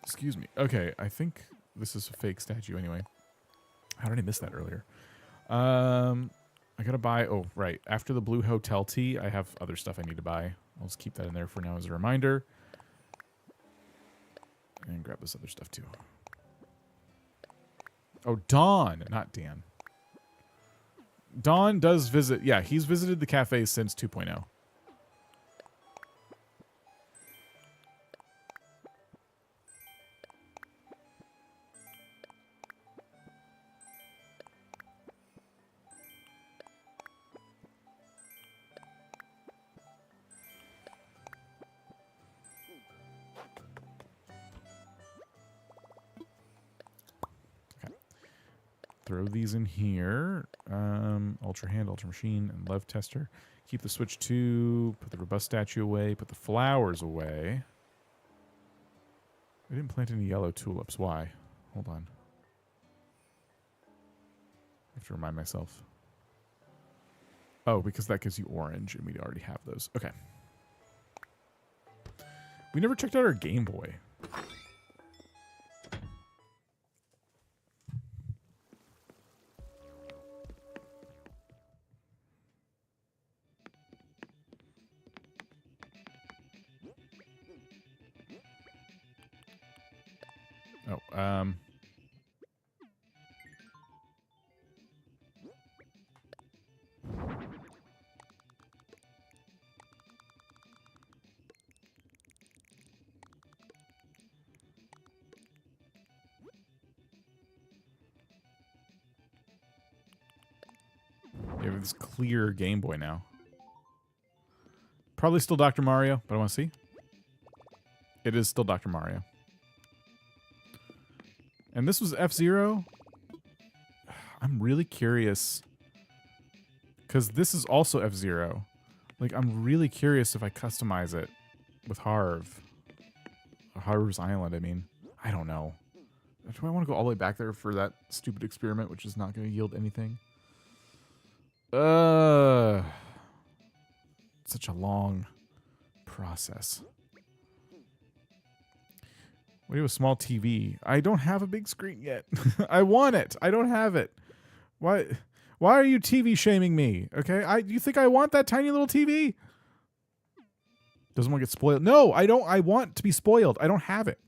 Excuse me. Okay, I think this is a fake statue anyway. How did I miss that earlier? I gotta buy... Oh, right. After the blue hotel tea, I have other stuff I need to buy. I'll just keep that in there for now as a reminder. And grab this other stuff too. Oh, Don, not Dan. Don does visit... Yeah, he's visited the cafe since 2.0. Throw these in here. Ultra hand, ultra machine, and lev tester. Keep the switch 2. Put the robust statue away. Put the flowers away. I didn't plant any yellow tulips. Why? Hold on. I have to remind myself. Oh, because that gives you orange, and we already have those. Okay. We never checked out our Game Boy. Oh, we have this clear Game Boy now. Probably still Dr. Mario, but I want to see. It is still Dr. Mario. And this was F-Zero. I'm really curious. Because this is also F-Zero. Like, I'm really curious if I customize it with Harv. Harv's Island, I mean. I don't know. Do I want to go all the way back there for that stupid experiment, which is not going to yield anything? Such a long process. We have a small TV. I don't have a big screen yet. I want it. I don't have it. Why are you TV shaming me? Okay? You think I want that tiny little TV? Doesn't want to get spoiled. No, I don't. I want to be spoiled. I don't have it.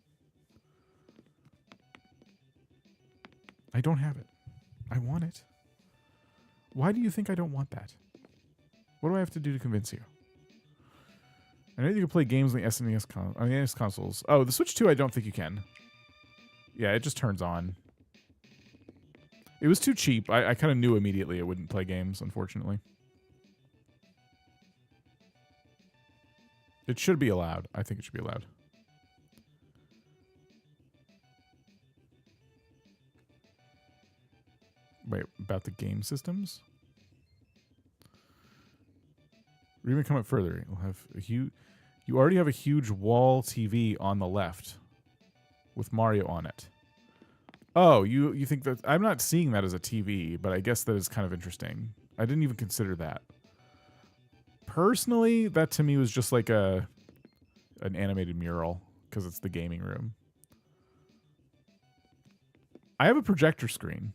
I don't have it. I want it. Why do you think I don't want that? What do I have to do to convince you? I know you can play games on the SNES on the NES consoles. Oh, the Switch 2, I don't think you can. Yeah, it just turns on. It was too cheap. I kind of knew immediately it wouldn't play games, unfortunately. It should be allowed. I think it should be allowed. Wait, about the game systems? We're even come up further. We'll have a huge... You already have a huge wall TV on the left with Mario on it. Oh, you think that... I'm not seeing that as a TV, but I guess that is kind of interesting. I didn't even consider that. Personally, that to me was just like an animated mural because it's the gaming room. I have a projector screen.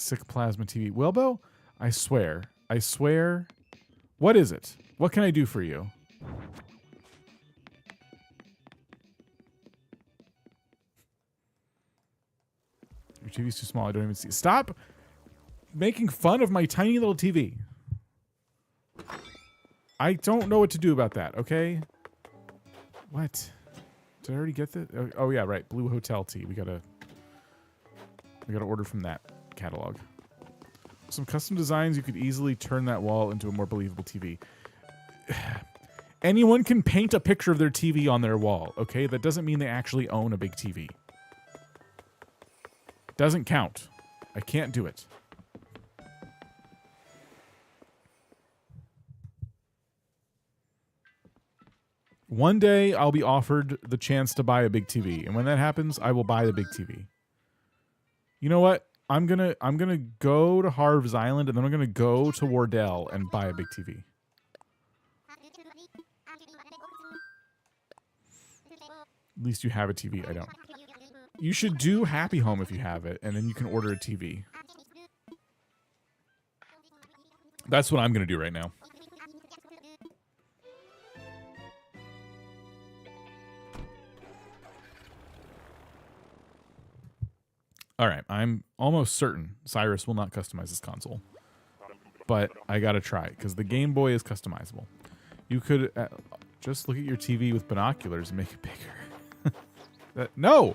Sick plasma TV. Wilbo, I swear. I swear. What is it? What can I do for you? Your TV's too small. I don't even see. Stop making fun of my tiny little TV. I don't know what to do about that, okay? What? Did I already get this? Oh yeah, right. Blue Hotel Tea. We gotta order from that catalog. Some custom designs. You could easily turn that wall into a more believable TV. Anyone can paint a picture of their TV on their wall, okay? That doesn't mean they actually own a big TV. Doesn't count. I can't do it. One day I'll be offered the chance to buy a big TV, and when that happens, I will buy the big TV. You know what? I'm gonna go to Harv's Island, and then I'm gonna go to Wardell and buy a big TV. At least you have a TV. I don't. You should do Happy Home if you have it, and then you can order a TV. That's what I'm gonna do right now. All right, I'm almost certain Cyrus will not customize this console, but I gotta try because the Game Boy is customizable. You could just look at your TV with binoculars and make it bigger. No!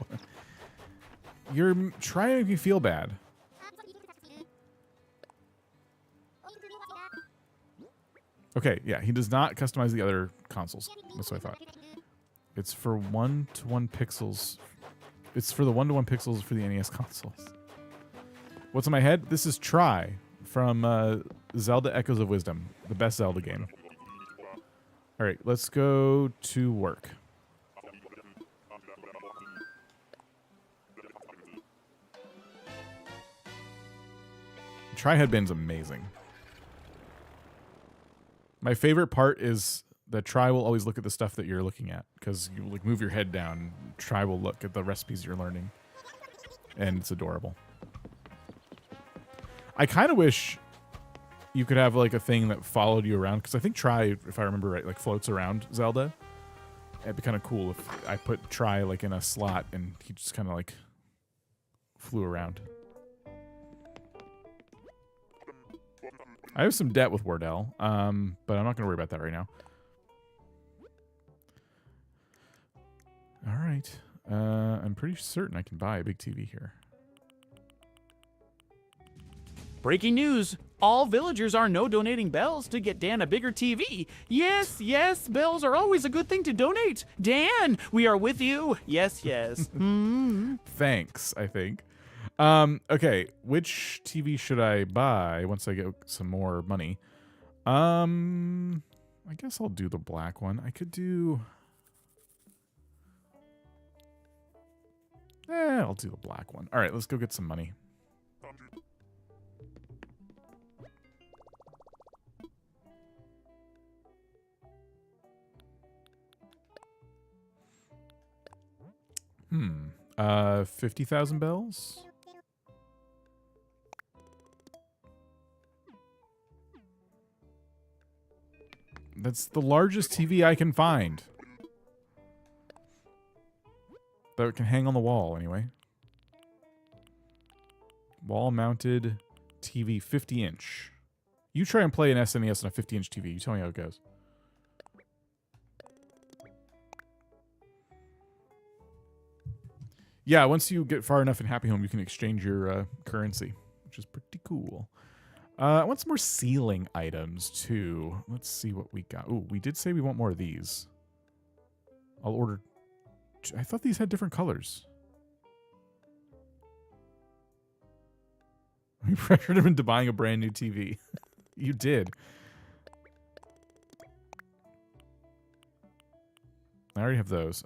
You're trying to make me feel bad. Okay, yeah, he does not customize the other consoles. That's what I thought. It's for 1-to-1 pixels. It's for the 1-to-1 pixels for the NES consoles. What's in my head? This is Try from Zelda Echoes of Wisdom, the best Zelda game. All right, let's go to work. Try Headband's amazing. My favorite part is that Try will always look at the stuff that you're looking at because you like move your head down. Try will look at the recipes you're learning, and it's adorable. I kind of wish you could have like a thing that followed you around because I think Try, if I remember right, like floats around Zelda. It'd be kind of cool if I put Try like in a slot and he just kind of like flew around. I have some debt with Wardell, but I'm not going to worry about that right now. All right. I'm pretty certain I can buy a big TV here. Breaking news. All villagers are no donating bells to get Dan a bigger TV. Yes, yes, bells are always a good thing to donate. Dan, we are with you. Yes, yes. Thanks, I think. Okay, which TV should I buy once I get some more money? I guess I'll do the black one. I could do... I'll do the black one. All right, let's go get some money. Hmm. 50,000 bells? That's the largest TV I can find. That it can hang on the wall, anyway. Wall-mounted TV, 50-inch. You try and play an SNES on a 50-inch TV. You tell me how it goes. Yeah, once you get far enough in Happy Home, you can exchange your currency, which is pretty cool. I want some more ceiling items, too. Let's see what we got. Ooh, we did say we want more of these. I'll order... I thought these had different colors. You pressured him into buying a brand new TV. You did. I already have those.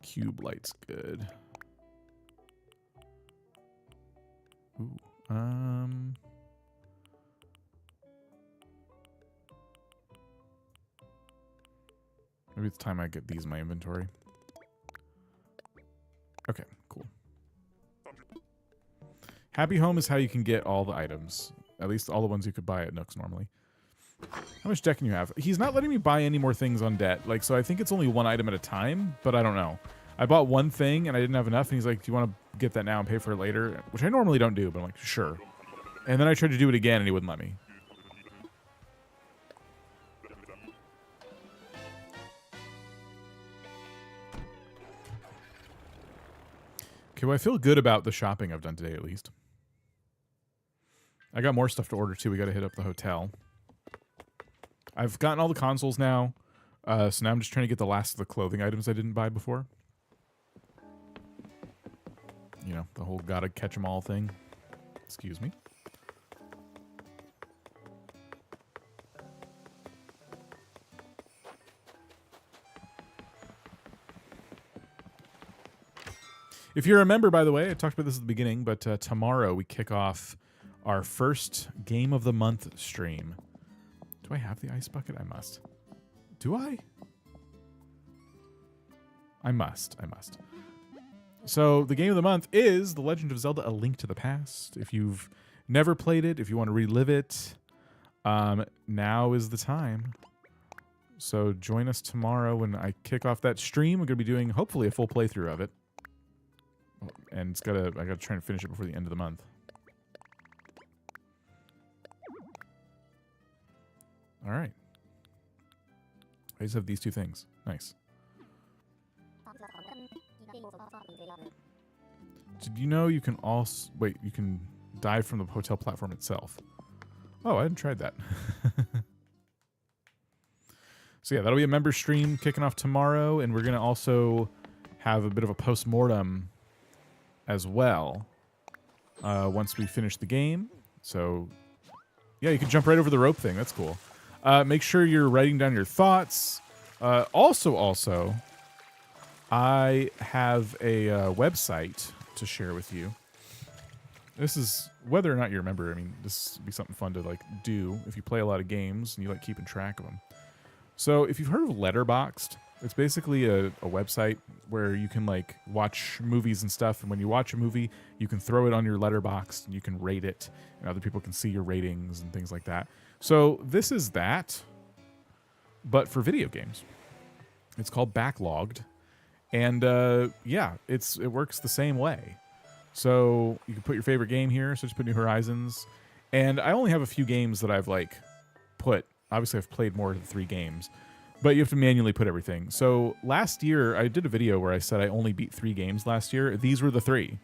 Cube light's good. Ooh. Maybe it's time I get these in my inventory. Okay, cool. Happy Home is how you can get all the items. At least all the ones you could buy at Nook's normally. How much debt can you have? He's not letting me buy any more things on debt. Like, so I think it's only one item at a time, but I don't know. I bought one thing and I didn't have enough, and he's like, do you want to get that now and pay for it later? Which I normally don't do, but I'm like, sure. And then I tried to do it again and he wouldn't let me. Okay, well, I feel good about the shopping I've done today, at least. I got more stuff to order, too. We got to hit up the hotel. I've gotten all the consoles now, so now I'm just trying to get the last of the clothing items I didn't buy before. You know, the whole gotta catch 'em all thing. Excuse me. If you remember, by the way, I talked about this at the beginning, but tomorrow we kick off our first Game of the Month stream. Do I have the ice bucket? I must. Do I? I must. So the Game of the Month is The Legend of Zelda: A Link to the Past. If you've never played it, if you want to relive it, now is the time. So join us tomorrow when I kick off that stream. We're going to be doing, hopefully, a full playthrough of it. And I gotta try and finish it before the end of the month. All right. I just have these two things. Nice. Did you know you can also... Wait, you can dive from the hotel platform itself. Oh, I hadn't tried that. So yeah, that'll be a member stream kicking off tomorrow, and we're going to also have a bit of a post-mortem as well once we finish the game. So yeah, you can jump right over the rope thing. That's cool. Make sure you're writing down your thoughts. Also, I have a website to share with you. This is whether or not you remember. I mean, this would be something fun to like do if you play a lot of games and you like keeping track of them. So if you've heard of Letterboxd, it's basically a website where you can like watch movies and stuff. And when you watch a movie, you can throw it on your Letterboxd and you can rate it, and other people can see your ratings and things like that. So this is that, but for video games. It's called Backlogged, and yeah, it works the same way. So you can put your favorite game here. So just put New Horizons, and I only have a few games that I've like put. Obviously, I've played more than 3 games. But you have to manually put everything. So last year, I did a video where I said I only beat 3 games last year. These were the 3.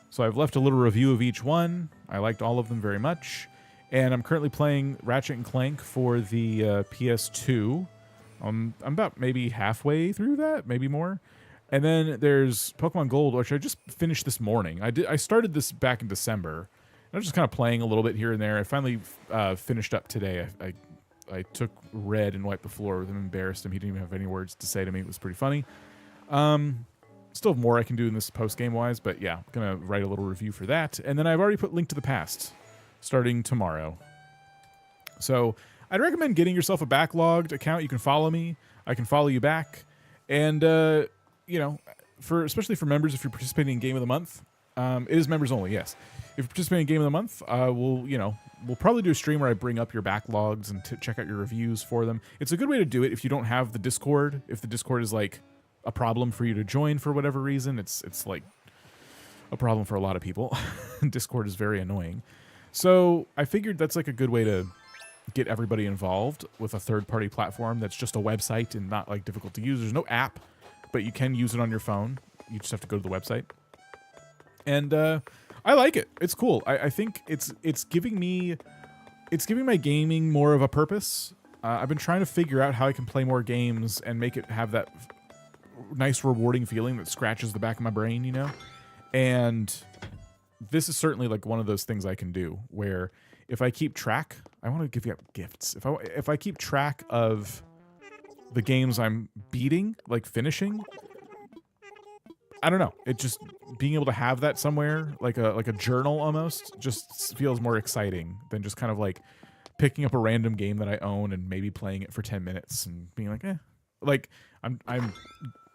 So I've left a little review of each one. I liked all of them very much. And I'm currently playing Ratchet & Clank for the PS2. I'm about maybe halfway through that, maybe more. And then there's Pokemon Gold, which I just finished this morning. I started this back in December. I was just kind of playing a little bit here and there. I finally finished up today. I took Red and wiped the floor with him, embarrassed him. He didn't even have any words to say to me. It was pretty funny. Still have more I can do in this post-game wise, but yeah, I'm going to write a little review for that. And then I've already put Link to the Past starting tomorrow. So I'd recommend getting yourself a backlogged account. You can follow me. I can follow you back. And, you know, especially for members, if you're participating in Game of the Month, it is members only, yes. If you're participating in Game of the Month, we'll probably do a stream where I bring up your backlogs and check out your reviews for them. It's a good way to do it if you don't have the Discord. If the Discord is like a problem for you to join for whatever reason, it's like a problem for a lot of people. Discord is very annoying. So I figured that's like a good way to get everybody involved with a third-party platform that's just a website and not like difficult to use. There's no app, but you can use it on your phone. You just have to go to the website. And I like it. It's cool. I think it's giving my gaming more of a purpose. I've been trying to figure out how I can play more games and make it have that nice, rewarding feeling that scratches the back of my brain, you know? And this is certainly like one of those things I can do where if I keep track, I want to give you gifts. If I keep track of the games I'm beating, like finishing, I don't know. It just being able to have that somewhere, like a journal almost, just feels more exciting than just kind of like picking up a random game that I own and maybe playing it for 10 minutes and being like, eh. Like I'm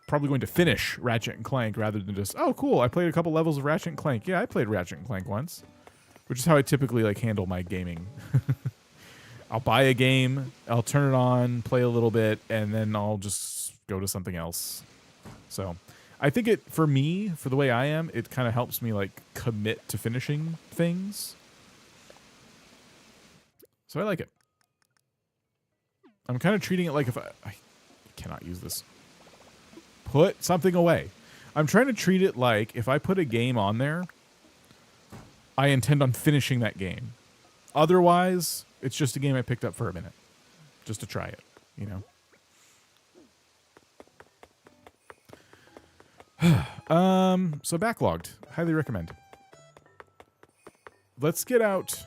probably going to finish Ratchet and Clank rather than just, oh cool, I played a couple levels of Ratchet and Clank. Yeah, I played Ratchet and Clank once. which is how I typically like handle my gaming. I'll buy a game, I'll turn it on, play a little bit, and then I'll just go to something else. So I think it, for me, for the way I am, it kind of helps me like commit to finishing things. So I like it. I'm kind of treating it like if I cannot use this. Put something away. I'm trying to treat it like if I put a game on there, I intend on finishing that game. Otherwise, it's just a game I picked up for a minute. Just to try it, you know? So backlogged. Highly recommend. Let's get out.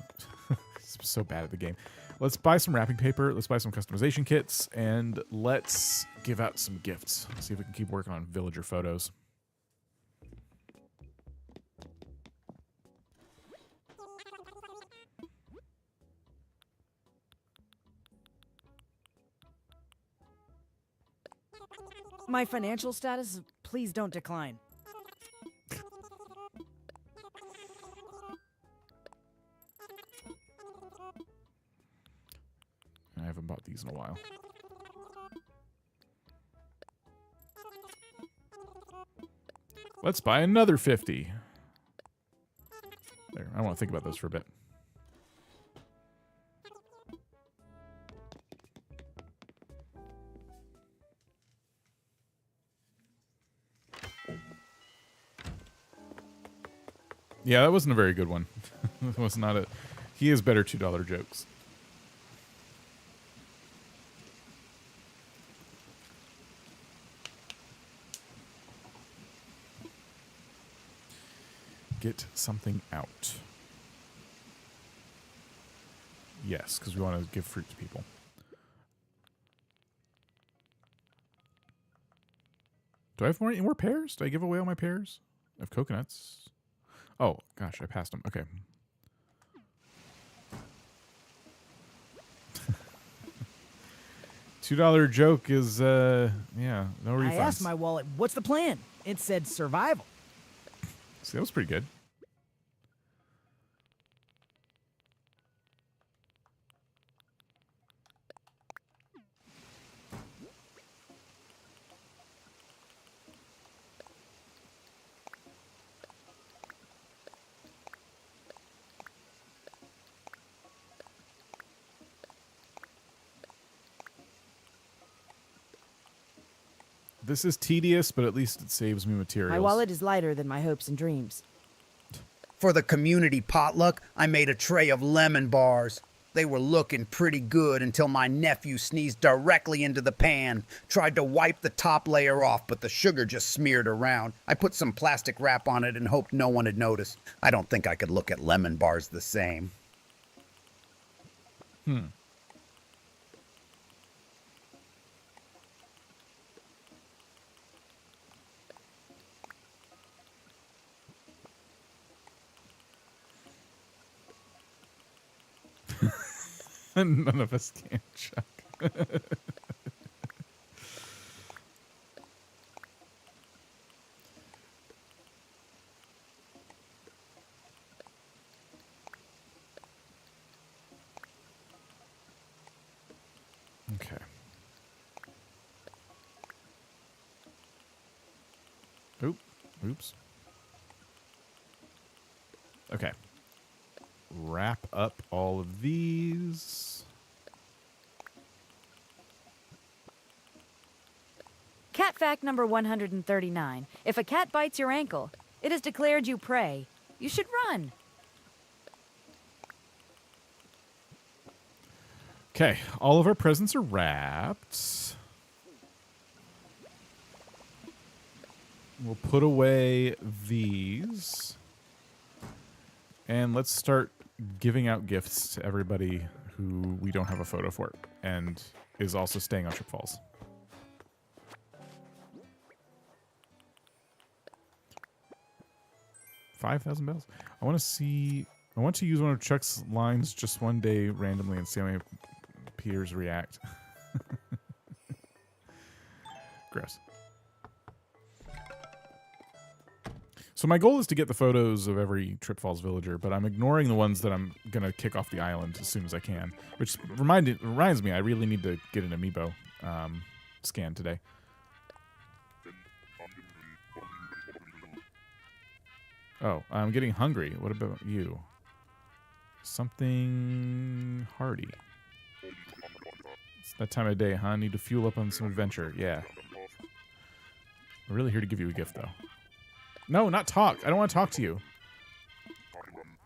I'm so bad at the game. Let's buy some wrapping paper. Let's buy some customization kits. And let's give out some gifts. See if we can keep working on villager photos. My financial status, please don't decline. I haven't bought these in a while. Let's buy another 50. There, I want to think about those for a bit. Yeah, that wasn't a very good one. It was not a... He has better $2 jokes. Get something out. Yes, because we want to give fruit to people. Do I have more pears? Did I give away all my pears? I have coconuts. Oh, gosh, I passed them. Okay. $2 joke is, yeah, no refunds. I asked my wallet, what's the plan? It said survival. See, that was pretty good. This is tedious, but at least it saves me materials. My wallet is lighter than my hopes and dreams. For the community potluck, I made a tray of lemon bars. They were looking pretty good until my nephew sneezed directly into the pan. Tried to wipe the top layer off, but the sugar just smeared around. I put some plastic wrap on it and hoped no one had noticed. I don't think I could look at lemon bars the same. None of us can, Chuck. Okay. Oops. Okay. Wrap up all of these. Cat fact number 139. If a cat bites your ankle, it is declared you prey. You should run. Okay, all of our presents are wrapped. We'll put away these. And let's start giving out gifts to everybody who we don't have a photo for and is also staying on Trip Falls. $5,000 bells. I want to use one of Chuck's lines just one day randomly and see how many peers react. Gross. So my goal is to get the photos of every Trip Falls villager, but I'm ignoring the ones that I'm going to kick off the island as soon as I can, which reminds me I really need to get an amiibo scan today. Oh, I'm getting hungry. What about you? Something hearty. It's that time of day, huh? Need to fuel up on some adventure. Yeah. I'm really here to give you a gift, though. No, not talk. I don't want to talk to you.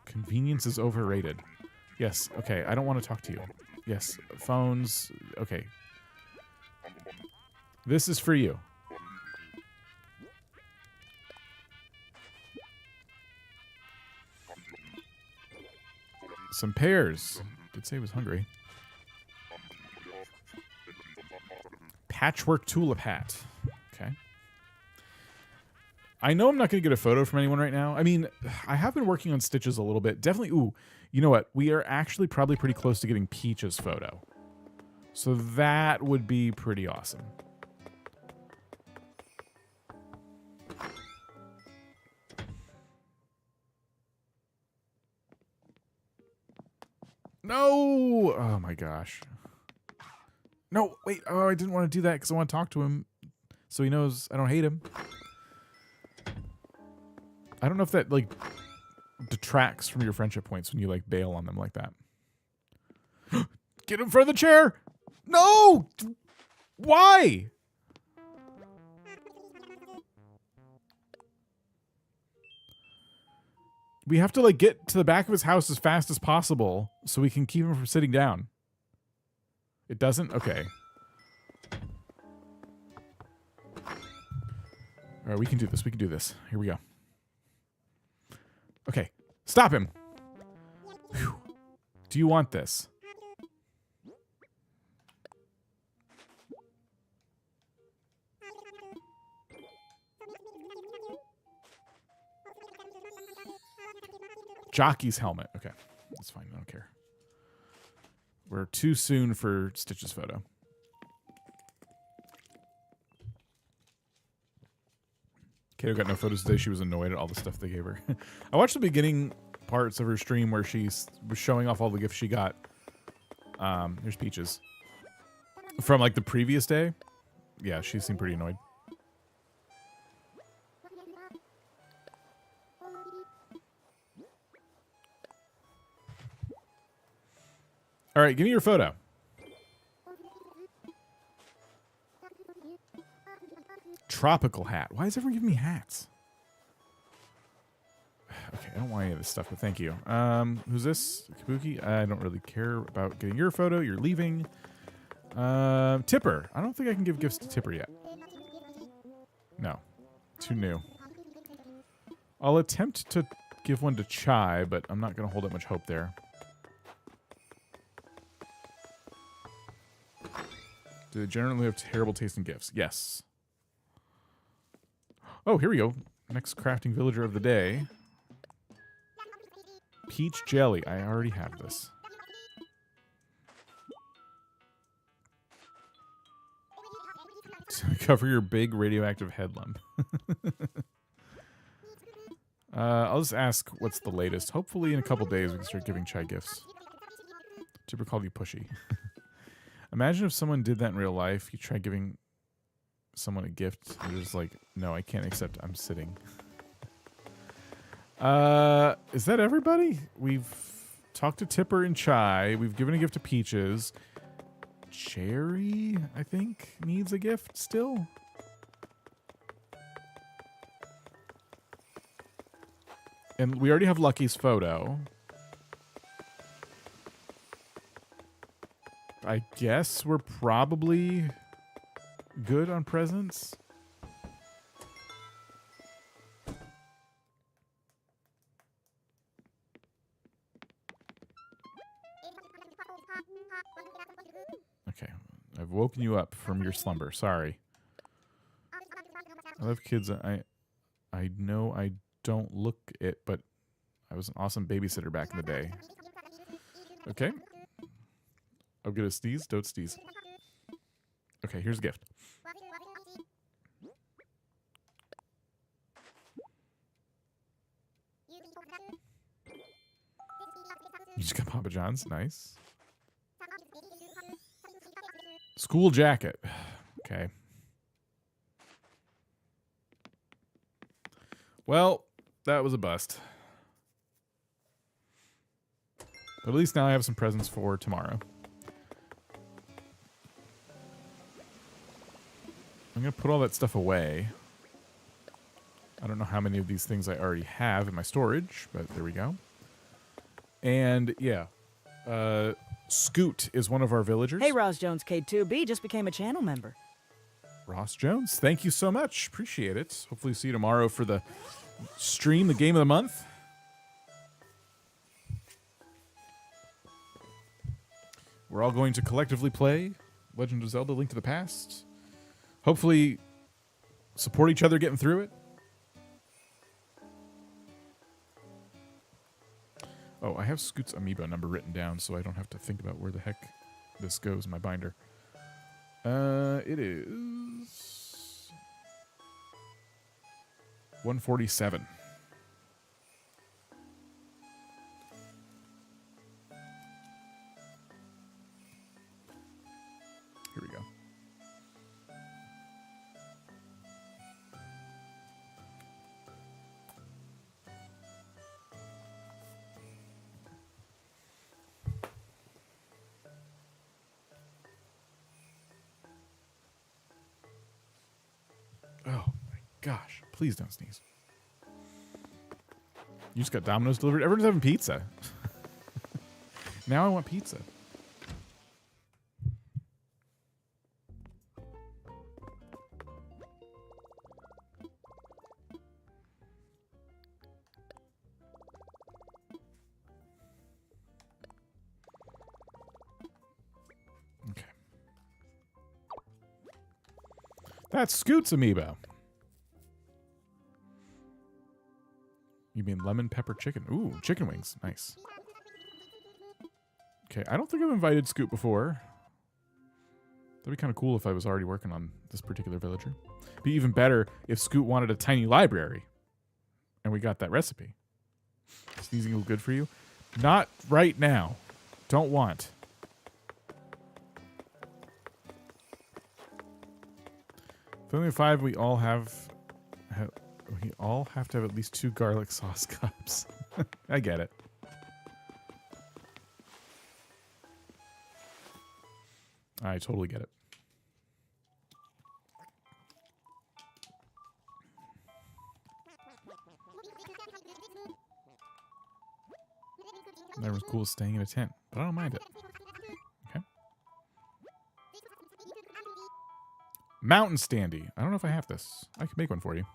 Convenience is overrated. Yes, okay. I don't want to talk to you. Yes, phones. Okay. This is for you. Some pears. Did say he was hungry. Patchwork tulip hat. Okay. I know I'm not going to get a photo from anyone right now. I mean, I have been working on Stitches a little bit. Definitely. Ooh, you know what? We are actually probably pretty close to getting Peach's photo. So that would be pretty awesome. No! Oh my gosh. No, wait. Oh, I didn't want to do that because I want to talk to him so he knows I don't hate him. I don't know if that, like, detracts from your friendship points when you, like, bail on them like that. Get him for the chair! No! Why? We have to, like, get to the back of his house as fast as possible so we can keep him from sitting down. It doesn't? Okay. All right, we can do this. We can do this. Here we go. Okay. Stop him. Whew. Do you want this? Jockey's helmet. Okay. That's fine. I don't care. We're too soon for Stitch's photo. Kato got no photos today. She was annoyed at all the stuff they gave her. I watched the beginning parts of her stream where she was showing off all the gifts she got. Here's Peaches. From, like, the previous day. Yeah, she seemed pretty annoyed. All right, give me your photo. Tropical hat. Why is everyone giving me hats? Okay, I don't want any of this stuff, but thank you. Who's this? Kabuki? I don't really care about getting your photo. You're leaving. Tipper. I don't think I can give gifts to Tipper yet. No. Too new. I'll attempt to give one to Chai, but I'm not going to hold up much hope there. Do they generally have terrible taste in gifts? Yes. Oh, here we go. Next crafting villager of the day. Peach jelly. I already have this. Cover your big radioactive head lump. I'll just ask what's the latest. Hopefully in a couple days we can start giving Chai gifts. Tipper called you pushy. Imagine if someone did that in real life. You try giving someone a gift and you're just like, no, I can't accept. I'm sitting. Is that everybody? We've talked to Tipper and Chai. We've given a gift to Peaches. Cherry, I think, needs a gift still. And we already have Lucky's photo. I guess we're probably good on presents. Okay, I've woken you up from your slumber. Sorry. I love kids. I know I don't look it, but I was an awesome babysitter back in the day. Okay. I'll get a sneeze. Don't sneeze. Okay, here's a gift. Papa John's, nice. School jacket. Okay. Well, that was a bust. But at least now I have some presents for tomorrow. I'm going to put all that stuff away. I don't know how many of these things I already have in my storage, but there we go. And, yeah. Scoot is one of our villagers. Hey, Ross Jones K2B just became a channel member. Ross Jones, thank you so much. Appreciate it. Hopefully see you tomorrow for the stream, the game of the month. We're all going to collectively play Legend of Zelda: Link to the Past. Hopefully support each other getting through it. Oh, I have Scoot's amiibo number written down so I don't have to think about where the heck this goes in my binder. It is 147. Here we go. Oh my gosh, please don't sneeze. You just got Domino's delivered? Everyone's having pizza. Now I want pizza. Okay. That's Scoot's amiibo. You mean lemon pepper chicken? Ooh, chicken wings. Nice. Okay, I don't think I've invited Scoot before. That'd be kind of cool if I was already working on this particular villager. Be even better if Scoot wanted a tiny library. And we got that recipe. Sneezing good for you? Not right now. Don't want. Family of 5, we all have to have at least 2 garlic sauce cups. I get it. I totally get it. Never was cool as staying in a tent, but I don't mind it. Okay. Mountain standee. I don't know if I have this. I can make one for you.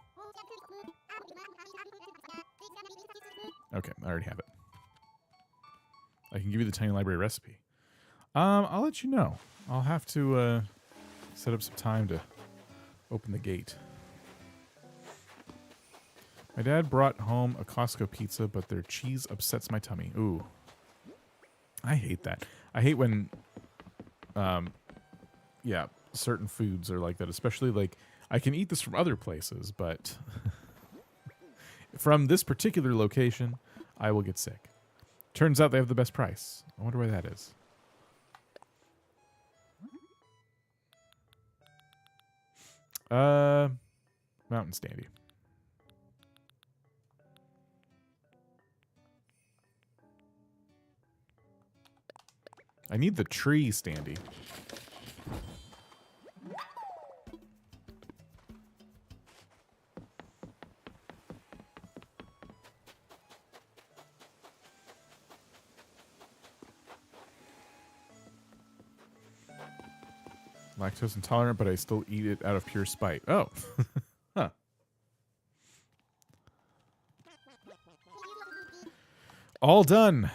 Okay, I already have it. I can give you the tiny library recipe. I'll let you know. I'll have to set up some time to open the gate. My dad brought home a Costco pizza, but their cheese upsets my tummy. Ooh. I hate that. I hate when, yeah, certain foods are like that, especially like, I can eat this from other places, but from this particular location, I will get sick. Turns out they have the best price. I wonder why that is. Mountain standee. I need the tree standee. Lactose intolerant, but I still eat it out of pure spite. Oh. Huh. All done.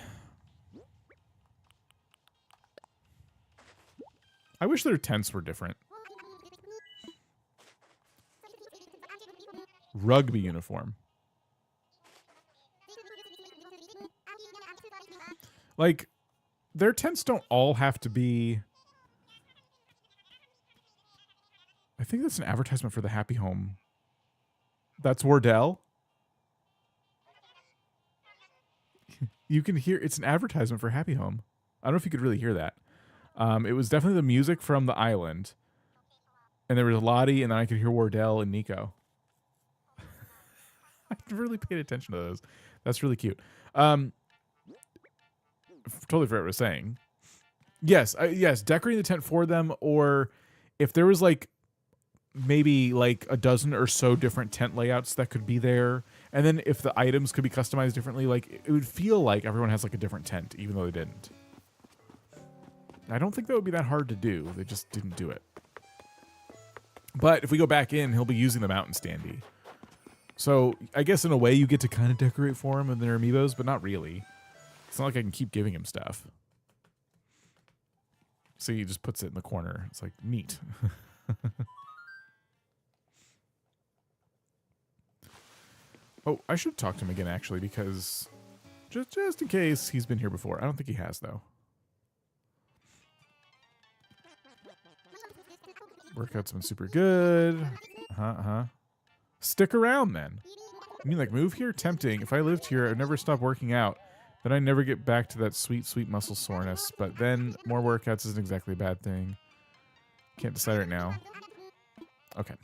I wish their tents were different. Rugby uniform. Like, their tents don't all have to be... I think that's an advertisement for the Happy Home. That's Wardell. You can hear it's an advertisement for Happy Home. I don't know if you could really hear that. It was definitely the music from the island. And there was Lottie, and then I could hear Wardell and Nico. I really paid attention to those. That's really cute. Totally forgot what I was saying. Yes, yes, decorating the tent for them, or if there was like maybe like a dozen or so different tent layouts that could be there, and then if the items could be customized differently, like it would feel like everyone has like a different tent, even though they didn't. I don't think that would be that hard to do. They just didn't do it. But if we go back in, he'll be using the mountain standee. So I guess in a way you get to kind of decorate for him and their amiibos, but not really. It's not like I can keep giving him stuff. So he just puts it in the corner. It's like, neat. Oh, I should talk to him again, actually, because just in case he's been here before. I don't think he has, though. Workout's been super good. Stick around, then. You mean, like, move here? Tempting. If I lived here, I'd never stop working out. Then I never get back to that sweet, sweet muscle soreness. But then more workouts isn't exactly a bad thing. Can't decide right now. Okay.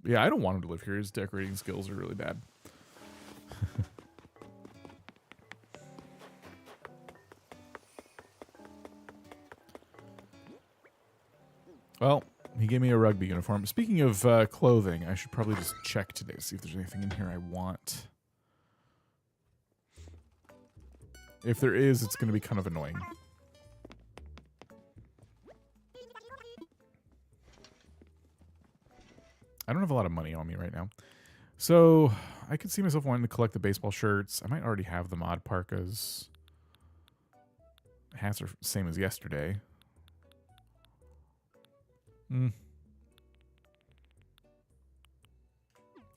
Yeah, I don't want him to live here. His decorating skills are really bad. Well, he gave me a rugby uniform. Speaking of clothing, I should probably just check today to see if there's anything in here I want. If there is, it's going to be kind of annoying. I don't have a lot of money on me right now. So I could see myself wanting to collect the baseball shirts. I might already have the mod parkas. Hats are same as yesterday.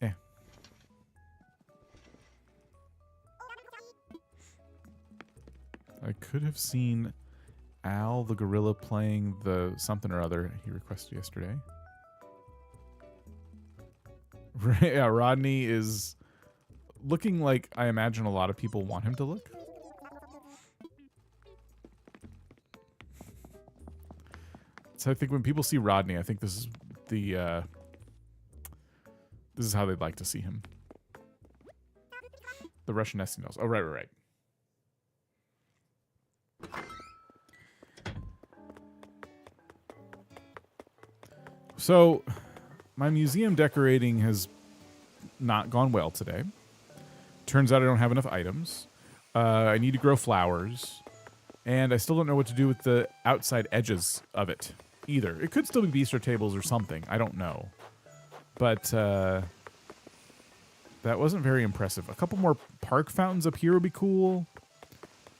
Yeah. I could have seen Al the gorilla playing the something or other he requested yesterday. Yeah, Rodney is looking like I imagine a lot of people want him to look. So I think when people see Rodney, I think this is the this is how they'd like to see him. The Russian nesting dolls. Oh, right. So my museum decorating has not gone well today. Turns out I don't have enough items. I need to grow flowers. And I still don't know what to do with the outside edges of it either. It could still be bistro tables or something. I don't know. But that wasn't very impressive. A couple more park fountains up here would be cool.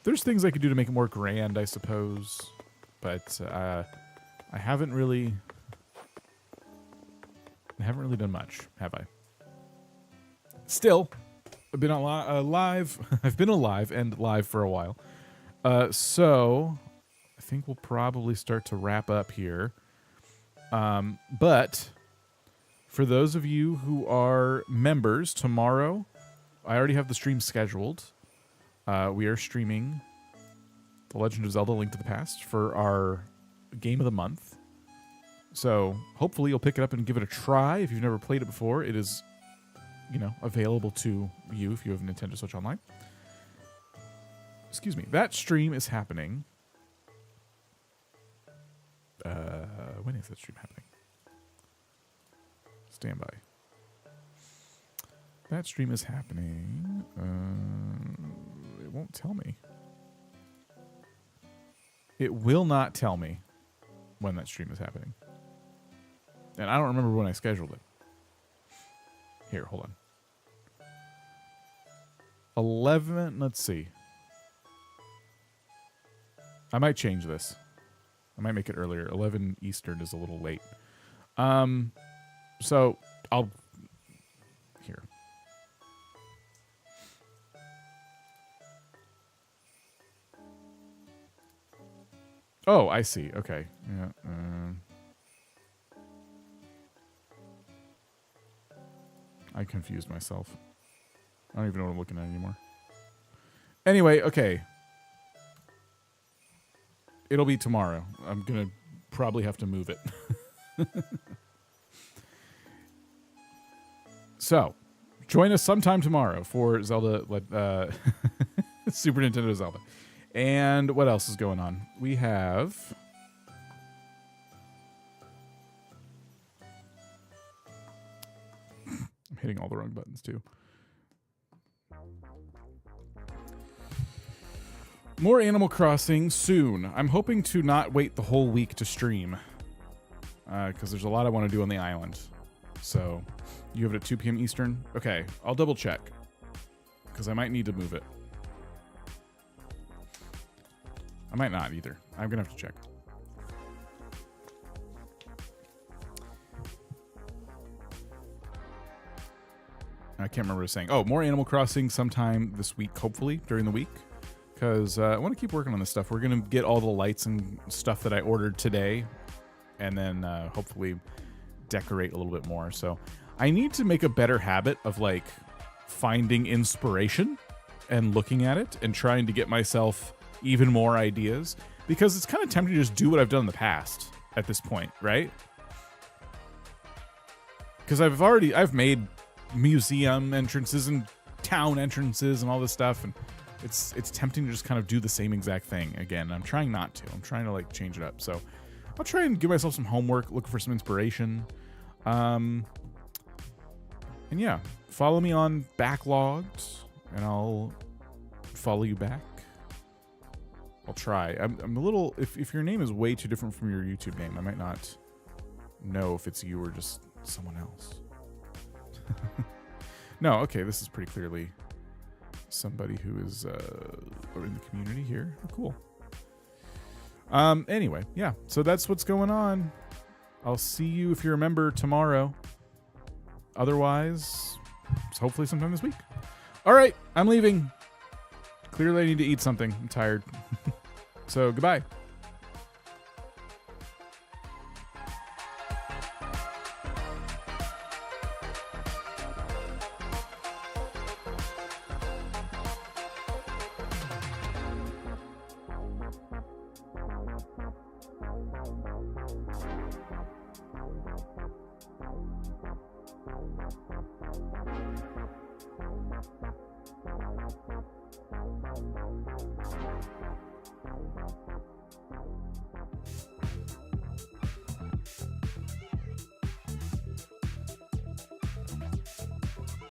There's things I could do to make it more grand, I suppose. But I haven't really done much, have I? Still, I've been alive. I've been alive and live for a while. So I think we'll probably start to wrap up here. But for those of you who are members, tomorrow, I already have the stream scheduled. We are streaming The Legend of Zelda: Link to the Past for our game of the month. So hopefully you'll pick it up and give it a try. If you've never played it before, it is, available to you if you have Nintendo Switch Online. Excuse me. That stream is happening. When is that stream happening? Stand by. That stream is happening. It won't tell me. It will not tell me when that stream is happening. And I don't remember when I scheduled it. Here, hold on. 11, let's see. I might change this. I might make it earlier. 11 Eastern is a little late. So I'll... Here. Oh, I see. Okay. Yeah. I confused myself. I don't even know what I'm looking at anymore. Anyway, okay. It'll be tomorrow. I'm going to probably have to move it. So, join us sometime tomorrow for Zelda, Super Nintendo Zelda. And what else is going on? We have... I'm hitting all the wrong buttons, too. More Animal Crossing soon. I'm hoping to not wait the whole week to stream. Because there's a lot I want to do on the island. So, you have it at 2 p.m. Eastern? Okay, I'll double check. Because I might need to move it. I might not either. I'm going to have to check. I can't remember what I was saying. Oh, more Animal Crossing sometime this week, hopefully, during the week. Because I want to keep working on this stuff. We're going to get all the lights and stuff that I ordered today. And then hopefully decorate a little bit more. So I need to make a better habit of like finding inspiration and looking at it and trying to get myself even more ideas. Because it's kind of tempting to just do what I've done in the past at this point, right? Because I've made museum entrances and town entrances and all this stuff, and it's tempting to just kind of do the same exact thing again. I'm trying not to. I'm trying to like change it up. So I'll try and give myself some homework, look for some inspiration. And yeah, follow me on Backlogged, and I'll follow you back. I'll try. I'm a little... If your name is way too different from your YouTube name, I might not know if it's you or just someone else. No, okay, this is pretty clearly somebody who is in the community here. Oh, cool. Anyway, yeah, so that's what's going on. I'll see you, if you remember, tomorrow. Otherwise, hopefully sometime this week. All right, I'm leaving. Clearly I need to eat something. I'm tired. So, goodbye.